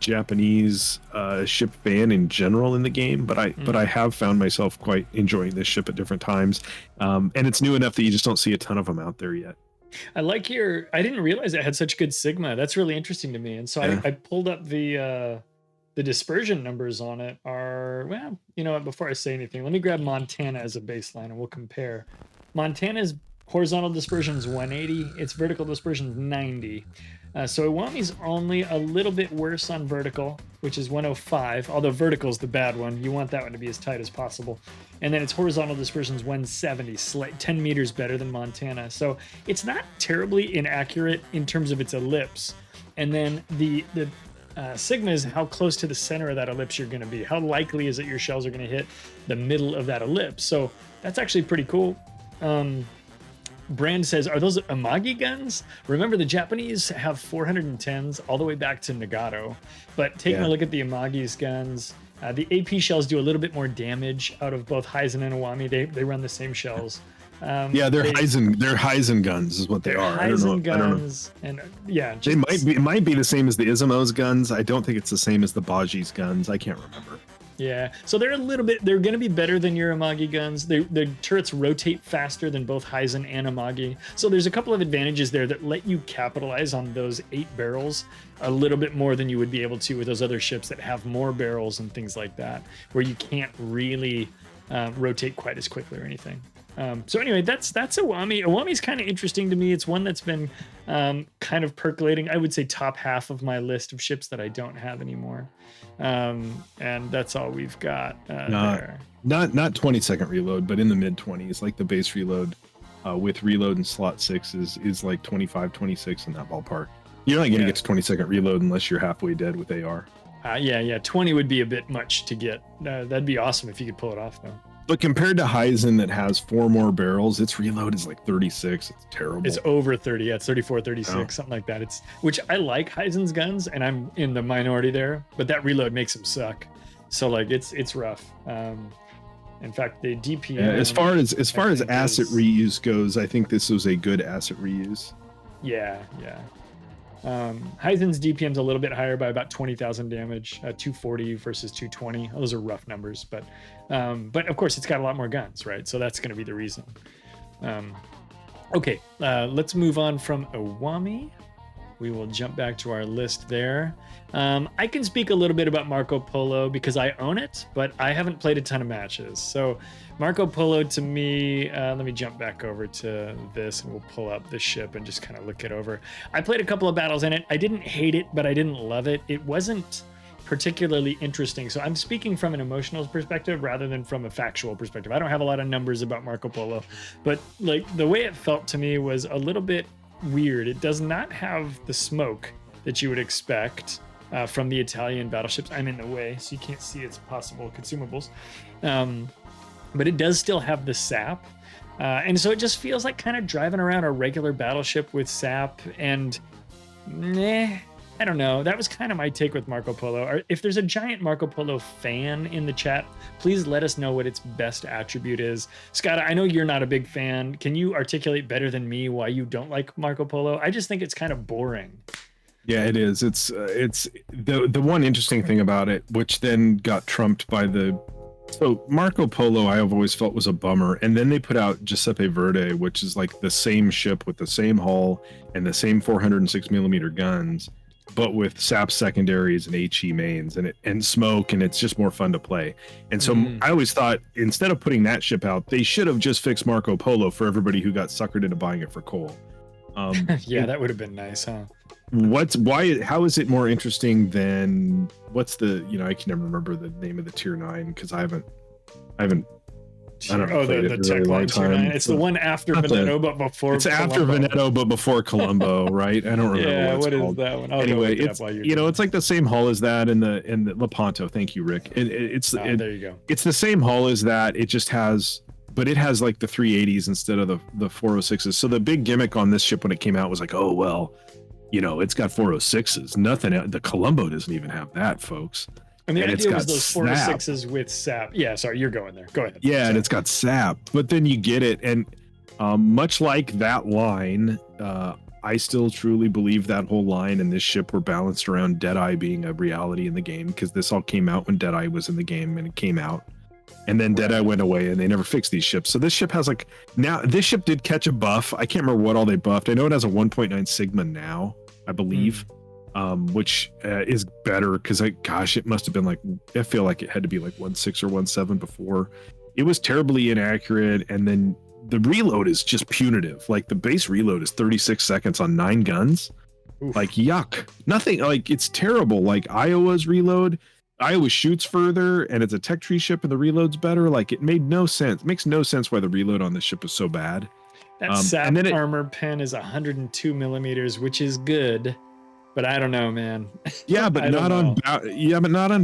Japanese ship fan in general in the game, but I have found myself quite enjoying this ship at different times. And it's new enough that you just don't see a ton of them out there yet. I didn't realize it had such good Sigma. That's really interesting to me. And so I pulled up the dispersion numbers on it are, well, you know what, before I say anything, let me grab Montana as a baseline and we'll compare. Montana's horizontal dispersion is 180. Its vertical dispersion is 90. So Iwami's only a little bit worse on vertical, which is 105, although vertical is the bad one. You want that one to be as tight as possible. And then its horizontal dispersion is 170, 10 meters better than Montana. So it's not terribly inaccurate in terms of its ellipse. And then the sigma is how close to the center of that ellipse you're going to be. How likely is it your shells are going to hit the middle of that ellipse? So that's actually pretty cool. Brand says, are those Amagi guns? Remember, the Japanese have 410s all the way back to Nagato. But taking a look at the Amagi's guns, the AP shells do a little bit more damage out of both Heisen and Iwami. They run the same shells. They're Heisen guns is what they are. Heisen guns, and it might be the same as the Izumo's guns. I don't think it's the same as the Baji's guns. I can't remember. Yeah, so they're going to be better than your Amagi guns. The turrets rotate faster than both Heisen and Amagi. So there's a couple of advantages there that let you capitalize on those 8 barrels a little bit more than you would be able to with those other ships that have more barrels and things like that, where you can't really rotate quite as quickly or anything. So anyway, that's Iwami. Iwami's kind of interesting to me. It's one that's been kind of percolating. I would say top half of my list of ships that I don't have anymore. And that's all we've got there. Not 20-second reload, but in the mid 20s, like the base reload with reload and slot 6 is like 25, 26 in that ballpark. You're not going to get to 20-second reload unless you're halfway dead with AR. 20 would be a bit much to get. That'd be awesome if you could pull it off, though. But compared to Heisen that has 4 more barrels, its reload is like 36. It's terrible. It's over 30. Yeah, it's 34, 36, something like that. Which I like Heisen's guns, and I'm in the minority there, but that reload makes them suck. So like it's rough. In fact, the DPM. Yeah, as far as asset reuse goes, I think this was a good asset reuse. Yeah. Heisen's DPM's a little bit higher by about 20,000 damage, 240 versus 220. Those are rough numbers, but of course it's got a lot more guns, right? So that's going to be the reason. Okay, let's move on from Iwami. We will jump back to our list there. I can speak a little bit about Marco Polo because I own it, but I haven't played a ton of matches. So Marco Polo to me, let me jump back over to this and we'll pull up the ship and just kind of look it over. I played a couple of battles in it. I didn't hate it, but I didn't love it. It wasn't particularly interesting. So I'm speaking from an emotional perspective rather than from a factual perspective. I don't have a lot of numbers about Marco Polo, but like the way it felt to me was a little bit weird. It does not have the smoke that you would expect from the Italian battleships. I'm in the way, so you can't see its possible consumables. But it does still have the sap. And so it just feels like kind of driving around a regular battleship with sap. And I I don't know. That was kind of my take with Marco Polo. If there's a giant Marco Polo fan in the chat, please let us know what its best attribute is. Skada, I know you're not a big fan. Can you articulate better than me why you don't like Marco Polo? I just think it's kind of boring. Yeah, it is. It's the one interesting thing about it, which then got trumped by so Marco Polo I've always felt was a bummer, and then they put out Giuseppe Verde, which is like the same ship with the same hull and the same 406mm guns, but with SAP secondaries and HE mains and smoke, and it's just more fun to play. And so I always thought, instead of putting that ship out, they should have just fixed Marco Polo for everybody who got suckered into buying it for coal. Yeah, that would have been nice, huh? How is it more interesting than what's the, I can never remember the name of the tier 9 because I haven't I don't know. The tech line tier 9. It's the one after Veneto, but before it's Colombo. After Veneto, but before Colombo, right? I don't remember. Yeah, what is that one? Anyway, it's it's like the same hull as that in the Lepanto. Thank you, Rick. There you go. It's the same hull as that. It just has, but it has like the 380s instead of the 406s. So the big gimmick on this ship when it came out was like, oh well, it's got 406s. Nothing. The Colombo doesn't even have that, folks. And the idea was those 406s with SAP. Yeah, sorry, you're going there. Go ahead. Yeah, and it's got SAP. But then you get it, and much like that line, I still truly believe that whole line and this ship were balanced around Deadeye being a reality in the game, because this all came out when Deadeye was in the game, and it came out. And then Deadeye went away, and they never fixed these ships. So this ship has this ship did catch a buff. I can't remember what all they buffed. I know it has a 1.9 Sigma now, I believe. Which is better because it must have been I feel like it had to be like 1.6 or 1.7 before. It was terribly inaccurate, and then the reload is just punitive. Like the base reload is 36 seconds on 9 guns. Oof. Like yuck, nothing. Like it's terrible. Like Iowa's reload, Iowa shoots further, and it's a tech tree ship, and the reload's better. Like it made no sense. It makes no sense why the reload on this ship is so bad. That SAP armor pen is 102 millimeters, which is good. But I don't know, man. Yeah, but not on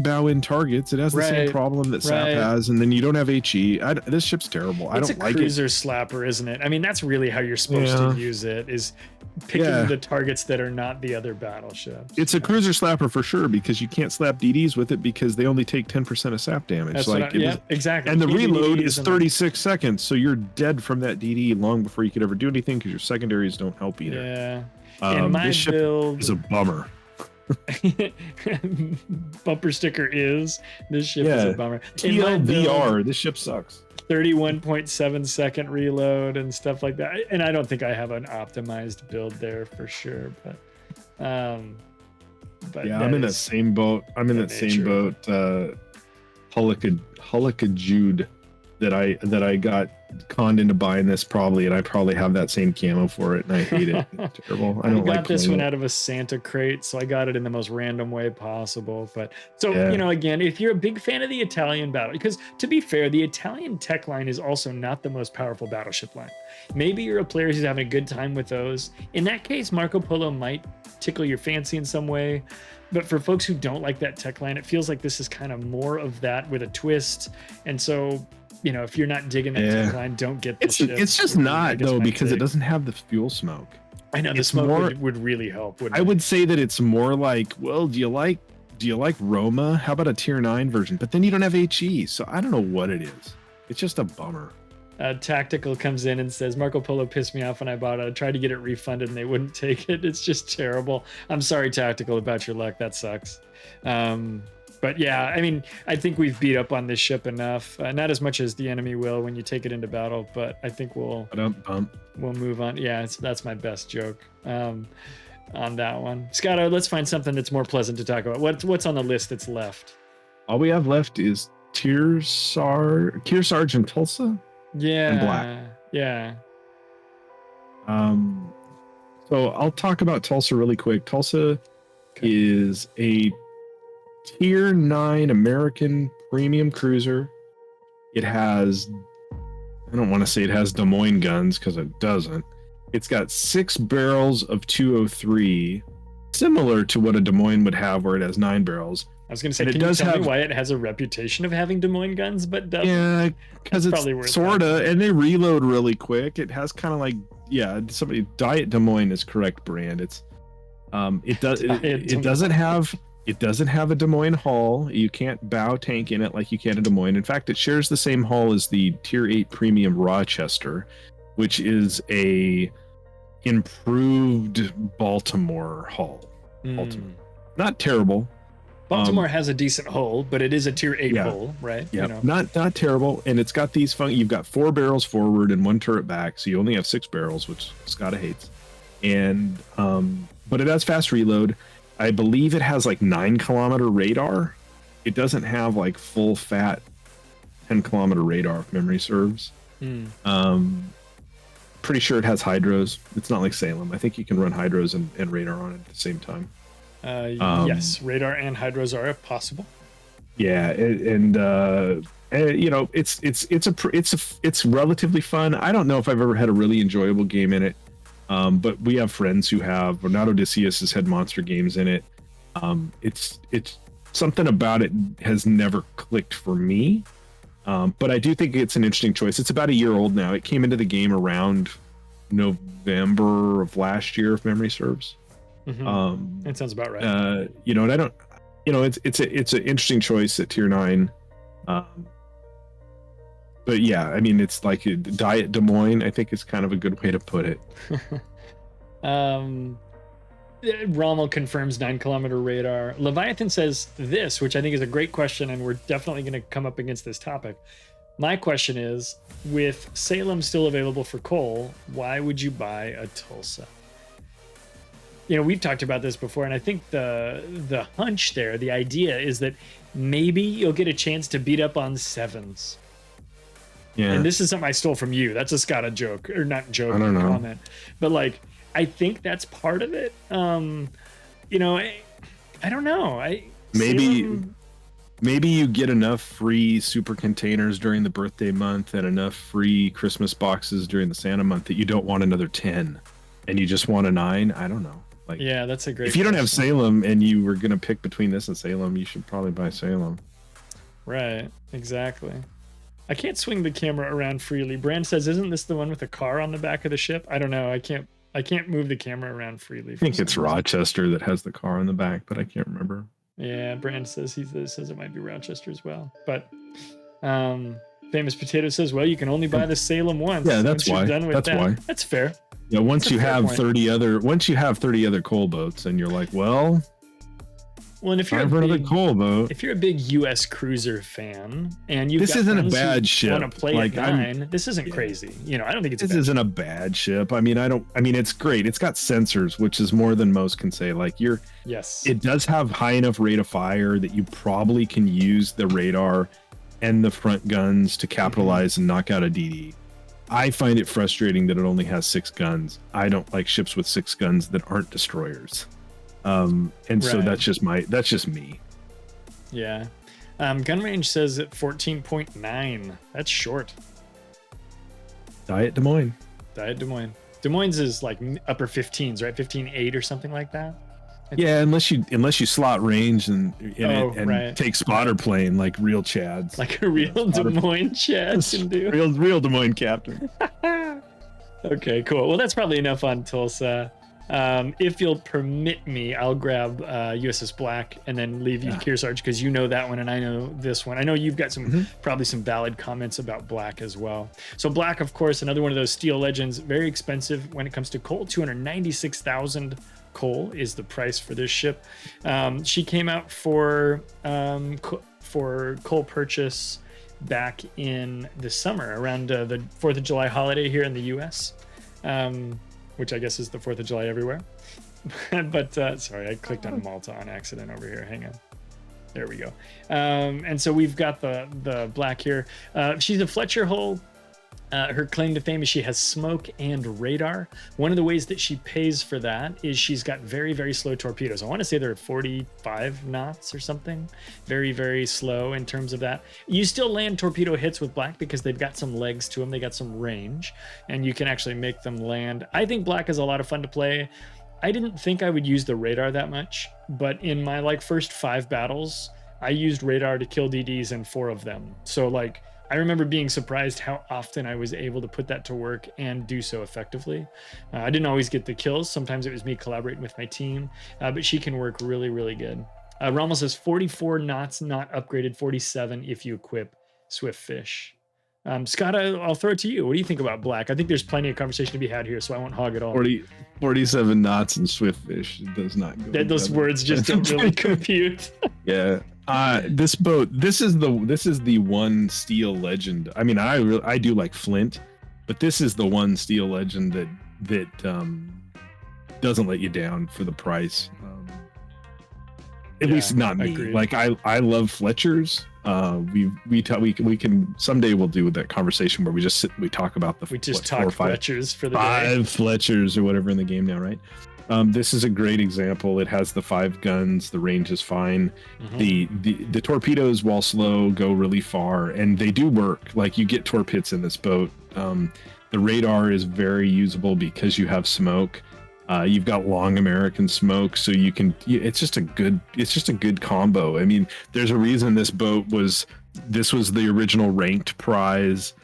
bow-in targets. It has the same problem that SAP has, and then you don't have HE. This ship's terrible. I don't like it. It's a cruiser slapper, isn't it? I mean, that's really how you're supposed to use it, is picking the targets that are not the other battleships. It's a cruiser slapper for sure, because you can't slap DDs with it because they only take 10% of SAP damage. That's exactly. And the reload is 36 seconds, so you're dead from that DD long before you could ever do anything because your secondaries don't help either. Yeah. In my this build ship is a bummer. Bumper sticker is this ship is a bummer. TLDR, this ship sucks. 31.7 second reload and stuff like that. And I don't think I have an optimized build there for sure, but yeah, I'm in that same boat. Hulika Jude that I got conned into buying this probably, and I probably have that same camo for it, and I hate it. It's terrible. I got this one out of a Santa crate, so I got it in the most random way possible. But again, if you're a big fan of the Italian battle, because to be fair, the Italian tech line is also not the most powerful battleship line. Maybe you're a player who's having a good time with those. In that case, Marco Polo might tickle your fancy in some way. But for folks who don't like that tech line, it feels like this is kind of more of that with a twist. And so, if you're not digging that tech line, don't get the ship. It's just not, though, because it doesn't have the fuel smoke. I know, the smoke would really help. I would say that it's more like, well, do you like Roma? How about a tier 9 version? But then you don't have HE, so I don't know what it is. It's just a bummer. Tactical comes in and says, Marco Polo pissed me off when I bought it. I tried to get it refunded and they wouldn't take it. It's just terrible. I'm sorry, Tactical, about your luck. That sucks. But yeah, I mean, I think we've beat up on this ship enough. Not as much as the enemy will when you take it into battle, but I think we'll move on. Yeah, that's my best joke on that one. Skada, let's find something that's more pleasant to talk about. What's on the list that's left? All we have left is Kearsarge and Tulsa. Yeah. And Black. Yeah. So I'll talk about Tulsa really quick. Tulsa is a tier 9 American premium cruiser. It has, I don't want to say it has Des Moines guns because it doesn't. It's got 6 barrels of 203, similar to what a Des Moines would have, where it has 9 barrels. I was going to say, can you tell me why it has a reputation of having Des Moines guns, but doesn't? Yeah, because it's sorta, and they reload really quick. It has kind of like, somebody Diet Des Moines is correct brand. It doesn't have a Des Moines hull. You can't bow tank in it like you can in Des Moines. In fact, it shares the same hull as the Tier 8 Premium Rochester, which is a improved Baltimore hull. Baltimore. Not terrible. Baltimore has a decent hull, but it is a Tier 8 hull, right? Yeah, not terrible. And it's got these you've got 4 barrels forward and 1 turret back, so you only have 6 barrels, which Skada hates. And but it has fast reload. I believe it has like 9-kilometer radar. It doesn't have like full fat 10-kilometer radar, if memory serves. Pretty sure it has hydros. It's not like Salem. I think you can run hydros and radar on it at the same time. Yes, radar and hydros are possible. Yeah, and you know, it's relatively fun. I don't know if I've ever had a really enjoyable game in it. But we have friends who have. Renato Odysseus has had monster games in it. It's something about it has never clicked for me. But I do think it's an interesting choice. It's about a year old now. It came into the game around November of last year, if memory serves. That sounds about right. You know, and I don't. You know, it's an interesting choice at Tier 9. But yeah, I mean, it's like a Diet Des Moines. I think is kind of a good way to put it. Rommel confirms 9-kilometer radar. Leviathan says this, which I think is a great question, and we're definitely going to come up against this topic. My question is, with Salem still available for coal, why would you buy a Tulsa? You know, we've talked about this before, and I think the hunch there, the idea is that maybe you'll get a chance to beat up on 7s. Yeah. And this is something I stole from you. That's a Skada joke, or not joke, I don't know. Comment. But like, I think that's part of it. You know, I don't know. Maybe you get enough free super containers during the birthday month and enough free Christmas boxes during the Santa month that you don't want another 10, and you just want a 9. I don't know. Like, yeah, that's a great. If you don't have Salem and you were gonna pick between this and Salem, you should probably buy Salem. Right. Exactly. I can't swing the camera around freely. Brand says, "Isn't this the one with the car on the back of the ship?" I don't know. I can't move the camera around freely. I think it's Rochester that has the car on the back, but I can't remember. Yeah, Brand says says it might be Rochester as well. But Famous Potato says, "Well, you can only buy the Salem once." Yeah, that's why. Why. That's fair. Yeah, once you have 30 other coal boats, and you're like, well, and if you're another coal boat, if you're a big U.S. cruiser fan, and this isn't a bad ship. Want to play like at 9? This isn't crazy. You know, I don't think this isn't a bad ship. I mean, it's great. It's got sensors, which is more than most can say. Like yes, it does have high enough rate of fire that you probably can use the radar and the front guns to capitalize and knock out a DD. I find it frustrating that it only has 6 guns. I don't like ships with 6 guns that aren't destroyers. So that's just me. Yeah. Gun range says at 14.9. That's short. Diet Des Moines. Des Moines is like upper 15s, right? 15.8 or something like that. Yeah, unless you slot range and take spotter plane like real Chads. Like a real Des Moines Chad can do. Real Des Moines captain. Okay, cool. Well, that's probably enough on Tulsa. If you'll permit me, I'll grab USS Black and then leave you to Kearsarge, because you know that one and I know this one. I know you've got probably some valid comments about Black as well. So Black, of course, another one of those steel legends, very expensive when it comes to coal. 296,000 coal is the price for this ship. She came out for coal purchase back in the summer around the 4th of July holiday here in the US. Which I guess is the 4th of July everywhere. But sorry, I clicked on Malta on accident over here. Hang on. There we go. And so we've got the Black here. She's a Fletcher hull. Her claim to fame is she has smoke and radar. One of the ways that she pays for that is she's got very, very slow torpedoes. I want to say they're 45 knots or something. Very, very slow in terms of that. You still land torpedo hits with Black because they've got some legs to them. They got some range, and you can actually make them land. I think Black is a lot of fun to play. I didn't think I would use the radar that much, but in my first 5 battles, I used radar to kill DDs in 4 of them. So I remember being surprised how often I was able to put that to work and do so effectively. I didn't always get the kills. Sometimes it was me collaborating with my team, but she can work really, really good. Rommel says 44 knots not upgraded, 47 if you equip Swift Fish. Skada, I'll throw it to you. What do you think about black? I think there's plenty of conversation to be had here, so I won't hog it all. 47 knots and Swift Fish does not go. Those words just don't really compute. Yeah. This boat, this is the one steel legend. I mean, I do like Flint, but this is the one steel legend that doesn't let you down for the price. At least not me. Agreed. Like I love Fletchers. We can someday we'll do that conversation where we talk about talk Fletchers for the five day. Fletchers or whatever in the game now, right? This is a great example. It has the 5 guns. The range is fine. Mm-hmm. The torpedoes, while slow, go really far, and they do work. Like, you get torp hits in this boat. The radar is very usable because you have smoke. You've got long American smoke, so you can. It's just a good combo. I mean, there's a reason this was the original ranked prize.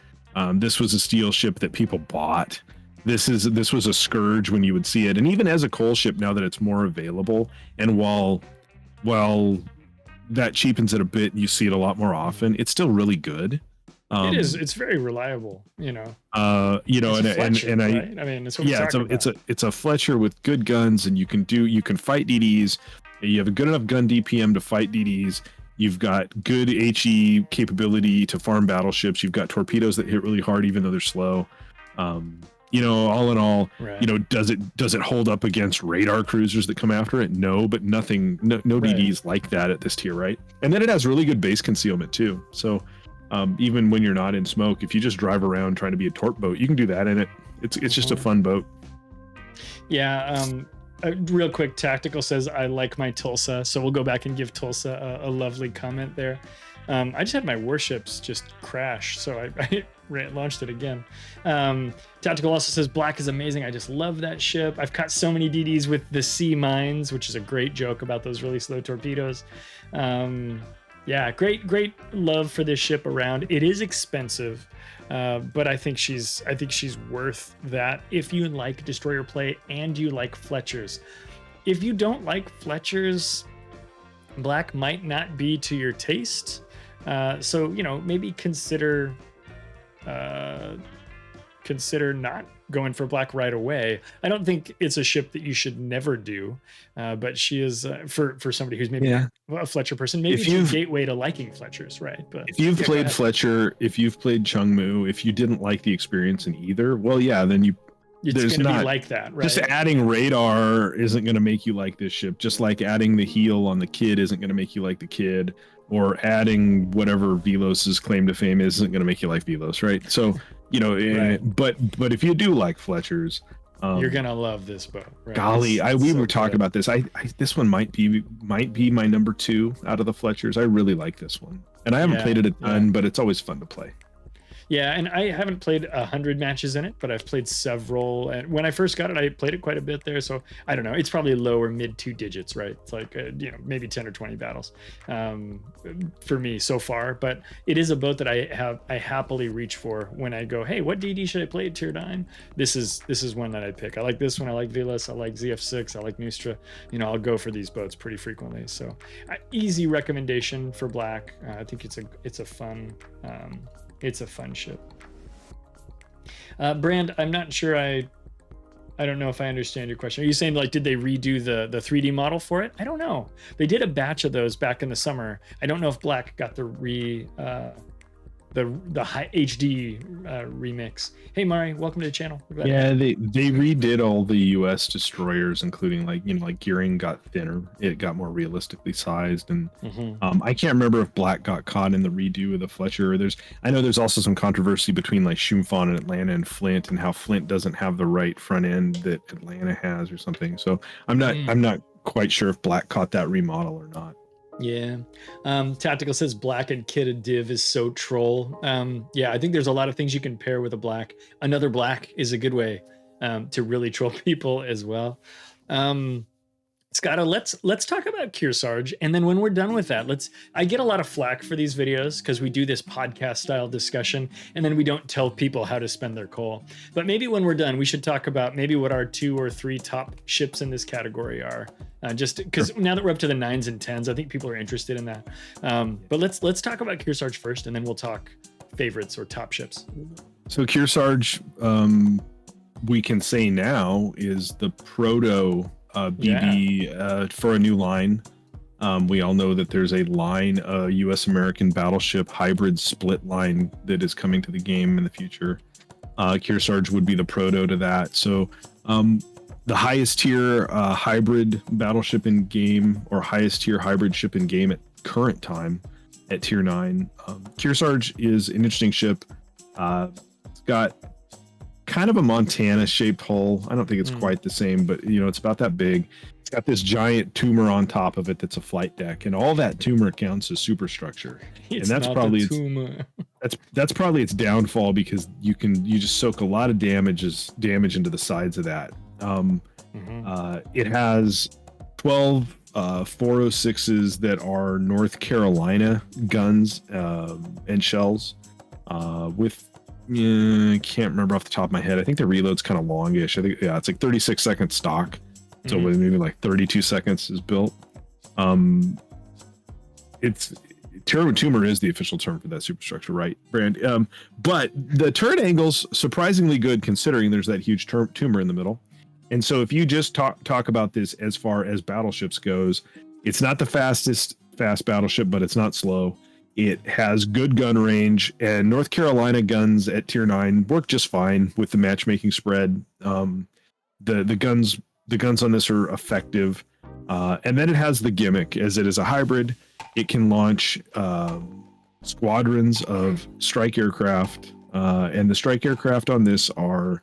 This was a steel ship that people bought. This was a scourge when you would see it, and even as a coal ship now that it's more available, and while that cheapens it a bit, you see it a lot more often. It's still really good. It is. It's very reliable. And Fletcher, right? I mean, it's what it's a Fletcher with good guns, and you can fight DDs. You have a good enough gun DPM to fight DDs. You've got good HE capability to farm battleships. You've got torpedoes that hit really hard even though they're slow. All in all, right. Does it hold up against radar cruisers that come after it? No, but no DDs like that at this tier, right? And then it has really good base concealment too. So even when you're not in smoke, if you just drive around trying to be a torp boat, you can do that in it. It's just a fun boat. Yeah. Real quick, Tactical says, I like my Tulsa. So we'll go back and give Tulsa a lovely comment there. I just had my warships just crash, so I launched it again. Tactical also says, black is amazing. I just love that ship. I've caught so many DDs with the sea mines, which is a great joke about those really slow torpedoes. Yeah, great love for this ship around. It is expensive, but I think she's worth that if you like destroyer play and you like Fletchers. If you don't like Fletchers, black might not be to your taste. So maybe consider not going for black right away. I don't think it's a ship that you should never do, but she is for somebody who's maybe a Fletcher person. Maybe it's a gateway to liking Fletchers, right? But if you've played Fletcher, if you've played Chungmu, if you didn't like the experience in either, well, yeah, then it's going to be like that, right? Just adding radar isn't going to make you like this ship. Just like adding the heel on the Kid isn't going to make you like the Kid, or adding whatever Velos's claim to fame isn't going to make you like Velos, right? So, right. But if you do like Fletchers, you're gonna love this boat. Right? Golly, we were talking about this. This one might be my number 2 out of the Fletchers. I really like this one, and I haven't played it a ton, but it's always fun to play. Yeah, and I haven't played 100 matches in it, but I've played several. And when I first got it, I played it quite a bit there. So I don't know. It's probably low or mid 2 digits, right? It's like maybe 10 or 20 battles for me so far. But it is a boat that I happily reach for when I go, hey, what DD should I play at tier 9? This is one that I pick. I like this one. I like Velas. I like ZF6. I like Neustra. I'll go for these boats pretty frequently. So easy recommendation for black. I think it's a fun. It's a fun ship. Brand, I'm not sure I don't know if I understand your question. Are you saying, like, did they redo the 3D model for it? I don't know. They did a batch of those back in the summer. I don't know if black got the high HD remix. Hey Mari, welcome to the channel. Yeah, they redid all the US destroyers, including like gearing got thinner. It got more realistically sized, and I can't remember if black got caught in the redo of the Fletcher. I know there's also some controversy between like Shumfon and Atlanta and Flint, and how Flint doesn't have the right front end that Atlanta has or something. So I'm not quite sure if black caught that remodel or not. Yeah. Tactical says black and Kid div is so troll. Yeah, I think there's a lot of things you can pair with a black. Another black is a good way to really troll people as well. Skada, let's talk about Kearsarge, and then when we're done with that, I get a lot of flack for these videos because we do this podcast style discussion, and then we don't tell people how to spend their coal. But maybe when we're done, we should talk about maybe what our 2 or 3 top ships in this category are. Just because now that we're up to the 9s and 10s, I think people are interested in that. But let's talk about Kearsarge first, and then we'll talk favorites or top ships. So Kearsarge, we can say now, is the proto BB for a new line. We all know that there's a line, a U.S. American battleship hybrid split line that is coming to the game in the future. Kearsarge would be the proto to that. So the highest tier hybrid battleship in game, or highest tier hybrid ship in game at current time at tier 9. Kearsarge is an interesting ship. It's got kind of a Montana shaped hull. I don't think it's quite the same, but it's about that big. It's got this giant tumor on top of it that's a flight deck, and all that tumor counts as superstructure. And that's probably that's probably its downfall, because you just soak a lot of damage into the sides of that. It has 12 406s that are North Carolina guns and shells with I can't remember off the top of my head. I think the reload's kind of longish. I think it's like 36 seconds stock, so maybe like 32 seconds is built. It's tumor is the official term for that superstructure, right, Brand? But the turret angle's surprisingly good, considering there's that huge tumor in the middle. And so if you just talk about this as far as battleships goes, it's not the fast battleship, but it's not slow. It has good gun range, and North Carolina guns at tier 9 work just fine with the matchmaking spread. The guns on this are effective, and then it has the gimmick, as it is a hybrid. It can launch squadrons of strike aircraft, and the strike aircraft on this are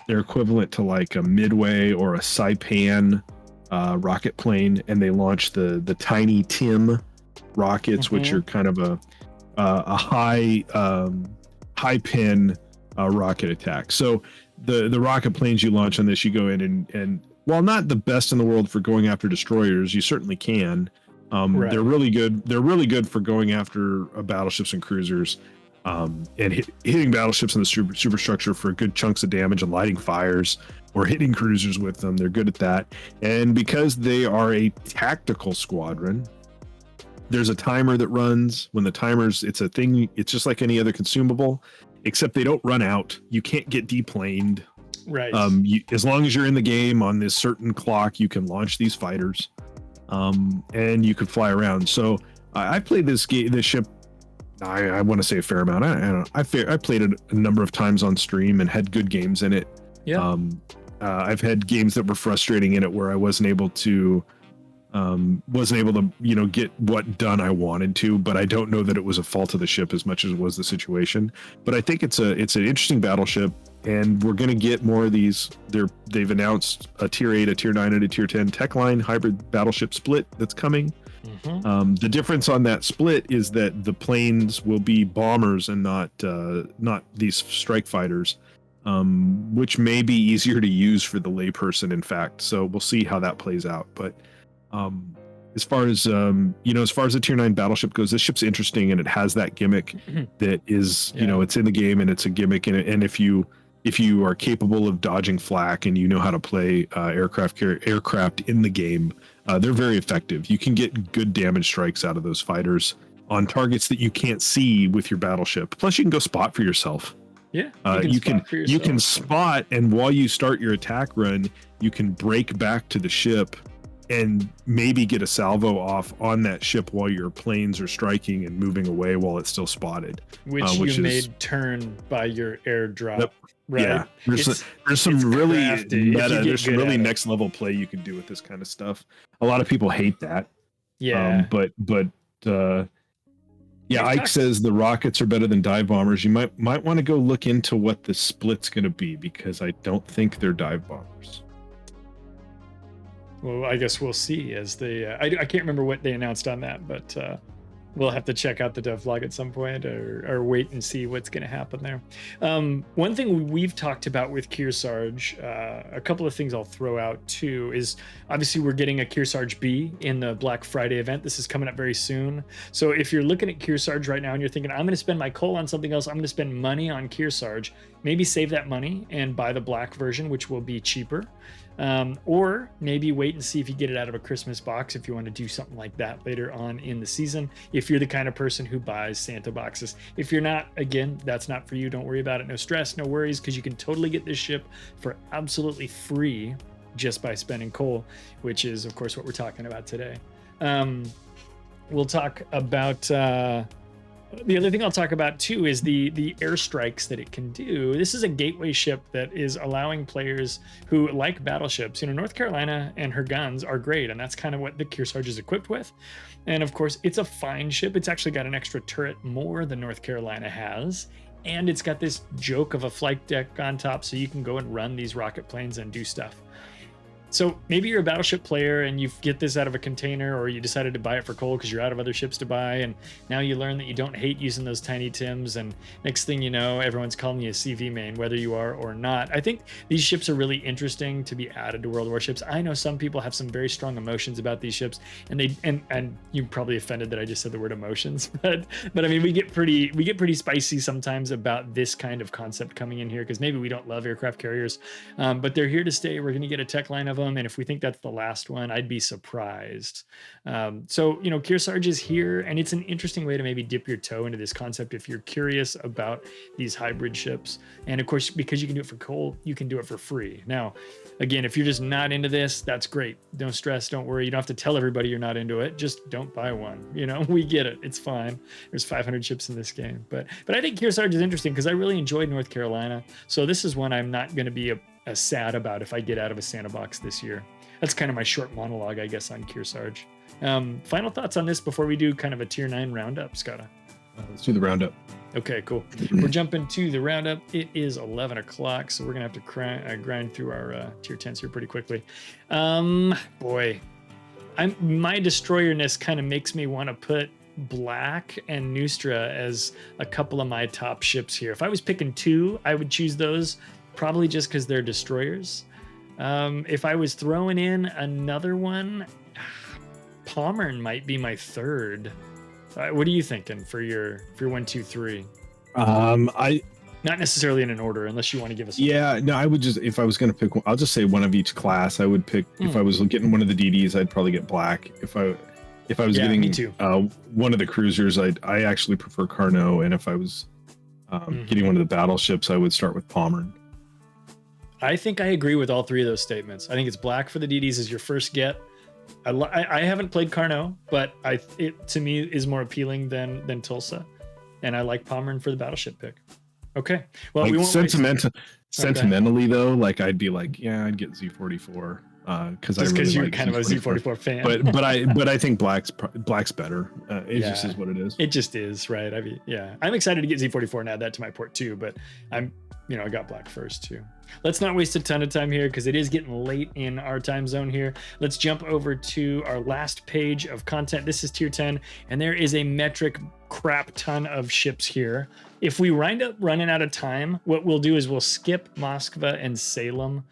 they're equivalent to like a Midway or a Saipan rocket plane, and they launch the tiny Tim rockets, which are kind of a high pin rocket attack. So the rocket planes you launch on this, you go in and while not the best in the world for going after destroyers, you certainly can. Right. They're really good. They're really good for going after battleships and cruisers, and hitting battleships in the superstructure for good chunks of damage and lighting fires, or hitting cruisers with them. They're good at that. And because they are a tactical squadron, there's a timer that runs. When the timer's, it's a thing. It's just like any other consumable, except they don't run out. You can't get deplaned. Right. As long as you're in the game on this certain clock, you can launch these fighters, and you could fly around. So I played this ship. I want to say a fair amount. I played it a number of times on stream and had good games in it. Yeah. I've had games that were frustrating in it where I wasn't able to get what done I wanted to, but I don't know that it was a fault of the ship as much as it was the situation. But I think it's an interesting battleship, and we're going to get more of these. They've announced a tier 8, a tier 9, and a tier 10 tech line hybrid battleship split that's coming. The difference on that split is that the planes will be bombers and not these strike fighters, which may be easier to use for the layperson, in fact. So we'll see how that plays out. But as far as the tier 9 battleship goes, this ship's interesting, and it has that gimmick that is, it's in the game, and it's a gimmick. And if you are capable of dodging flak and you know how to play aircraft in the game, they're very effective. You can get good damage strikes out of those fighters on targets that you can't see with your battleship. Plus, you can go spot for yourself. Yeah, you can spot, and while you start your attack run, you can break back to the ship and maybe get a salvo off on that ship while your planes are striking and moving away while it's still spotted. Which you made turn by your airdrop. Yep. Right? Yeah, there's some really meta, there's some really next level play you can do with this kind of stuff. A lot of people hate that. Yeah. But Ike says the rockets are better than dive bombers. You might want to go look into what the split's going to be, because I don't think they're dive bombers. Well, I guess we'll see as they. I can't remember what they announced on that, but We'll have to check out the devlog at some point, or wait and see what's going to happen there. One thing we've talked about with Kearsarge, a couple of things I'll throw out too, is obviously we're getting a Kearsarge B in the Black Friday event. This is coming up very soon. So if you're looking at Kearsarge right now and you're thinking, I'm going to spend my coal on something else, I'm going to spend money on Kearsarge, maybe save that money and buy the black version, which will be cheaper. Or maybe wait and see if you get it out of a Christmas box if you want to do something like that later on in the season, if you're the kind of person who buys Santa boxes. If you're not, again, that's not for you. Don't worry about it. No stress, no worries, because you can totally get this ship for absolutely free just by spending coal, which is, of course, what we're talking about today. We'll talk about... the other thing I'll talk about too is the airstrikes that it can do. This is a gateway ship that is allowing players who like battleships. North Carolina and her guns are great, and that's kind of what the Kearsarge is equipped with. And of course, it's a fine ship. It's actually got an extra turret more than North Carolina has. And it's got this joke of a flight deck on top, so you can go and run these rocket planes and do stuff. So maybe you're a battleship player and you get this out of a container, or you decided to buy it for coal because you're out of other ships to buy, and now you learn that you don't hate using those tiny Tims, and next thing you know, everyone's calling you a CV main, whether you are or not. I think these ships are really interesting to be added to World of Warships. I know some people have some very strong emotions about these ships, and you're probably offended that I just said the word emotions, but I mean, we get pretty spicy sometimes about this kind of concept coming in here, because maybe we don't love aircraft carriers, but they're here to stay. We're going to get a tech line of them, and if we think that's the last one, I'd be surprised. So Kearsarge is here, and it's an interesting way to maybe dip your toe into this concept if you're curious about these hybrid ships. And of course, because you can do it for coal, you can do it for free. Now, again, if you're just not into this, that's great. Don't stress, don't worry. You don't have to tell everybody you're not into it. Just don't buy one. We get it. It's fine. There's 500 ships in this game, but I think Kearsarge is interesting because I really enjoyed North Carolina. So this is one I'm not going to be sad about if I get out of a Santa box this year. That's kind of my short monologue, I guess, on Kearsarge. Final thoughts on this before we do kind of a tier 9 roundup, Skada? Let's do the roundup. Okay, cool. We're jumping to the roundup. It is 11 o'clock, so we're gonna have to grind through our tier 10s here pretty quickly. Boy, my destroyer-ness kind of makes me want to put Black and Neustra as a couple of my top ships here. If I was picking two, I would choose those, probably just because they're destroyers. If I was throwing in another one, Pommern might be my third. What are you thinking for your 1, 2, 3? Not necessarily in an order, unless you want to give us. Yeah, no, I would just, if I was going to pick one, I'll just say one of each class. I would pick, if I was getting one of the DDs, I'd probably get Black. If I was getting me too. One of the cruisers, I actually prefer Carnot. And if I was getting one of the battleships, I would start with Pommern. I think I agree with all three of those statements. I think it's Black for the DDs as your first get. I haven't played Carnot, but it to me is more appealing than Tulsa, and I like Pommern for the battleship pick. Okay, well, we won't sentimentally though, like I'd be like, yeah, I'd get Z44 because you're kind of a Z44 fan. but I think Black's better. It just is what it is. It just is, right? I mean, yeah, I'm excited to get Z44 and add that to my port too, but I got Black first too. Let's not waste a ton of time here because it is getting late in our time zone here. Let's jump over to our last page of content. This is tier 10, and there is a metric crap ton of ships here. If we wind up running out of time, what we'll do is we'll skip Moskva and Salem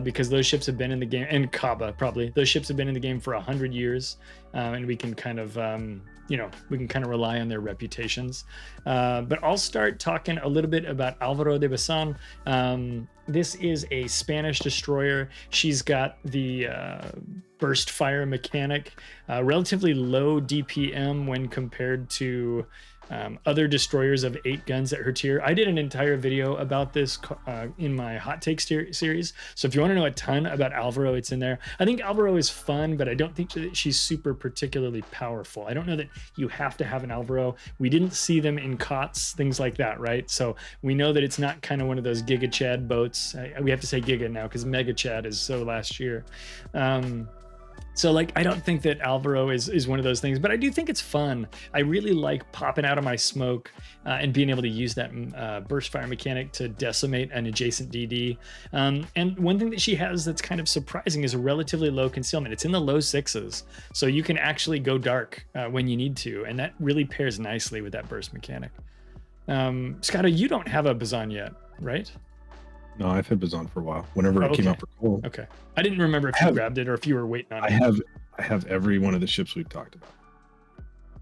because those ships have been in the game, and Khaba probably. Those ships have been in the game for 100 years, and we can kind of rely on their reputations. But I'll start talking a little bit about Alvaro de Bazan. This is a Spanish destroyer. She's got the burst fire mechanic, relatively low DPM when compared to other destroyers of 8 guns at her tier. I did an entire video about this in my hot takes series. So if you want to know a ton about Alvaro, it's in there. I think Alvaro is fun, but I don't think that she's super particularly powerful. I don't know that you have to have an Alvaro. We didn't see them in COTS, things like that, right? So we know that it's not kind of one of those Giga Chad boats. We have to say Giga now because Mega Chad is so last year. So like, I don't think that Alvaro is one of those things, but I do think it's fun. I really like popping out of my smoke and being able to use that burst fire mechanic to decimate an adjacent DD. And one thing that she has that's kind of surprising is a relatively low concealment. It's in the low 6s, so you can actually go dark when you need to, and that really pairs nicely with that burst mechanic. Skada, you don't have a Bazan yet, right? No, I've had Bazan for a while. Whenever it came out for Cole. Okay. I didn't remember if you grabbed it or if you were waiting on it. I have every one of the ships we've talked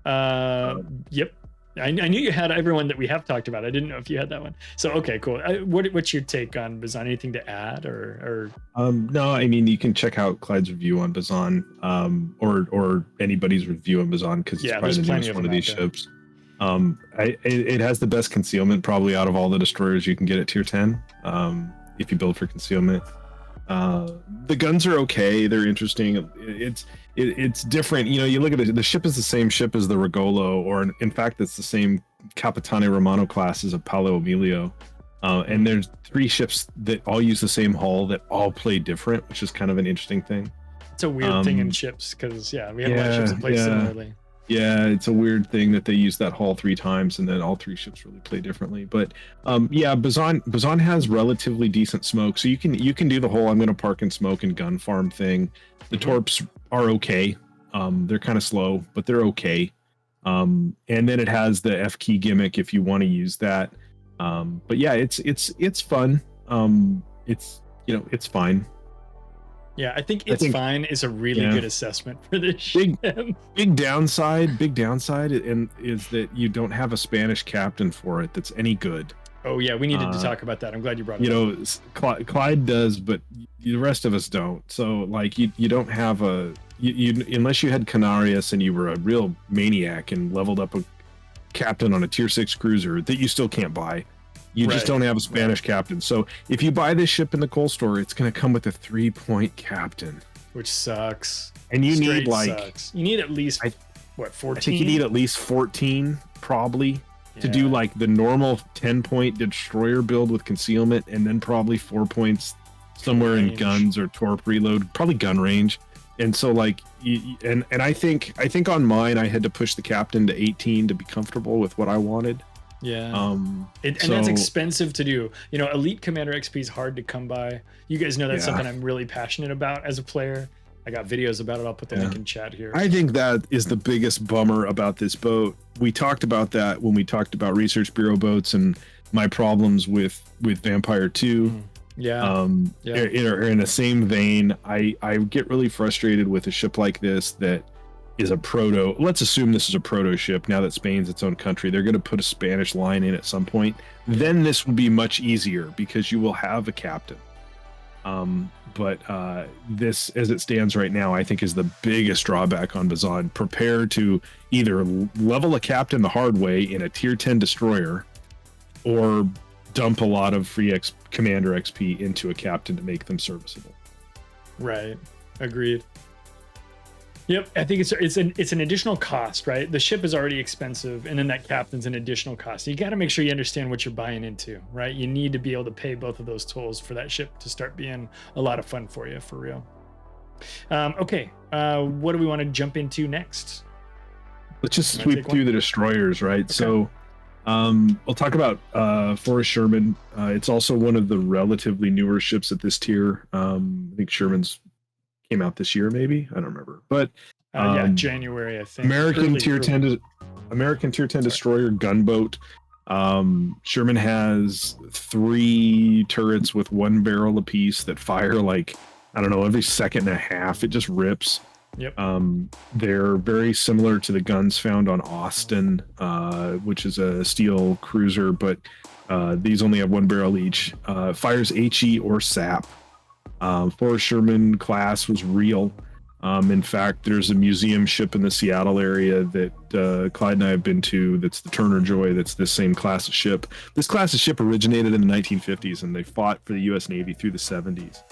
about. Yep. I knew you had everyone that we have talked about. I didn't know if you had that one. So, okay, cool. What's your take on Bazan? Anything to add or? No, I mean, you can check out Clyde's review on Bazan, or anybody's review on Bazan, because it's probably the newest one of these ships. It has the best concealment probably out of all the destroyers you can get at tier 10. If you build for concealment, the guns are okay. They're interesting. It's different. You know, you look at the ship is the same ship as the Regolo, or in fact, it's the same Capitane Romano class as a Paolo Emilio. And there's 3 ships that all use the same hull that all play different, which is kind of an interesting thing. It's a weird thing in ships because we have a lot of ships that play similarly. Yeah, it's a weird thing that they use that hull 3 times and then all 3 ships really play differently. But Bazan has relatively decent smoke, so you can do the whole I'm going to park and smoke and gun farm thing. The torps are okay. They're kind of slow, but they're okay. And then it has the F key gimmick if you want to use that. But yeah, it's fun. It's fine. Yeah, I think fine is a really good assessment for this ship. Big downside is that you don't have a Spanish captain for it that's any good. Oh yeah, we needed to talk about that. I'm glad you brought it up. Clyde does, but the rest of us don't. So like you don't have you unless you had Canarias and you were a real maniac and leveled up a captain on a tier 6 cruiser that you still can't buy. You just don't have a Spanish captain. So if you buy this ship in the Cole store, it's going to come with a 3-point captain, which sucks. And you need you need at least 14. I think you need at least 14 probably to do like the normal 10-point destroyer build with concealment, and then probably 4 points somewhere in guns or torp reload, probably gun range. And so like and I think on mine I had to push the captain to 18 to be comfortable with what I wanted. And that's expensive to do. You know, elite commander XP is hard to come by. You guys know that's something I'm really passionate about as a player. I got videos about it. I'll put the link in chat here. I think that is the biggest bummer about this boat. We talked about that when we talked about Research Bureau boats and my problems with Vampire 2. In the same vein, I get really frustrated with a ship like this that is a proto. Let's assume this is a proto ship now that Spain's its own country. They're going to put a Spanish line in at some point. Then this will be much easier because you will have a captain. But this, as it stands right now, I think is the biggest drawback on Bazan. Prepare to either level a captain the hard way in a tier 10 destroyer, or dump a lot of free commander XP into a captain to make them serviceable. Right. Agreed. Yep, I think it's an additional cost, right? The ship is already expensive, and then that captain's an additional cost. You got to make sure you understand what you're buying into, right? You need to be able to pay both of those tolls for that ship to start being a lot of fun for you, for real. Okay, what do we want to jump into next? Let's just sweep through the destroyers, right? Okay. So we'll talk about Forrest Sherman. It's also one of the relatively newer ships at this tier. I think Sherman's came out this year, maybe, I don't remember, but January, I think. American tier 10 destroyer gunboat. Sherman has 3 turrets with 1 barrel apiece that fire like, I don't know, every second and a half. It just rips. Yep. They're very similar to the guns found on Austin, which is a steel cruiser, but these only have 1 barrel each. Fires HE or SAP. Forrest Sherman class was real. In fact, there's a museum ship in the Seattle area that Clyde and I have been to. That's the Turner Joy. That's the same class of ship. This class of ship originated in the 1950s, and they fought for the U.S. Navy through the 70s.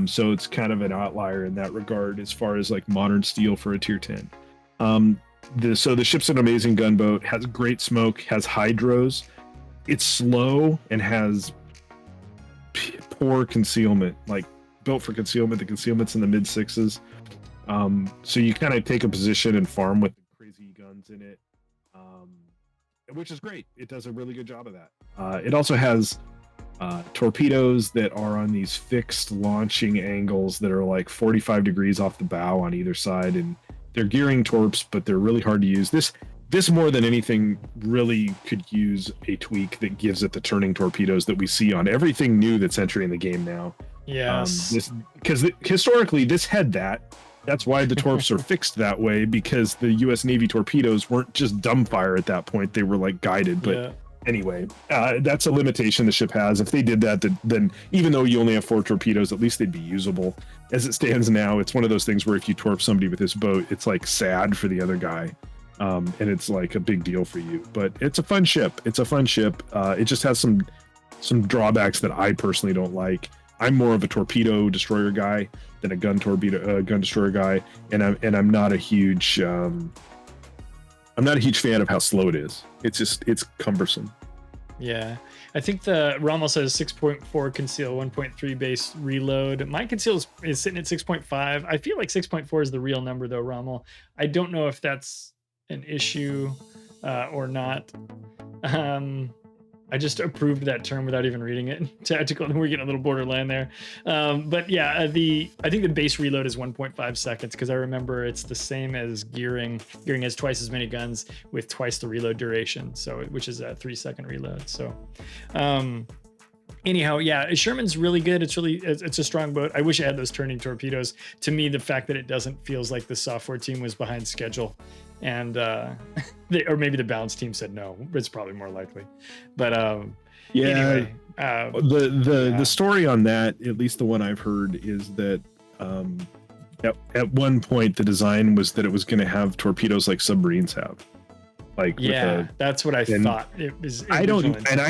So it's kind of an outlier in that regard as far as like modern steel for a tier 10. So the ship's an amazing gunboat, has great smoke, has hydros. It's slow and has poor concealment, like built for concealment. The concealment's in the mid 6s. So you kind of take a position and farm with crazy guns in it, which is great. It does a really good job of that. It also has torpedoes that are on these fixed launching angles that are like 45 degrees off the bow on either side, and they're gearing torps, but they're really hard to use. This more than anything really could use a tweak that gives it the turning torpedoes that we see on everything new that's entering the game now. Yes. Because historically this had that. That's why the torps are fixed that way, because the U.S. Navy torpedoes weren't just dumbfire at that point. They were like guided. But anyway, that's a limitation the ship has. If they did that, then even though you only have 4 torpedoes, at least they'd be usable. As it stands now, it's one of those things where if you torp somebody with this boat, it's like sad for the other guy. And it's like a big deal for you. But it's a fun ship. It just has some drawbacks that I personally don't like. I'm more of a torpedo destroyer guy than a gun destroyer guy, and I'm not a huge fan of how slow it is. It's cumbersome. Yeah, I think the Rommel says 6.4 conceal, 1.3 base reload. My conceal is sitting at 6.5. I feel like 6.4 is the real number though, Rommel. I don't know if that's an issue or not. I just approved that term without even reading it. Tactical, and we're getting a little borderline there. But yeah, I think the base reload is 1.5 seconds because I remember it's the same as gearing. Gearing has twice as many guns with twice the reload duration, so which is a 3-second reload. So, anyhow, yeah, Sherman's really good. It's a strong boat. I wish I had those turning torpedoes. To me, the fact that it doesn't feels like the software team was behind schedule. And or maybe the balance team said no. It's probably more likely, but anyway, the story on that, at least the one I've heard, is that at one point the design was that it was going to have torpedoes like submarines have. Like that's what I thought. It was. I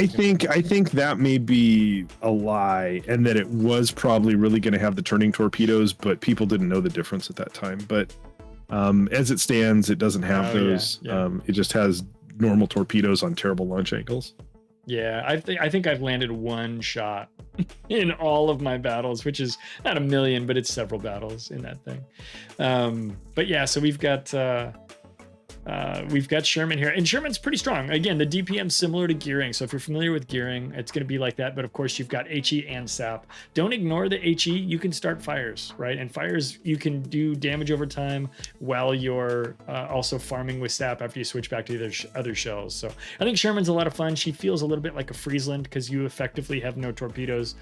think that may be a lie, and that it was probably really going to have the turning torpedoes, but people didn't know the difference at that time. But as it stands, it doesn't have those. It just has normal torpedoes on terrible launch angles. Yeah, I think I've landed one shot in all of my battles, which is not a million, but it's several battles in that thing. But yeah, so we've got Sherman here, and Sherman's pretty strong. Again, the DPM's similar to gearing, so if you're familiar with gearing, it's going to be like that. But of course, you've got HE and SAP. Don't ignore the HE. You can start fires, right? And fires, you can do damage over time while you're also farming with SAP after you switch back to the other shells. So I think Sherman's a lot of fun. She feels a little bit like a Friesland because you effectively have no torpedoes.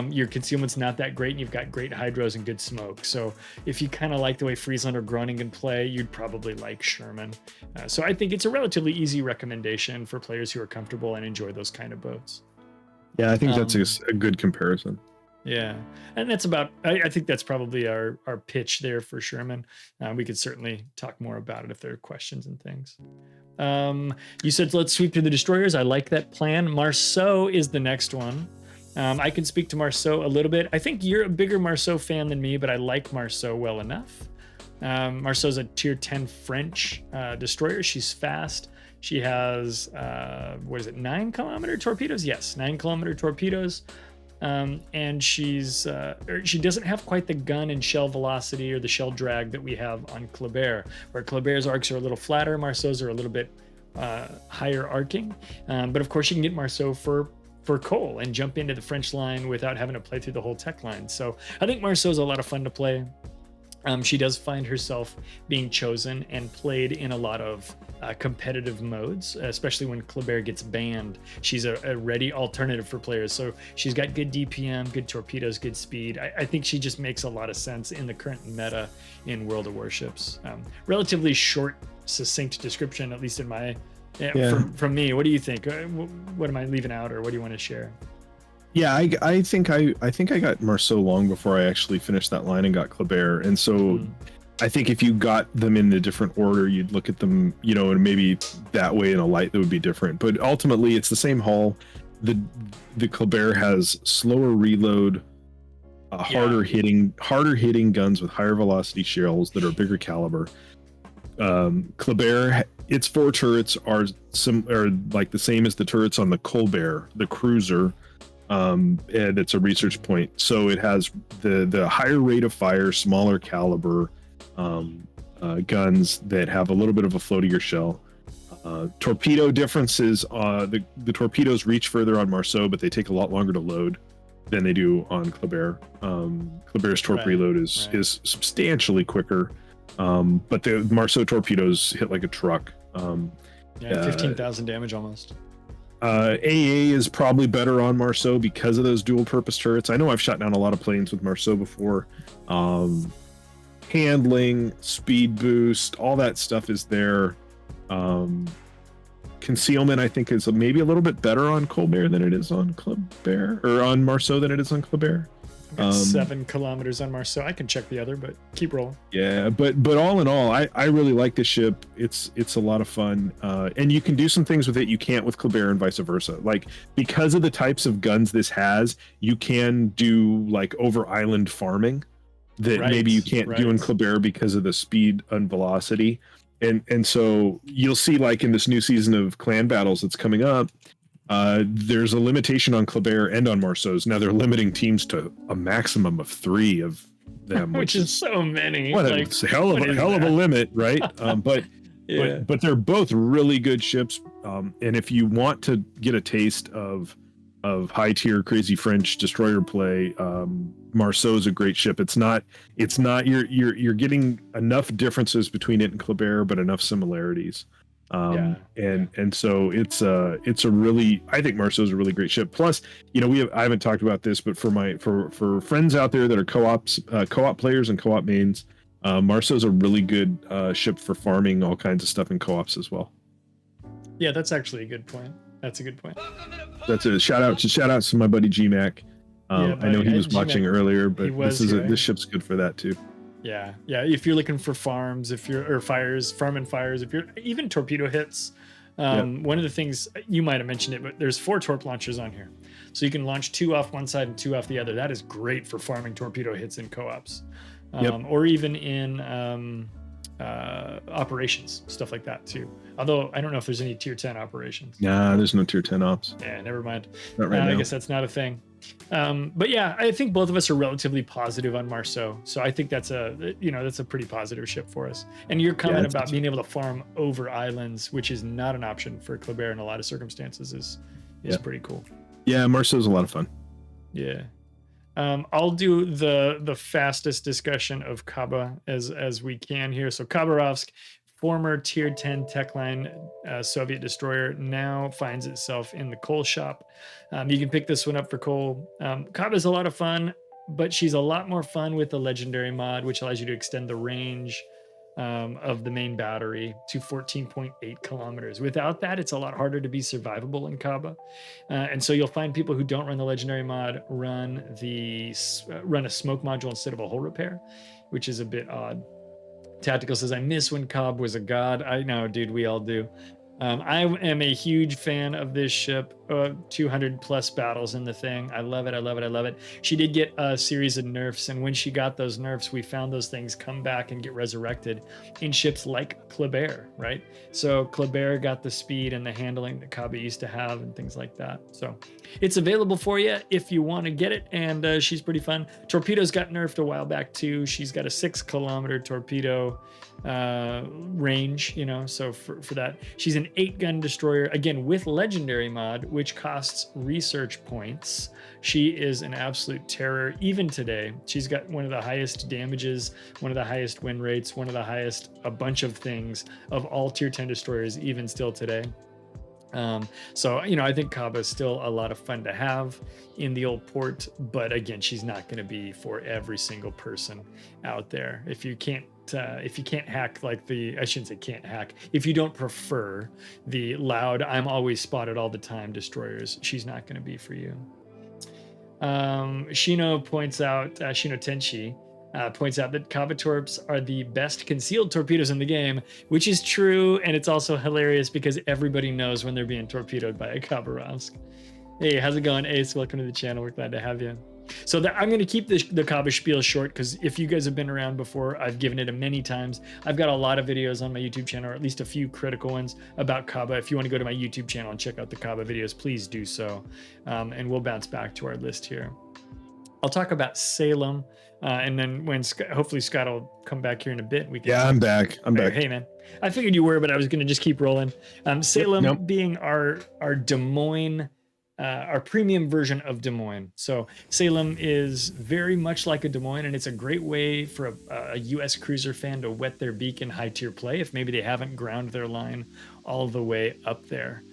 Your concealment's not that great, and you've got great hydros and good smoke. So if you kind of like the way Friesland or Groningen play, you'd probably like Sherman. So I think it's a relatively easy recommendation for players who are comfortable and enjoy those kind of boats. Yeah, I think that's a good comparison. Yeah, and that's about, I think that's probably our pitch there for Sherman. We could certainly talk more about it if there are questions and things. You said let's sweep through the destroyers. I like that plan. Marceau is the next one. I can speak to Marceau a little bit. I think you're a bigger Marceau fan than me, but I like Marceau well enough. Marceau's a tier 10 French destroyer. She's fast. She has 9-kilometer torpedoes? Yes, 9-kilometer torpedoes. And she doesn't have quite the gun and shell velocity or the shell drag that we have on Kleber, where Kleber's arcs are a little flatter. Marceau's are a little bit higher arcing. But of course, you can get Marceau for coal and jump into the French line without having to play through the whole tech line. So I think Marceau's a lot of fun to play. She does find herself being chosen and played in a lot of competitive modes, especially when Kleber gets banned. She's a ready alternative for players. So she's got good DPM, good torpedoes, good speed. I think she just makes a lot of sense in the current meta in World of Warships. Relatively short, succinct description, at least in my... From me, what do you think? What am I leaving out, or what do you want to share? Yeah, I think I got Marceau long before I actually finished that line and got Kleber, and so I think if you got them in a different order, you'd look at them, and maybe that way in a light that would be different. But ultimately, it's the same hull. The Kleber has slower reload, harder hitting guns with higher velocity shells that are bigger caliber. Kleber, its 4 turrets are like the same as the turrets on the Colbert, the cruiser, and it's a research point. So it has the higher rate of fire, smaller caliber, guns that have a little bit of a floatier shell. Torpedo differences, the torpedoes reach further on Marceau, but they take a lot longer to load than they do on Kleber. Kleber's torp reload is substantially quicker, but the Marceau torpedoes hit like a truck. 15,000 damage almost. AA is probably better on Marceau because of those dual purpose turrets. I know I've shot down a lot of planes with Marceau before. Handling, speed boost, all that stuff is there. Concealment, I think, is maybe a little bit better on Colbert than it is on Kleber, or on Marceau than it is on Kleber. 7 kilometers on Marceau. I can check the other, but keep rolling. Yeah, but all in all, I really like this ship. It's a lot of fun, and you can do some things with it you can't with Kleber and vice versa. Like, because of the types of guns this has, you can do like over island farming that maybe you can't do in Kleber because of the speed and velocity. And so you'll see, like in this new season of clan battles that's coming up, there's a limitation on Kleber and on Marceau's. Now they're limiting teams to a maximum of 3 of them, which is so many. What a hell of a limit, right? But they're both really good ships. And if you want to get a taste of high tier crazy French destroyer play, Marceau is a great ship. It's not you're getting enough differences between it and Kleber, but enough similarities. And so it's a really, I think Marceau's a really great ship. Plus, I haven't talked about this, but for friends out there that are co-op players and co-op mains, Marceau's a really good ship for farming all kinds of stuff in co-ops as well. Yeah, that's actually a good point. That's a good point. That's a shout out to my buddy GMAC. I know he was watching earlier, but this ship's good for that too. Yeah. If you're looking for farms, farm and fires, if you're even torpedo hits, one of the things you might have mentioned it, but there's 4 torp launchers on here, so you can launch 2 off one side and 2 off the other. That is great for farming torpedo hits in co-ops, or even in operations, stuff like that too. Although I don't know if there's any tier 10 operations. Nah, there's no tier 10 ops. Yeah, never mind. Not right now. I guess that's not a thing. But yeah, I think both of us are relatively positive on Marceau, so I think that's a pretty positive ship for us. And your comment about being able to farm over islands, which is not an option for Kleber in a lot of circumstances, is pretty cool. Yeah, Marceau's a lot of fun. Yeah. I'll do the fastest discussion of Khaba as we can here. So Khabarovsk, former tier 10 Techline Soviet destroyer, now finds itself in the coal shop. You can pick this one up for coal. Khaba's a lot of fun, but she's a lot more fun with the legendary mod, which allows you to extend the range of the main battery to 14.8 kilometers. Without that, it's a lot harder to be survivable in Khaba. And so you'll find people who don't run the legendary mod run a smoke module instead of a hull repair, which is a bit odd. Tactical says, I miss when Cobb was a god. I know, dude, we all do. I am a huge fan of this ship. 200 plus battles in the thing. I love it. She did get a series of nerfs, and when she got those nerfs, we found those things come back and get resurrected in ships like Kleber, right? So Kleber got the speed and the handling that Khaba used to have and things like that. So it's available for you if you want to get it, and she's pretty fun. Torpedoes got nerfed a while back too. She's got a 6-kilometer torpedo range, so for that. She's an 8-gun destroyer, again with legendary mod, which costs research points. She is an absolute terror even today. She's got one of the highest damages, one of the highest win rates, one of the highest a bunch of things of all tier 10 destroyers even still today. So I think Khaba is still a lot of fun to have in the old port, but again, she's not going to be for every single person out there. If you can't hack I shouldn't say can't hack, if you don't prefer the loud I'm always spotted all the time destroyers, she's not going to be for you. Shino Tenshi points out that Khaba torps are the best concealed torpedoes in the game, which is true, and it's also hilarious because everybody knows when they're being torpedoed by a Khabarovsk. Hey, how's it going, Ace? Welcome to the channel. We're glad to have you. So I'm going to keep the Khaba spiel short because if you guys have been around before, I've given it many times. I've got a lot of videos on my YouTube channel, or at least a few critical ones about Khaba. If you want to go to my YouTube channel and check out the Khaba videos, please do so. And we'll bounce back to our list here. I'll talk about Salem, and then when hopefully Scott will come back here in a bit. We can. Yeah, I'm back. I'm back. Hey man, I figured you were, but I was going to just keep rolling. Salem Nope. being our Des Moines, our premium version of Des Moines. So Salem is very much like a Des Moines, and it's a great way for a U.S. cruiser fan to wet their beak in high tier play if maybe they haven't ground their line all the way up there,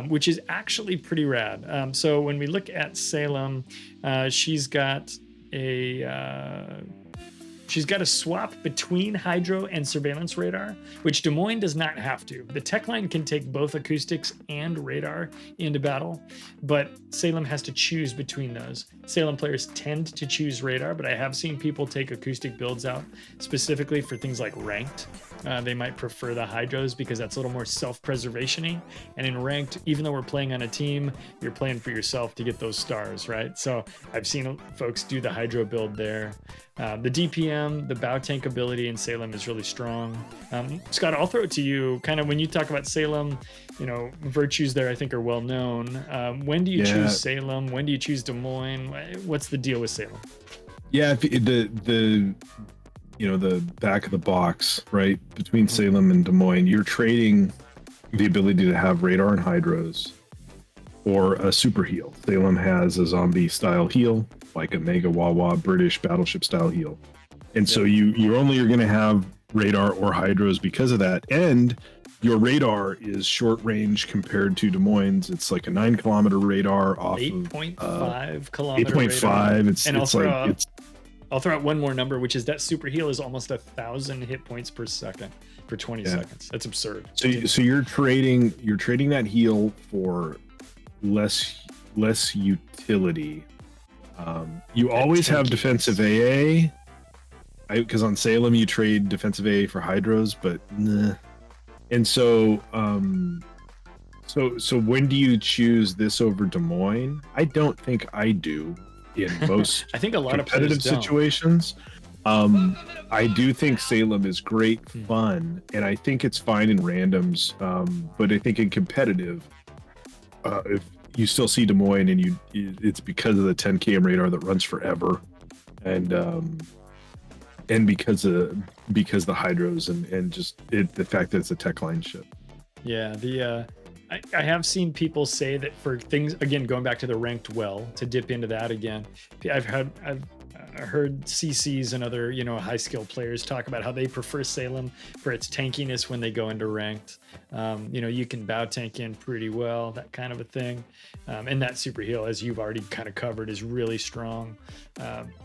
which is actually pretty rad. So when we look at Salem, she's got a swap between hydro and surveillance radar, which Des Moines does not have to. The tech line can take both acoustics and radar into battle, but Salem has to choose between those. Salem players tend to choose radar, but I have seen people take acoustic builds out specifically for things like ranked. They might prefer the hydros because that's a little more self-preservation-y. And in ranked, even though we're playing on a team, you're playing for yourself to get those stars, right? So I've seen folks do the hydro build there. The DPM, the bow tank ability in Salem is really strong. Scott, I'll throw it to you. Kind of when you talk about Salem, virtues there I think are well known. When do you choose Salem? When do you choose Des Moines? What's the deal with Salem? Yeah, the back of the box, right, between Salem and Des Moines, you're trading the ability to have radar and hydros or a super heal. Salem has a zombie style heal, like a mega Wawa British battleship style heal. And so you only are going to have radar or hydros because of that. And your radar is short range compared to Des Moines. It's like a 9 kilometer radar off 8.5 kilometer 8.5. I'll throw out one more number, which is that super heal is almost 1,000 hit points per second for 20 seconds. That's absurd. So you're trading that heal for less utility. You always have defensive AA, because on Salem you trade defensive AA for hydros, but nah. And so so when do you choose this over Des Moines? I don't think I do. In most I think a lot competitive of situations. I do think Salem is great fun, and I think it's fine in randoms. But I think in competitive, if you still see Des Moines, and it's because of the 10 km radar that runs forever, and because the hydros and just the fact that it's a tech line ship. Yeah, I have seen people say that for things, again, going back to the ranked well, to dip into that again, I've heard CCs and other, high skill players talk about how they prefer Salem for its tankiness when they go into ranked. You can bow tank in pretty well, that kind of a thing. And that super heal, as you've already kind of covered, is really strong.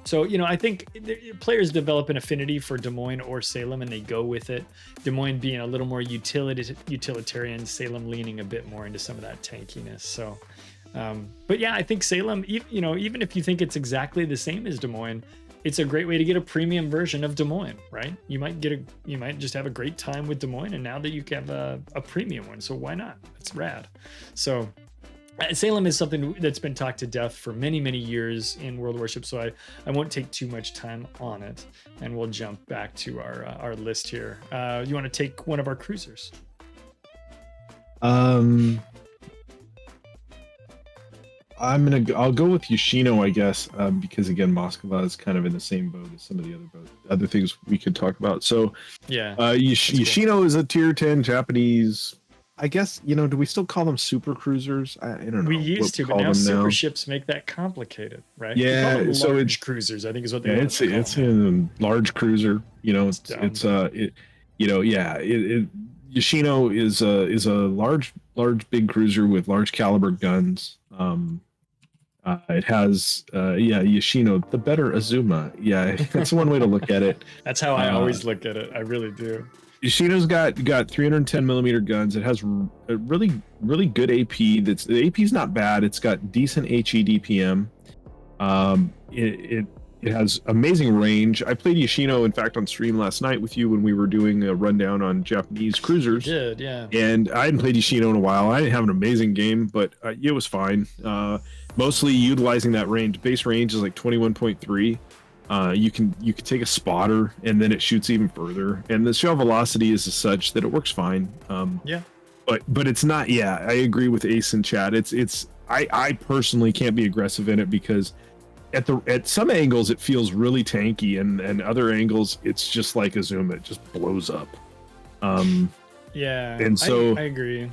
So I think players develop an affinity for Des Moines or Salem and they go with it. Des Moines being a little more utilitarian, Salem leaning a bit more into some of that tankiness. So but yeah, I think Salem, even if you think it's exactly the same as Des Moines, it's a great way to get a premium version of Des Moines, right? You might just have a great time with Des Moines, and now that you have a premium one, so why not? It's rad. So Salem is something that's been talked to death for many, many years in World of Warship, so I won't take too much time on it, and we'll jump back to our list here. You want to take one of our cruisers? I'll go with Yoshino, I guess, because again, Moskva is kind of in the same boat as some of the other things we could talk about. So yeah, Yoshino is a tier 10 Japanese. I guess, do we still call them super cruisers? I don't know. We used to, but now super ships make that complicated, right? Yeah, so it's cruisers, I think is what they it's a large cruiser. Yoshino is a large big cruiser with large caliber guns. It has Yoshino, the better Azuma. Yeah, that's one way to look at it. That's how I always look at it. I really do. Yoshino's got 310 millimeter guns. It has a really good AP. The AP's not bad. It's got decent HE DPM. It has amazing range. I played Yoshino, in fact, on stream last night with you when we were doing a rundown on Japanese cruisers. You did, yeah. And I hadn't played Yoshino in a while. I didn't have an amazing game, but it was fine. Mostly utilizing that range. Base range is like 21.3. You can take a spotter, and then it shoots even further. And the shell velocity is such that it works fine. Yeah. But it's not. Yeah, I agree with Ace in chat. I personally can't be aggressive in it because at some angles it feels really tanky, and other angles it's just like Azuma, it just blows up. Yeah, and so I agree.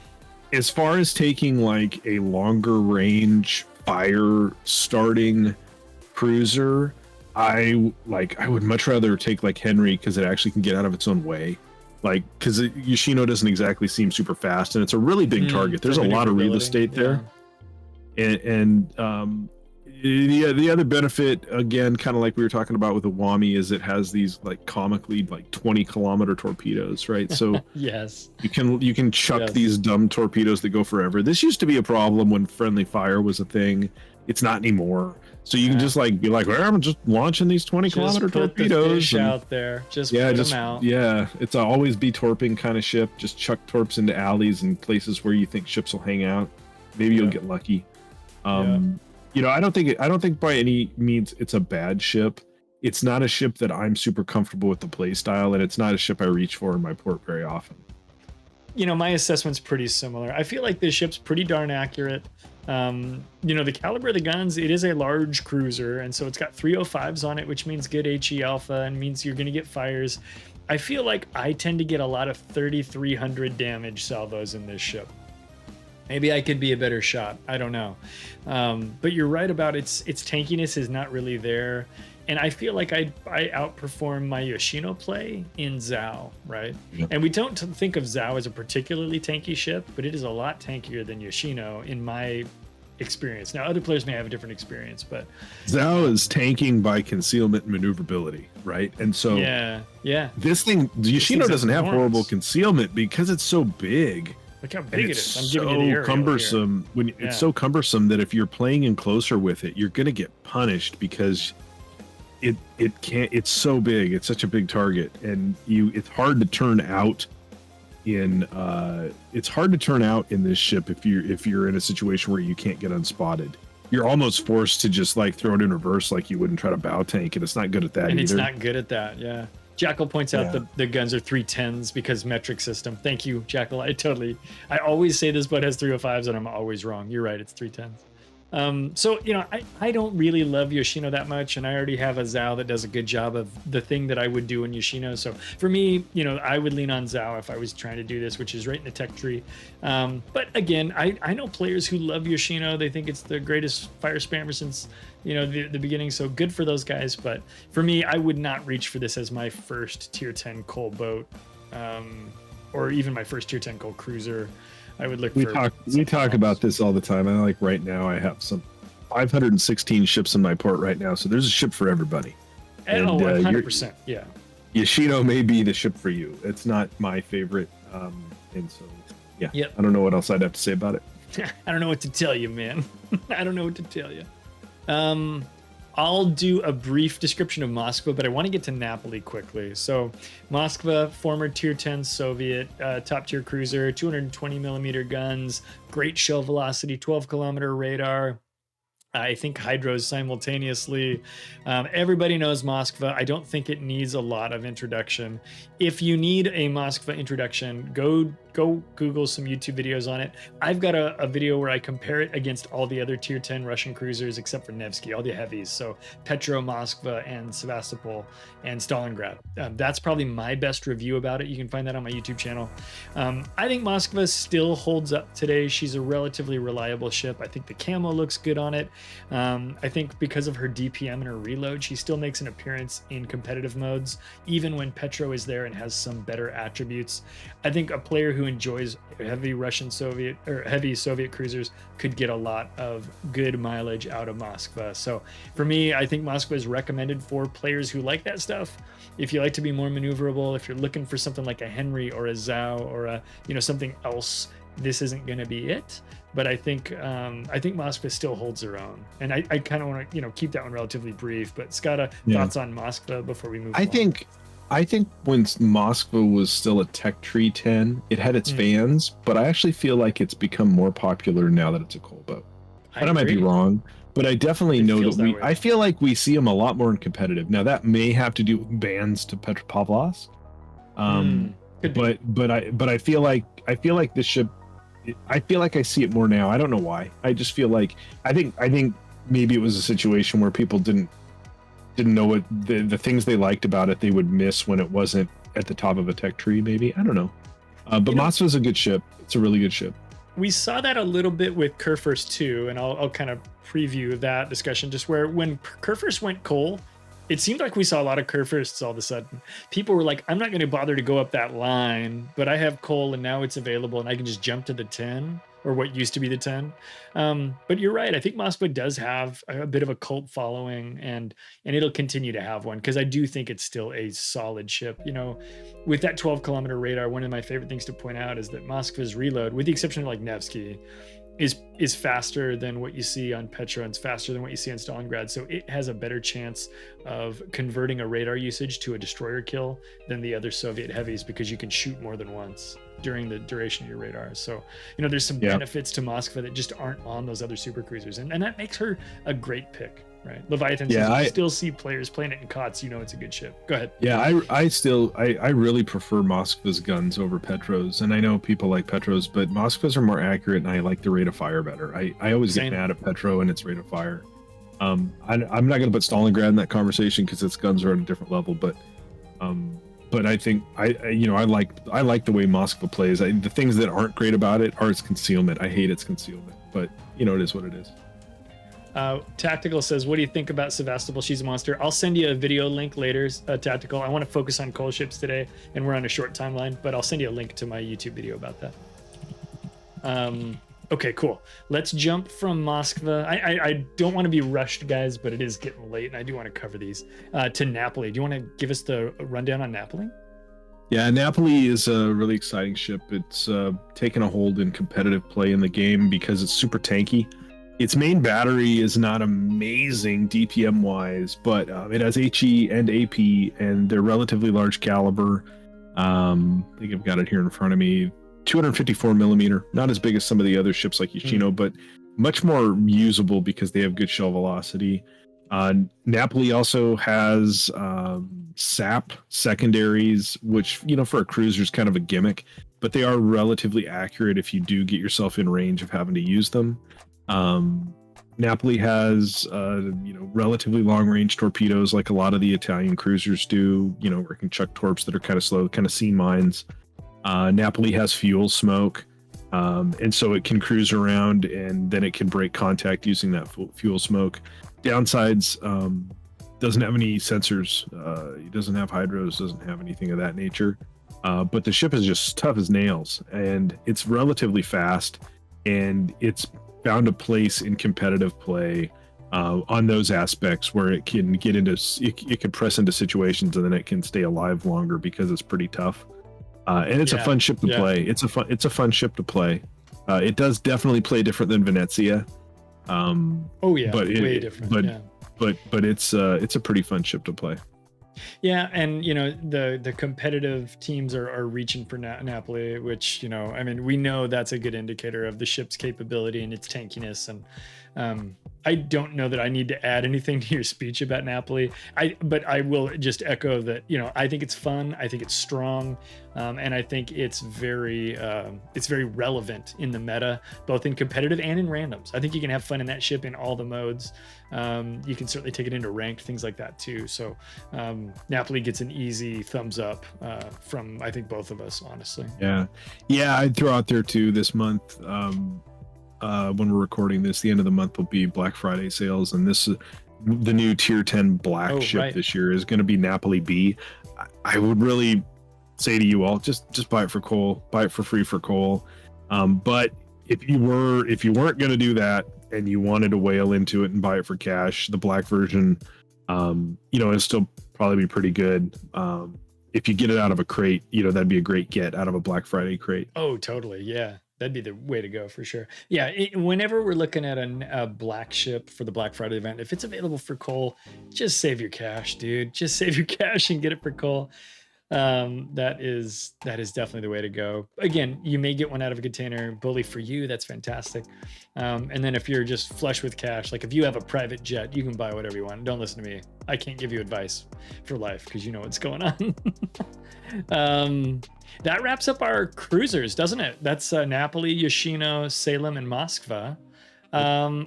As far as taking like a longer range fire starting cruiser, I would much rather take like Henry, because it actually can get out of its own way. Like, because Yoshino doesn't exactly seem super fast, and it's a really big target. There's a lot of real estate there. And the other benefit, again, kind of like we were talking about with Iwami, is it has these like comically like 20-kilometer torpedoes, right? So yes, you can chuck these dumb torpedoes that go forever. This used to be a problem when friendly fire was a thing. It's not anymore. So you can just like be like, well, I'm just launching these 20-kilometer torpedoes the fish out there. Just put them out. Yeah, it's a always be torping kind of ship. Just chuck torps into alleys and places where you think ships will hang out. Maybe you'll get lucky. You know, I don't think by any means it's a bad ship. It's not a ship that I'm super comfortable with the play style, and it's not a ship I reach for in my port very often. You know, my assessment's pretty similar. I feel like this ship's pretty darn accurate. You know, the caliber of the guns, it is a large cruiser, and so it's got 305s on it, which means good HE alpha and means you're going to get fires. I feel like I tend to get a lot of 3,300 damage salvos in this ship. Maybe I could be a better shot. I don't know. But you're right about its tankiness is not really there. And I feel like I outperform my Yoshino play in Zhao, right? Yep. And we don't think of Zhao as a particularly tanky ship, but it is a lot tankier than Yoshino in my experience. Now, other players may have a different experience, but Zhao is tanking by concealment and maneuverability, right? And so this thing, Yoshino doesn't have horrible concealment because it's so big. Look how big it is. I'm so giving you the cumbersome. It's so cumbersome that if you're playing in closer with it, you're going to get punished because it can't. It's so big. It's such a big target, and it's hard to turn out in. It's hard to turn out in this ship if you're in a situation where you can't get unspotted. You're almost forced to just like throw it in reverse, like you wouldn't try to bow tank, and it's not good at that. And either. It's not good at that. Yeah. Jackal points out the guns are 310s because metric system. Thank you, Jackal. I always say this boat has 305s and I'm always wrong. You're right, it's 310s. So, you know, I don't really love Yoshino that much, and I already have a Zhao that does a good job of the thing that I would do in Yoshino. So for me, you know, I would lean on Zhao if I was trying to do this, which is right in the tech tree. But again, I know players who love Yoshino. They think it's the greatest fire spammer since, you know, the beginning. So good for those guys. But for me, I would not reach for this as my first tier 10 coal boat, or even my first tier 10 coal cruiser. I would look we talk about this all the time. I like right now I have some 516 ships in my port right now, so there's a ship for everybody. And 100%. Yeah. Yoshino may be the ship for you. It's not my favorite, and so Yep. I don't know what else I'd have to say about it. I don't know what to tell you, man. I don't know what to tell you. I'll do a brief description of Moskva, but I want to get to Napoli quickly. So Moskva, former tier 10 Soviet, top tier cruiser, 220 millimeter guns, great shell velocity, 12 kilometer radar. I think hydros simultaneously. Everybody knows Moskva. I don't think it needs a lot of introduction. If you need a Moskva introduction, go Google some YouTube videos on it. I've got a video where I compare it against all the other tier 10 Russian cruisers except for Nevsky, all the heavies. So Petro, Moskva, and Sevastopol, and Stalingrad. That's probably my best review about it. You can find that on my YouTube channel. I think Moskva still holds up today. She's a relatively reliable ship. I think the camo looks good on it. I think because of her DPM and her reload, she still makes an appearance in competitive modes, even when Petro is there and has some better attributes. I think a player who enjoys heavy Soviet cruisers could get a lot of good mileage out of Moskva. So for me, I think Moskva is recommended for players who like that stuff. If you like to be more maneuverable, if you're looking for something like a Henry or a Zhao or a, you know, something else, this isn't going to be it. But I think Moskva still holds her own, and I kind of want to, you know, keep that one relatively brief. But Skada, thoughts on Moskva before we move on? I think when Moskva was still a tech tree 10, it had its fans, but I actually feel like it's become more popular now that it's a coal boat. I might be wrong, but I definitely know that I feel like we see them a lot more in competitive. Now that may have to do with bans to Petropavlovsk. But I feel like this ship, I feel like I see it more now. I don't know why. I just feel like I think maybe it was a situation where people didn't know what the things they liked about it they would miss when it wasn't at the top of a tech tree. Maybe, I don't know. But Moskva's a good ship. It's a really good ship. We saw that a little bit with Kurfurst too, and I'll kind of preview that discussion, just where when Kurfurst went coal, it seemed like we saw a lot of Kurfursts all of a sudden. People were like, I'm not going to bother to go up that line, but I have coal and now it's available and I can just jump to the 10, or what used to be the 10. But you're right. I think Moskva does have a bit of a cult following, and it'll continue to have one, because I do think it's still a solid ship. You know, with that 12-kilometer radar, one of my favorite things to point out is that Moskva's reload, with the exception of like Nevsky, is faster than what you see on Petra, and it's faster than what you see on Stalingrad. So it has a better chance of converting a radar usage to a destroyer kill than the other Soviet heavies, because you can shoot more than once during the duration of your radar. So, you know, there's some benefits to Moskva that just aren't on those other super cruisers. And that makes her a great pick, right? Leviathan says, I still see players playing it in COTS. You know, it's a good ship. Go ahead. Yeah, I really prefer Moskva's guns over Petros. And I know people like Petros, but Moskva's are more accurate, and I like the rate of fire better. I always get mad at Petro and its rate of fire. I'm not going to put Stalingrad in that conversation because its guns are at a different level, but I think I like the way Moskva plays. The things that aren't great about it are its concealment. I hate its concealment, but you know, it is what it is. Tactical says, what do you think about Sevastopol? She's a monster. I'll send you a video link later, Tactical. I want to focus on coal ships today, and we're on a short timeline, but I'll send you a link to my YouTube video about that. Okay, cool. Let's jump from Moskva. I don't want to be rushed, guys, but it is getting late, and I do want to cover these. To Napoli. Do you want to give us the rundown on Napoli? Yeah, Napoli is a really exciting ship. It's taken a hold in competitive play in the game because it's super tanky. Its main battery is not amazing DPM wise, but it has HE and AP, and they're relatively large caliber. I think I've got it here in front of me. 254 millimeter, not as big as some of the other ships like Yoshino, but much more usable because they have good shell velocity. Napoli also has SAP secondaries, which, you know, for a cruiser is kind of a gimmick, but they are relatively accurate if you do get yourself in range of having to use them. Napoli has relatively long range torpedoes like a lot of the Italian cruisers do, you know, where it can chuck torps that are kind of slow, kind of scene mines. Napoli has fuel smoke, and so it can cruise around and then it can break contact using that fuel smoke. Downsides, doesn't have any sensors, it doesn't have hydros, doesn't have anything of that nature, but the ship is just tough as nails, and it's relatively fast, and it's found a place in competitive play on those aspects where it can get into, it can press into situations and then it can stay alive longer because it's pretty tough. And it's a fun ship to play. It's a fun ship to play. It does definitely play different than Venezia. Way different. But it's a pretty fun ship to play. Yeah, and you know, the competitive teams are reaching for Napoli, which, you know, I mean, we know that's a good indicator of the ship's capability and its tankiness. And I don't know that I need to add anything to your speech about Napoli. But I will just echo that, you know, I think it's fun, I think it's strong, and I think it's very relevant in the meta, both in competitive and in randoms. I think you can have fun in that ship in all the modes. You can certainly take it into ranked, things like that too. So Napoli gets an easy thumbs up from, I think, both of us, honestly. Yeah, I'd throw out there too this month. When we're recording this, the end of the month will be Black Friday sales, and this the new tier 10 black ship this year is going to be Napoli B. I would really say to you all, just buy it for coal, buy it for free for coal. But if you weren't going to do that and you wanted to whale into it and buy it for cash, the black version, it'll still probably be pretty good. If you get it out of a crate, that'd be a great get out of a Black Friday crate. Oh, totally. Yeah. That'd be the way to go for sure. Yeah, whenever we're looking at a black ship for the Black Friday event, if it's available for coal, just save your cash, dude. Just save your cash and get it for coal. That is definitely the way to go. Again, you may get one out of a container. Bully for you, that's fantastic. And then if you're just flush with cash, like if you have a private jet, you can buy whatever you want. Don't listen to me. I can't give you advice for life because you know what's going on. That wraps up our cruisers, doesn't it? That's Napoli, Yoshino, Salem, and Moskva.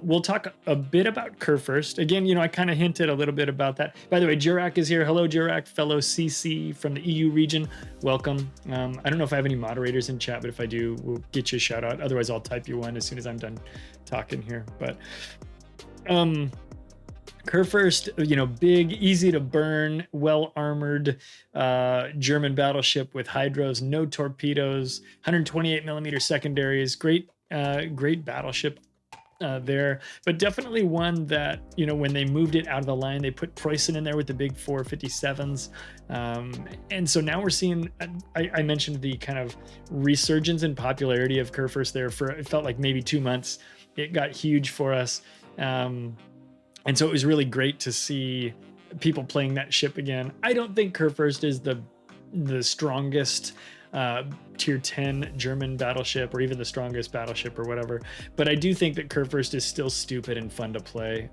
We'll talk a bit about Kurfürst. Again, I kind of hinted a little bit about that. By the way, Jurak is here. Hello, Jurak, fellow CC from the EU region. Welcome. I don't know if I have any moderators in chat, but if I do, we'll get you a shout out. Otherwise, I'll type you one as soon as I'm done talking here. But Kurfürst, big, easy to burn, well-armored German battleship with hydros, no torpedoes, 128 millimeter secondaries, great battleship there, but definitely one that, when they moved it out of the line, they put Preußen in there with the big 457s. And so now we're seeing, I mentioned the kind of resurgence in popularity of Kurfürst there it felt like maybe 2 months. It got huge for us. And so it was really great to see people playing that ship again. I don't think Kurfürst is the strongest tier 10 German battleship, or even the strongest battleship or whatever, but I do think that Kurfürst is still stupid and fun to play.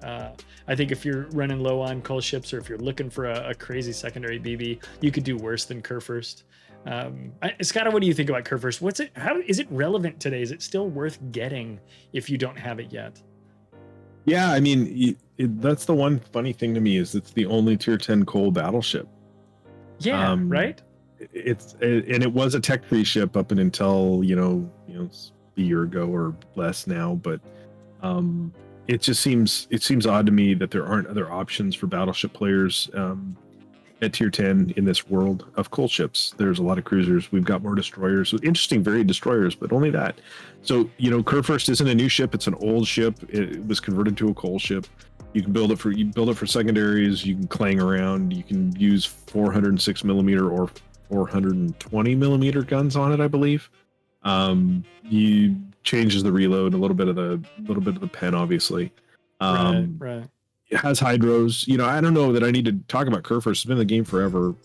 I think if you're running low on coal ships, or if you're looking for a crazy secondary BB, you could do worse than Kurfürst. Skada, what do you think about Kurfürst? How is it relevant today? Is it still worth getting if you don't have it yet? Yeah, I mean, that's the one funny thing to me, is it's the only tier 10 coal battleship. Yeah, right? It was a tech-free ship up until a year ago or less now, but it seems odd to me that there aren't other options for battleship players at tier 10 in this world of coal ships. There's a lot of cruisers. We've got more destroyers. So interesting, varied destroyers, but only that. So, Kurfürst isn't a new ship. It's an old ship. It was converted to a coal ship. You can build it for secondaries. You can clang around. You can use 406 millimeter or 420 millimeter guns on it, I believe. You changes the reload, a little bit of the pen, obviously. Right. It has hydros. I don't know that I need to talk about Kurfürst. It's been in the game forever.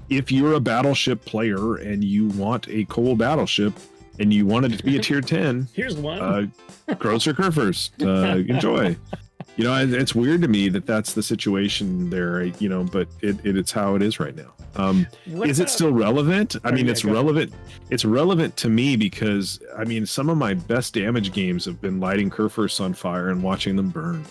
If you're a battleship player and you want a coal battleship and you want it to be a tier 10, here's one. Grocer Kurfürst. Enjoy. It's weird to me that that's the situation there, but it's how it is right now. Is it still relevant? I mean, it's relevant. It's relevant to me because, some of my best damage games have been lighting Kurfürst on fire and watching them burn.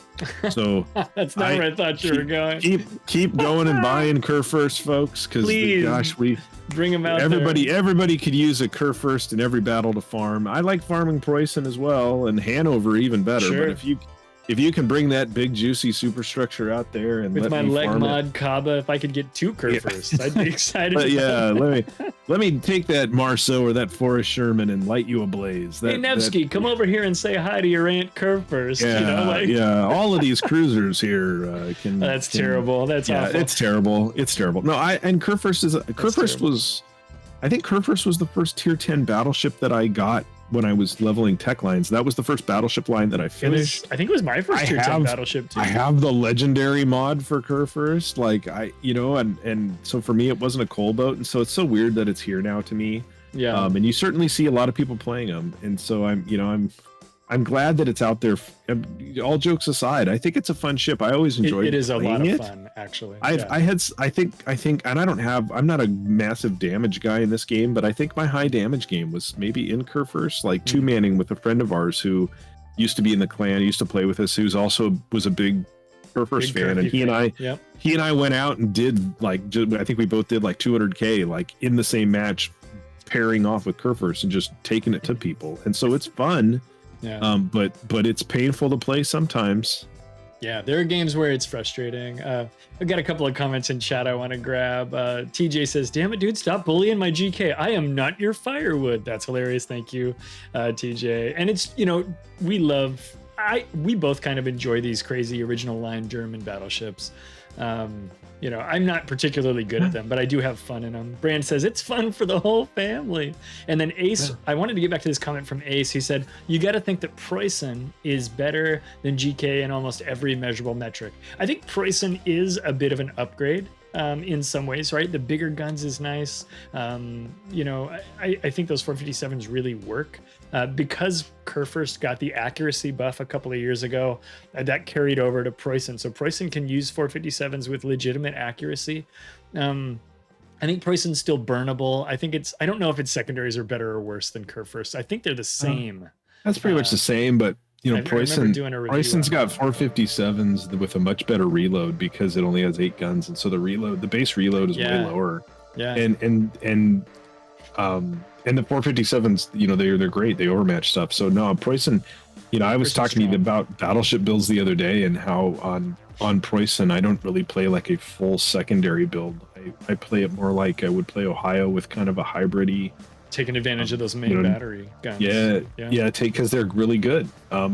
So that's not where I thought you were going. Keep going and buying Kurfürst, folks, because gosh, we bring them out. Everybody could use a Kurfürst in every battle to farm. I like farming Preußen as well, and Hanover even better. Sure. But if you can bring that big juicy superstructure out there and with my leg mod Khaba, if I could get 2 Kurfürsts, I'd be excited. But yeah, let me take that Marceau or that Forrest Sherman and light you ablaze. Hey Nevsky, come over here and say hi to your Aunt Kurfürst. Yeah, all of these cruisers here can. That's terrible. That's awful. It's terrible. It's terrible. No, Kurfürst was. I think Kurfürst was the first tier 10 battleship that I got when I was leveling tech lines. That was the first battleship line that I finished. I think it was my first tier 10 battleship too. I have the legendary mod for Kurfürst, and so for me it wasn't a coal boat, and so it's so weird that it's here now to me. Yeah. And you certainly see a lot of people playing them, and so I'm glad that it's out there. All jokes aside, I think it's a fun ship. I always enjoyed it. It is a lot of fun, actually. I think, and I'm not a massive damage guy in this game, but I think my high damage game was maybe in Kurfürst, like two-manning with a friend of ours who used to be in the clan, used to play with us, who's also was a big Kurfürst fan, and he and I went out and did I think we both did like 200K, like in the same match, pairing off with Kurfürst and just taking it to people, and so it's fun. Yeah. But it's painful to play sometimes. Yeah, there are games where it's frustrating. I've got a couple of comments in chat I want to grab. TJ says, "Damn it, dude, stop bullying my GK. I am not your firewood." That's hilarious. Thank you, TJ. And it's, we both kind of enjoy these crazy original line German battleships. I'm not particularly good at them, but I do have fun in them. Brand says it's fun for the whole family. And then Ace, I wanted to get back to this comment from Ace. He said, you got to think that Preußen is better than GK in almost every measurable metric. I think Preußen is a bit of an upgrade in some ways, right? The bigger guns is nice. I think those 457s really work. Because Kurfürst got the accuracy buff a couple of years ago, that carried over to Preußen. So Preußen can use 457s with legitimate accuracy. I think Preußen's still burnable. I don't know if its secondaries are better or worse than Kurfürst. I think they're the same. That's pretty much the same, but You know, I remember doing a review Preußen's on got that. 457s with a much better reload because it only has 8 guns, and so the base reload is way lower. Yeah. And the 457s, you know, they're great. They overmatch stuff. So no, Preußen, you know, I was talking to you about battleship builds the other day and how on Preußen I don't really play like a full secondary build. I play it more like I would play Ohio with kind of a hybrid-y. Taking advantage of those main battery guns. Yeah, because they're really good.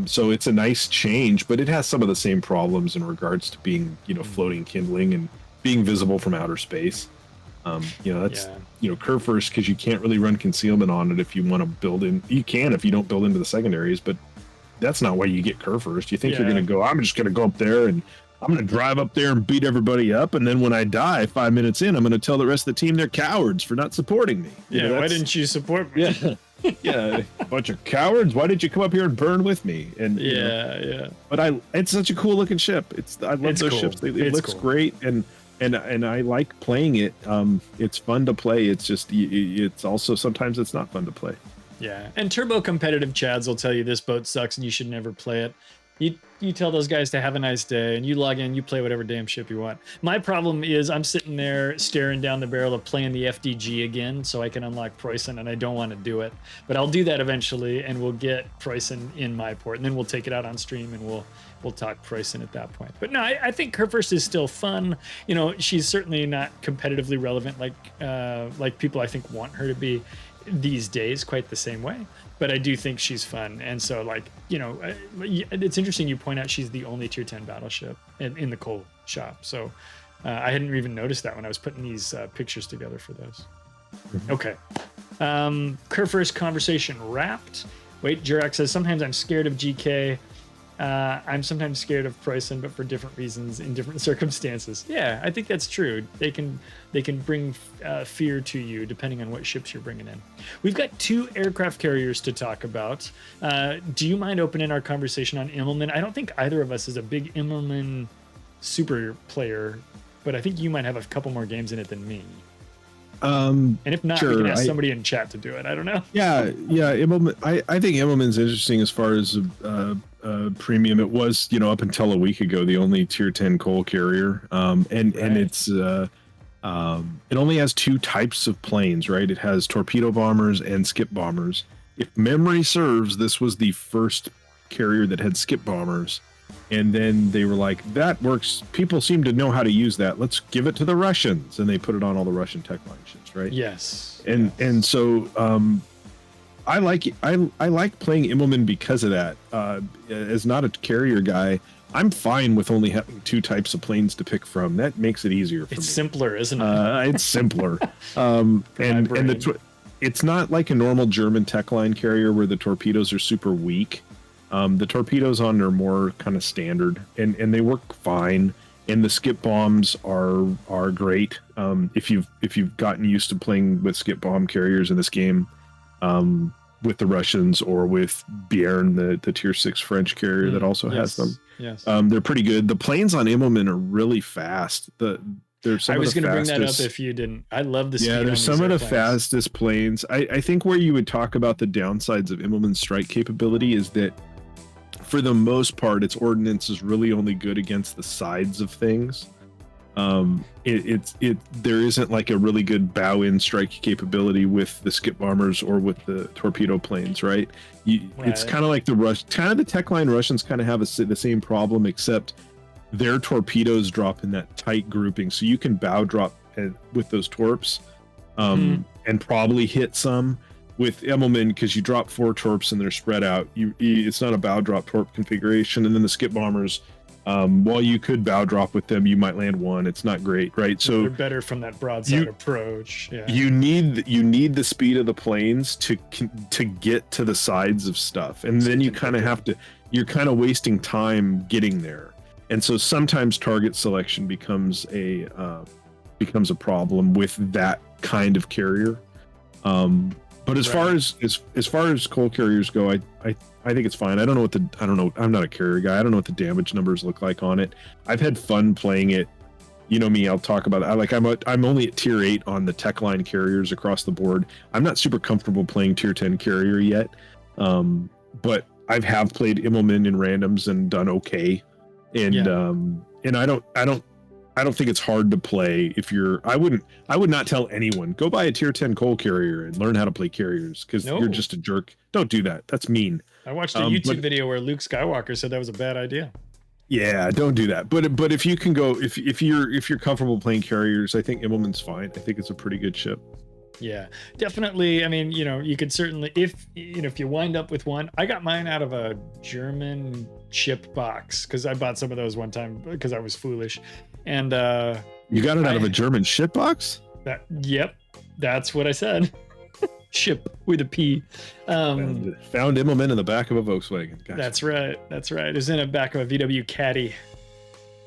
So it's a nice change, but it has some of the same problems in regards to being, you know, floating kindling and being visible from outer space. You know, that's, you know, Kurfurst, because you can't really run concealment on it if you want to build in. You can if you don't build into the secondaries, but that's not why you get Kurfurst. You think you're going to go, I'm just going to go up there and I'm going to drive up there and beat everybody up. And then when I die 5 minutes in, I'm going to tell the rest of the team they're cowards for not supporting me. You know, why didn't you support me? Yeah, a bunch of cowards. Why did you come up here and burn with me? And But it's such a cool looking ship. I love those ships. It looks great, and I like playing it. It's fun to play. It's just it's also sometimes it's not fun to play. Yeah, and turbo competitive Chads will tell you this boat sucks and you should never play it. You tell those guys to have a nice day, and you log in, you play whatever damn ship you want. My problem is I'm sitting there staring down the barrel of playing the FDG again so I can unlock Preußen, and I don't want to do it. But I'll do that eventually, and we'll get Preußen in my port, and then we'll take it out on stream, and we'll talk Preußen at that point. But no, I think Kurfurst is still fun. You know, she's certainly not competitively relevant like people I think want her to be these days quite the same way. But I do think she's fun. And so, like, you know, it's interesting you point out she's the only tier 10 battleship in the coal shop. So I hadn't even noticed that when I was putting these pictures together for those. Okay. Kurfurst conversation wrapped. Wait, Jurak says, sometimes I'm scared of GK. I'm sometimes scared of Preußen, but for different reasons in different circumstances. Yeah, I think that's true. They can bring fear to you depending on what ships you're bringing in. We've got 2 aircraft carriers to talk about. Do you mind opening our conversation on Immelmann? I don't think either of us is a big Immelmann super player, but I think you might have a couple more games in it than me. And if not, we can ask somebody in chat to do it. I don't know. Yeah. Immelmann, I think Immelmann's interesting as far as premium. It was, you know, up until a week ago, the only tier 10 coal carrier. And it's it only has 2 types of planes, right? It has torpedo bombers and skip bombers. If memory serves, this was the first carrier that had skip bombers. And then they were like, that works. People seem to know how to use that. Let's give it to the Russians. And they put it on all the Russian tech line ships, right? Yes. And so I like playing Immelmann because of that. As not a carrier guy, I'm fine with only having 2 types of planes to pick from. That makes it easier for me. It's simpler, isn't it? It's simpler. It's not like a normal German tech line carrier where the torpedoes are super weak. The torpedoes on are more kind of standard, and they work fine. And the skip bombs are great. If you've gotten used to playing with skip bomb carriers in this game, with the Russians or with Bierne, the tier 6 French carrier that also has them. Yes. They're pretty good. The planes on Immelmann are really fast. I was going to bring that up if you didn't. I love the speed. Yeah, there's some of the fastest planes. I think where you would talk about the downsides of Immelmann's strike capability is that for the most part, its ordnance is really only good against the sides of things. There isn't like a really good bow in strike capability with the skip bombers or with the torpedo planes, right? It's kind of like the tech line Russians kind of have the same problem, except their torpedoes drop in that tight grouping, so you can bow drop with those torps and probably hit some. With Immelmann, because you drop 4 torps and they're spread out, it's not a bow drop torp configuration. And then the skip bombers, while you could bow drop with them, you might land 1. It's not great, right? So they're better from that broadside approach. Yeah. You need the speed of the planes to get to the sides of stuff, and then you kind of you're kind of wasting time getting there. And so sometimes target selection becomes a problem with that kind of carrier. But as far as coal carriers go, I think it's fine. I don't know. I'm not a carrier guy. I don't know what the damage numbers look like on it. I've had fun playing it. You know me. I'll talk about it. I'm only at tier 8 on the tech line carriers across the board. I'm not super comfortable playing tier 10 carrier yet. But I have played Immelmann in randoms and done okay, and I don't think it's hard to play if you're. I would not tell anyone go buy a tier 10 coal carrier and learn how to play carriers because you're just a jerk. Don't do that. That's mean. I watched a YouTube video where Luke Skywalker said that was a bad idea. Yeah, don't do that. But if you can go, if you're comfortable playing carriers, I think Immelmann's fine. I think it's a pretty good ship. Yeah, definitely. I mean, you could certainly, if you wind up with one. I got mine out of a German ship box because I bought some of those one time because I was foolish. And you got it out of a German ship box? Yep, that's what I said. Ship with a P. Found Immelmann in the back of a Volkswagen. Gotcha. That's right. It was in the back of a VW Caddy,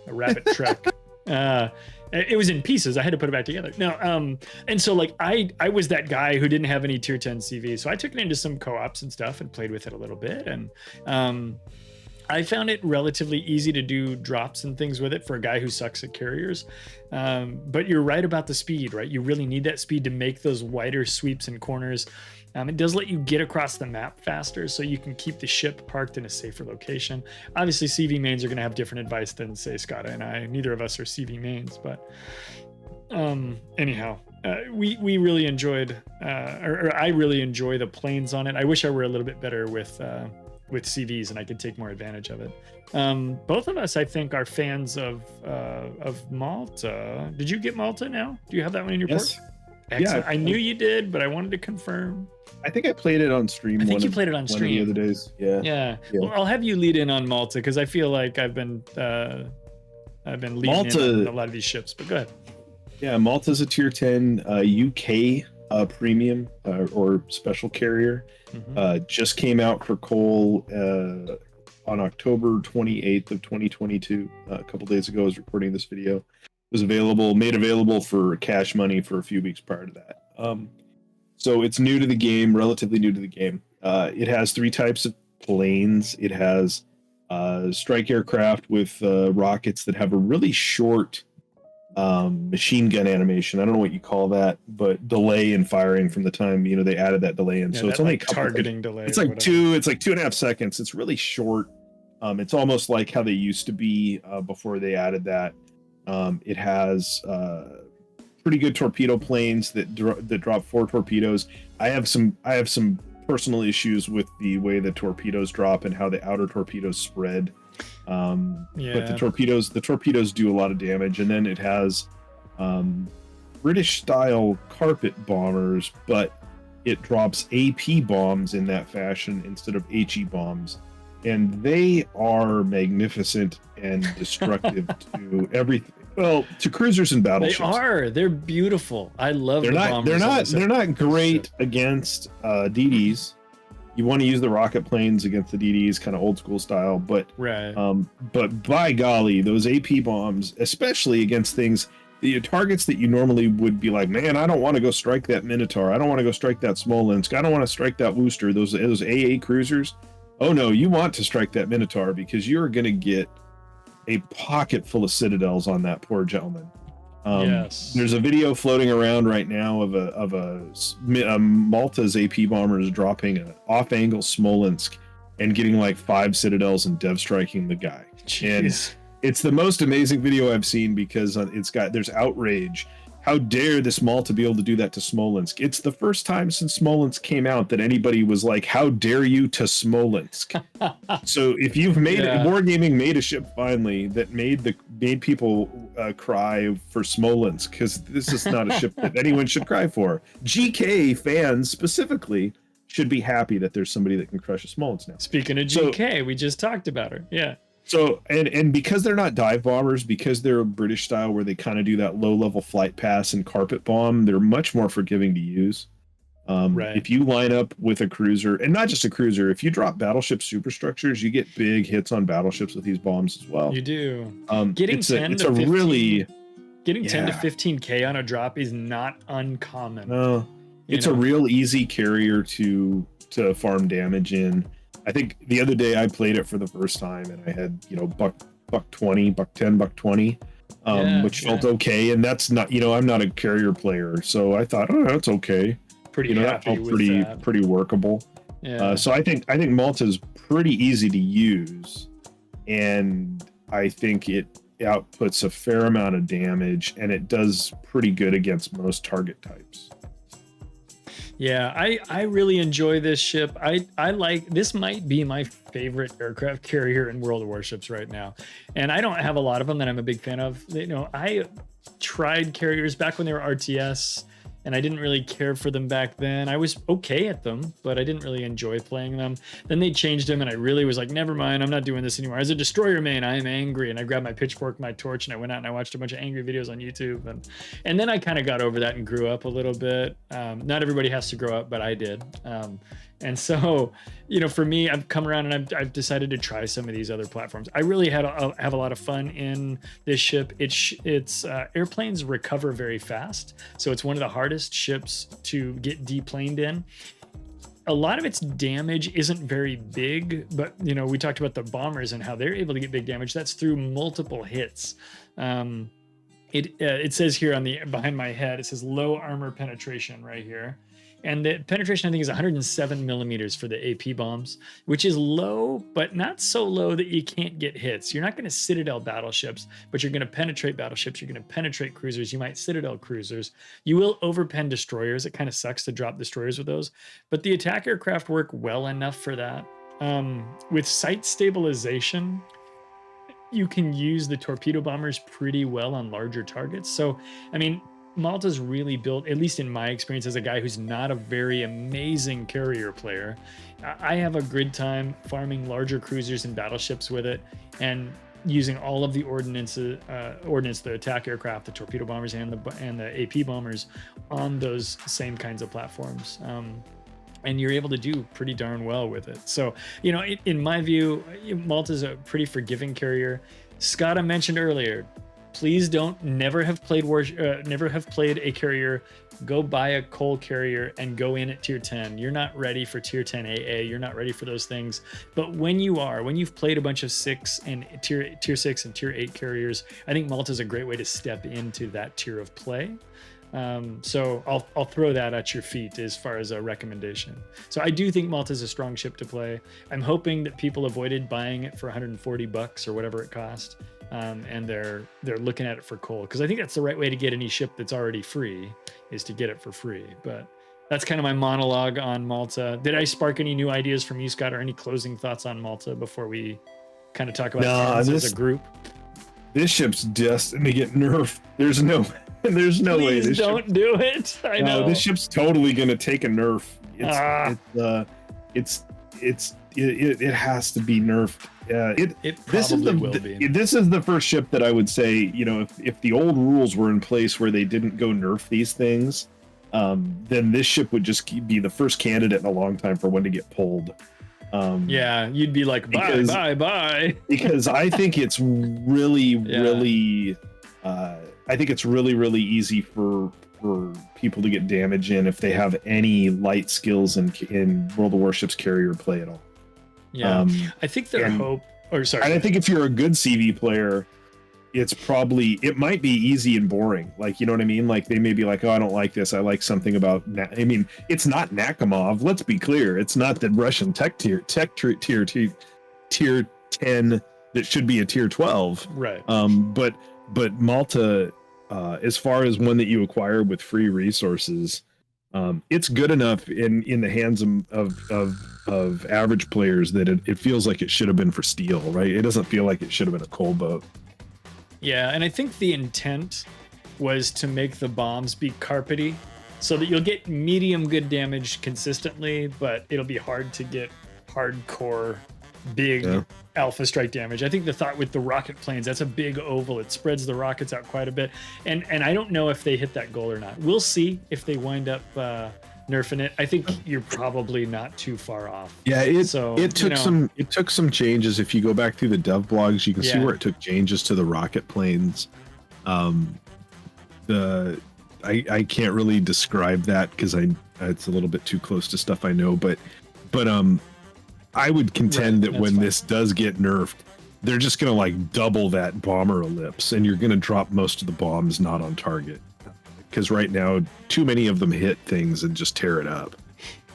a rabbit truck. It was in pieces. I had to put it back together. No, and so like I was that guy who didn't have any tier 10 CV, so I took it into some co-ops and stuff and played with it a little bit, and I found it relatively easy to do drops and things with it for a guy who sucks at carriers. But you're right about the speed, right? You really need that speed to make those wider sweeps and corners. It does let you get across the map faster, so you can keep the ship parked in a safer location. Obviously, CV mains are going to have different advice than, say, Skada and I. Neither of us are CV mains, but anyhow, we really enjoyed, or I really enjoy the planes on it. I wish I were a little bit better with CVs and I could take more advantage of it. Both of us, I think, are fans of Malta. Did you get Malta now? Do you have that one in your port? Excellent. Yeah, I knew you did, but I wanted to confirm. I think I played it on stream. I think you played it on stream one of the other days. Yeah. Well, I'll have you lead in on Malta because I feel like I've been leading Malta, in on a lot of these ships. But go ahead. Yeah, Malta's a tier 10 UK premium or special carrier. Mm-hmm. Just came out for coal on October 28th of 2022. A couple days ago, I was recording this video. Was made available for cash money for a few weeks prior to that. So it's new to the game, relatively new to the game. It has 3 types of planes. It has strike aircraft with rockets that have a really short machine gun animation. I don't know what you call that, but delay in firing from the time they added that delay in. So it's only like targeting delay. It's like 2.5 seconds. It's really short. It's almost like how they used to be before they added that. It has pretty good torpedo planes that drop 4 torpedoes. I have some personal issues with the way the torpedoes drop and how the outer torpedoes spread. But the torpedoes do a lot of damage. And then it has British style carpet bombers, but it drops AP bombs in that fashion instead of HE bombs. And they are magnificent and destructive to everything. Well, to cruisers and battleships. They're beautiful. I love the bombers. They're not great against DDs. You want to use the rocket planes against the DDs, kind of old school style, but by golly, those AP bombs, especially against the targets that you normally would be like, man, I don't want to go strike that Minotaur. I don't want to go strike that Smolensk. I don't want to strike that Worcester. Those AA cruisers. Oh no, you want to strike that Minotaur because you're going to get a pocket full of citadels on that poor gentleman. Yes. There's a video floating around right now of a Malta's AP bombers dropping an off-angle Smolensk and getting like 5 citadels and dev striking the guy. Jeez. And it's the most amazing video I've seen because there's outrage. How dare this Malta be able to do that to Smolensk? It's the first time since Smolensk came out that anybody was like, how dare you to Smolensk? So if you've made Wargaming made a ship finally that made people cry for Smolensk, because this is not a ship that anyone should cry for. GK fans specifically should be happy that there's somebody that can crush a Smolensk now. Speaking of GK, we just talked about her. Yeah. So, and because they're not dive bombers, because they're a British style where they kind of do that low level flight pass and carpet bomb, they're much more forgiving to use. If you line up with a cruiser, and not just a cruiser, if you drop battleship superstructures, you get big hits on battleships with these bombs as well. You do. Getting 10 to 15K on a drop is not uncommon. No, it's a real easy carrier to farm damage in. I think the other day I played it for the first time and I had, buck 20, buck 10, buck 20, which felt okay. And that's not, I'm not a carrier player. So I thought, oh, that's okay. That felt pretty workable. Yeah. So I think Malta's pretty easy to use, and I think it outputs a fair amount of damage, and it does pretty good against most target types. Yeah, I really enjoy this ship. I like, this might be my favorite aircraft carrier in World of Warships right now. And I don't have a lot of them that I'm a big fan of. You know, I tried carriers back when they were RTS, and I didn't really care for them back then. I was okay at them, but I didn't really enjoy playing them. Then they changed them, and I really was like, never mind, I'm not doing this anymore. As a destroyer main, I am angry. And I grabbed my pitchfork, my torch, and I went out and I watched a bunch of angry videos on YouTube. And then I kind of got over that and grew up a little bit. Not everybody has to grow up, but I did. And so, you know, for me, I've come around and I've decided to try some of these other platforms. I really have a lot of fun in this ship. Its airplanes recover very fast, so it's one of the hardest ships to get deplaned in. A lot of its damage isn't very big, but you know, we talked about the bombers and how they're able to get big damage. That's through multiple hits. It says here on the behind my head, it says low armor penetration right here. And the penetration, I think, is 107 millimeters for the AP bombs, which is low, but not so low that you can't get hits. You're not going to citadel battleships, but you're going to penetrate battleships. You're going to penetrate cruisers. You might citadel cruisers. You will overpen destroyers. It kind of sucks to drop destroyers with those, but the attack aircraft work well enough for that. With sight stabilization, you can use the torpedo bombers pretty well on larger targets. So, I mean, Malta's really built, at least in my experience as a guy who's not a very amazing carrier player, I have a good time farming larger cruisers and battleships with it, and using all of the ordnance, the attack aircraft, the torpedo bombers, and the AP bombers on those same kinds of platforms. And you're able to do pretty darn well with it. So, you know, in my view, Malta's a pretty forgiving carrier. Skada mentioned earlier, please never have played a carrier. Go buy a coal carrier and go in at tier 10. You're not ready for tier 10 AA. You're not ready for those things. But when you've played a bunch of tier 6 and tier 8 carriers, I think Malta's a great way to step into that tier of play. So I'll throw that at your feet as far as a recommendation. So I do think Malta's a strong ship to play. I'm hoping that people avoided buying it for $140 or whatever it cost. And they're looking at it for coal, because I think that's the right way to get any ship that's already free, is to get it for free. But that's kind of my monologue on Malta. Did I spark any new ideas from you, Scott, or any closing thoughts on Malta before we kind of talk about as a group? This ship's destined to get nerfed. There's no way. Please don't do it. I know. This ship's totally gonna take a nerf. It has to be nerfed. This is the first ship that I would say, you know, if the old rules were in place where they didn't go nerf these things, then this ship would just be the first candidate in a long time for when to get pulled. Yeah, you'd be like, bye. Because I think it's really easy for people to get damage in if they have any light skills in World of Warships carrier play at all. Yeah, I think their hope, or sorry. And I think if you're a good CV player, it might be easy and boring. Like, you know what I mean? Like, they may be like, oh, I don't like this. I like something about, I mean, it's not Nakhimov. Let's be clear. It's not the Russian tech tier 10 that should be a tier 12. Right. But Malta, as far as one that you acquire with free resources, it's good enough in the hands of average players that it feels like it should have been for steel, right? It doesn't feel like it should have been a coal boat. Yeah, and I think the intent was to make the bombs be carpety, so that you'll get medium good damage consistently, but it'll be hard to get hardcore big alpha strike damage. I think the thought with the rocket planes, that's a big oval. It spreads the rockets out quite a bit. And I don't know if they hit that goal or not. We'll see if they wind up nerfing it. I think you're probably not too far off. Yeah, it took some changes. If you go back through the dev blogs, you can see where it took changes to the rocket planes. I can't really describe that because it's a little bit too close to stuff I know, but I would contend that when this does get nerfed, they're just going to like double that bomber ellipse, and you're going to drop most of the bombs not on target. Because right now, too many of them hit things and just tear it up.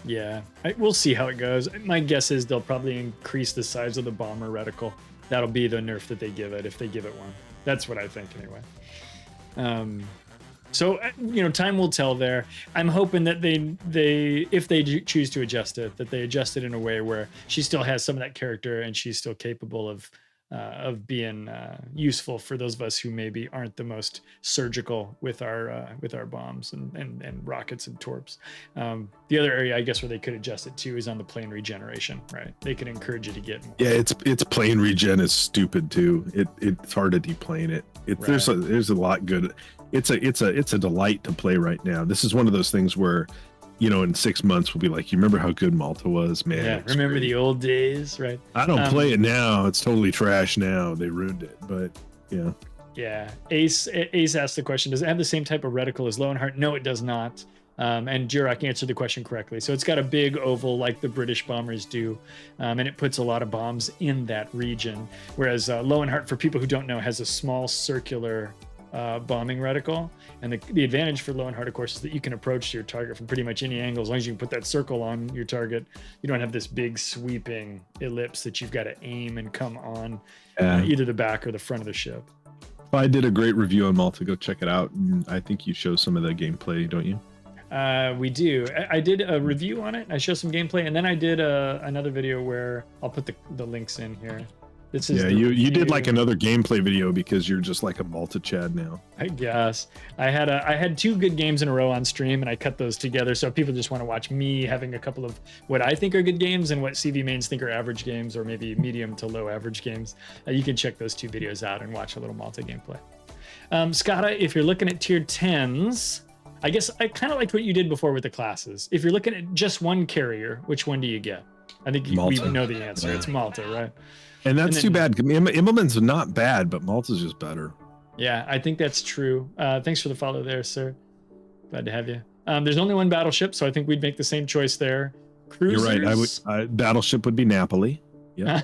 Yeah, we'll see how it goes. My guess is they'll probably increase the size of the bomber reticle. That'll be the nerf that they give it, if they give it one. That's what I think anyway. So time will tell there. I'm hoping that they if they choose to adjust it, that they adjust it in a way where she still has some of that character and she's still capable of being useful for those of us who maybe aren't the most surgical with our bombs and rockets and torps. The other area I guess where they could adjust it to is on the plane regeneration, right? They could encourage you to get more. Yeah, it's plane regen is stupid too. It's hard to deplane it. Right. There's a lot good. It's a delight to play right now. This is one of those things where, in 6 months we'll be like, you remember how good Malta was, man? Yeah, remember the old days, right? I don't play it now. It's totally trash now. They ruined it, but yeah. Yeah. Ace asked the question, does it have the same type of reticle as Lowenhart? No, it does not. And Jurek answered the question correctly. So it's got a big oval like the British bombers do, and it puts a lot of bombs in that region. Whereas Lowenhart, for people who don't know, has a small circular bombing reticle. And the advantage for Lowenhart, of course, is that you can approach your target from pretty much any angle. As long as you can put that circle on your target, you don't have this big sweeping ellipse that you've got to aim and come on either the back or the front of the ship. I did a great review on Malta. Go check it out. I think you show some of the gameplay, don't you? We do. I did a review on it. I showed some gameplay, and then I did another video where I'll put the links in here. This is you did like another gameplay video because you're just like a Malta Chad now. I guess I had 2 good games in a row on stream, and I cut those together. So if people just want to watch me having a couple of what I think are good games and what CV mains think are average games, or maybe medium to low average games, you can check those 2 videos out and watch a little Malta gameplay. Skada, if you're looking at tier 10s, I guess I kind of liked what you did before with the classes. If you're looking at just one carrier, which one do you get? I think we know the answer. It's Malta, right? And that's too bad. Immelmann's not bad, but Malta's just better. Yeah, I think that's true. Thanks for the follow there, sir. Glad to have you. There's only one battleship, so I think we'd make the same choice there. Cruisers. You're right. Battleship would be Napoli. Yeah.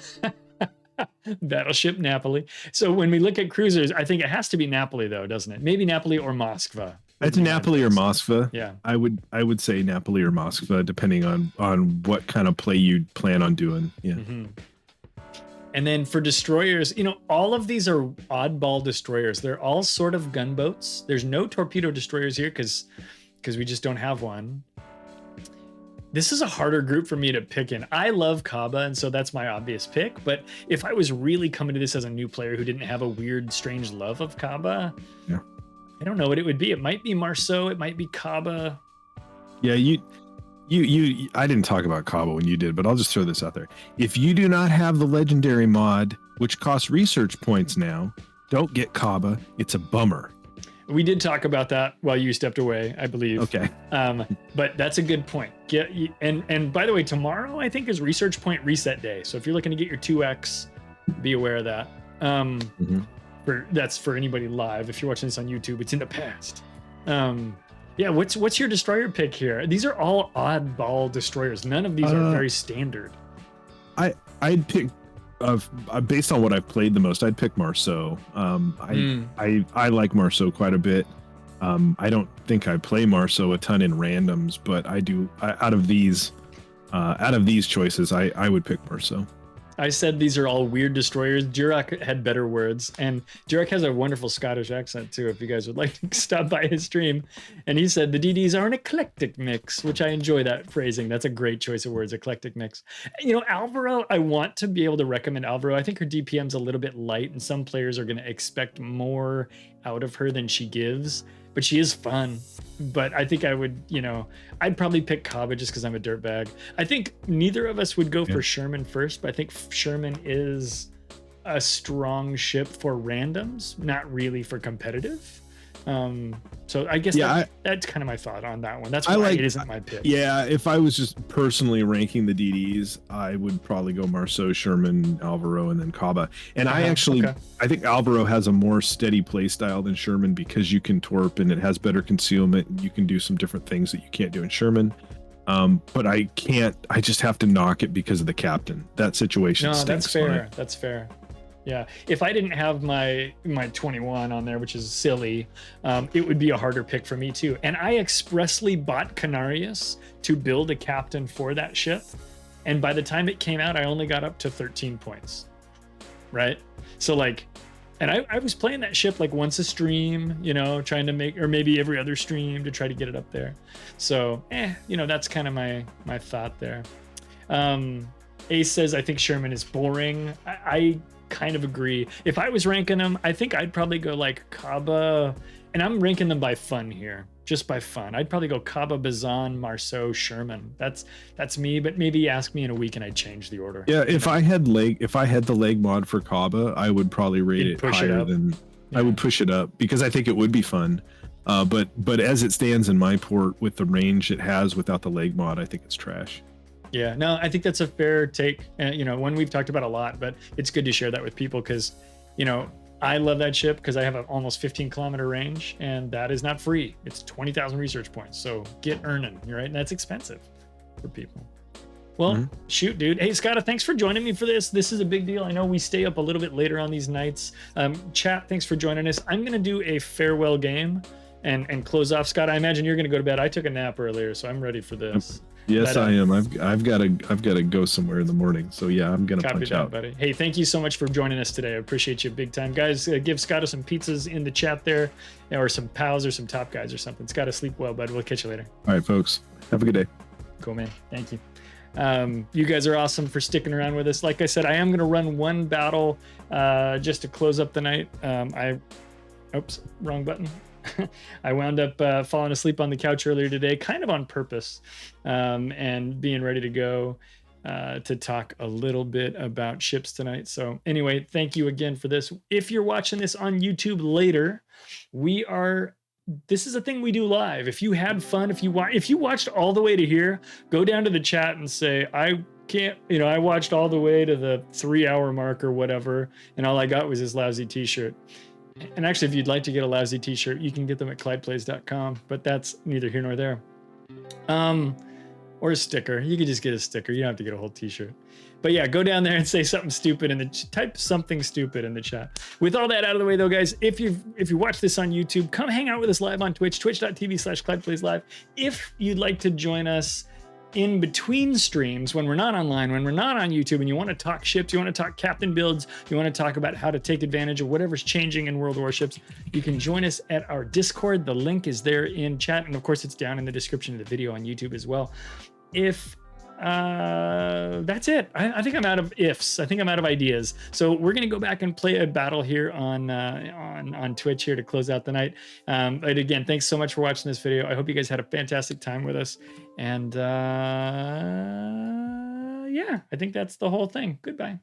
Battleship Napoli. So when we look at cruisers, I think it has to be Napoli, though, doesn't it? Maybe Napoli or Moskva. It's Napoli or Moskva. Yeah. I would say Napoli or Moskva, depending on what kind of play you plan on doing. Yeah. Mm-hmm. And then for destroyers, all of these are oddball destroyers. They're all sort of gunboats. There's no torpedo destroyers here because we just don't have one. This is a harder group for me to pick in. I love Khaba, and so that's my obvious pick. But if I was really coming to this as a new player who didn't have a weird, strange love of Khaba, I don't know what it would be. It might be Marceau. It might be Khaba. Yeah, I didn't talk about Khaba when you did, but I'll just throw this out there. If you do not have the legendary mod, which costs research points now, don't get Khaba. It's a bummer. We did talk about that while you stepped away, I believe. Okay. But that's a good point. And by the way, tomorrow I think is research point reset day. So if you're looking to get your 2x, be aware of that. That's for anybody live. If you're watching this on YouTube, it's in the past. Yeah, what's your destroyer pick here? These are all oddball destroyers. None of these are very standard. I'd pick based on what I've played the most. I'd pick Marceau. I like Marceau quite a bit. I don't think I play Marceau a ton in randoms, but I do. Out of these choices, I would pick Marceau. I said these are all weird destroyers. Jurek had better words, and Jurek has a wonderful Scottish accent too, if you guys would like to stop by his stream. And he said the DDs are an eclectic mix, which I enjoy that phrasing. That's a great choice of words, eclectic mix. Alvaro, I want to be able to recommend Alvaro. I think her DPM's a little bit light, and some players are going to expect more out of her than she gives, but she is fun. But I think I would, I'd probably pick Khaba just because I'm a dirtbag. I think neither of us would go for Sherman first, but I think Sherman is a strong ship for randoms, not really for competitive. So I guess that's kind of my thought on that one. That's why it isn't my pick. Yeah, if I was just personally ranking the DDs, I would probably go Marceau, Sherman, Alvaro, and then Khaba. And I think Alvaro has a more steady play style than Sherman because you can torp and it has better concealment. And you can do some different things that you can't do in Sherman. But I just have to knock it because of the captain. That situation. No, stinks. that's fair. That's fair. Yeah. If I didn't have my 21 on there, which is silly, it would be a harder pick for me too. And I expressly bought Canarius to build a captain for that ship. And by the time it came out, I only got up to 13 points. Right? So like, and I was playing that ship like once a stream, you know, trying to make, or maybe every other stream to try to get it up there. So, you know, that's kind of my thought there. Ace says, I think Sherman is boring. I kind of agree. If I was ranking them, I think I'd probably go like Khaba, and I'm ranking them by fun here, just by fun. I'd probably go Khaba, Bazan, Marceau, Sherman. That's me, but maybe ask me in a week and I'd change the order. Yeah, if I had the leg mod for Khaba, I would probably rate it higher than I would push it up because I think it would be fun. But as it stands in my port with the range it has without the leg mod, I think it's trash. Yeah, no, I think that's a fair take. You know, one we've talked about a lot, but it's good to share that with people because, you know, I love that ship because I have an almost 15-kilometer range, and that is not free. It's 20,000 research points, so get earning, right? And that's expensive for people. Well, shoot, dude. Hey, Skada, thanks for joining me for this. This is a big deal. I know we stay up a little bit later on these nights. Chat, thanks for joining us. I'm going to do a farewell game and close off. Scott, I imagine you're going to go to bed. I took a nap earlier, so I'm ready for this. Yes, I am. I've got to go somewhere in the morning. So yeah, I'm gonna punch out, buddy. Hey, thank you so much for joining us today. I appreciate you big time, guys. Give Skada some pizzas in the chat there, or some pals or some top guys or something. Skada, sleep well, bud. We'll catch you later. All right, folks. Have a good day. Cool, man. Thank you. You guys are awesome for sticking around with us. Like I said, I am gonna run one battle just to close up the night. Oops, wrong button. I wound up falling asleep on the couch earlier today, kind of on purpose, and being ready to go to talk a little bit about ships tonight. So anyway, thank you again for this. If you're watching this on YouTube later, this is a thing we do live. If you had fun, if you watched all the way to here, go down to the chat and say, I watched all the way to the 3-hour mark or whatever, and all I got was this lousy t-shirt. And actually, if you'd like to get a lousy t-shirt, you can get them at ClydePlays.com, but that's neither here nor there. Or a sticker. You could just get a sticker. You don't have to get a whole t-shirt. But yeah, go down there and say something stupid type something stupid in the chat. With all that out of the way though, guys, if you watch this on YouTube, come hang out with us live on Twitch, twitch.tv/ClydePlaysLive. If you'd like to join us in between streams when we're not online, when we're not on YouTube, and you want to talk ships, you want to talk captain builds, you want to talk about how to take advantage of whatever's changing in World Warships, you can join us at our Discord. The link is there in chat, and of course it's down in the description of the video on YouTube as well. If that's it. I think I'm out of ifs. I think I'm out of ideas. So we're gonna go back and play a battle here on Twitch here to close out the night. But again, thanks so much for watching this video. I hope you guys had a fantastic time with us. And yeah, I think that's the whole thing. Goodbye.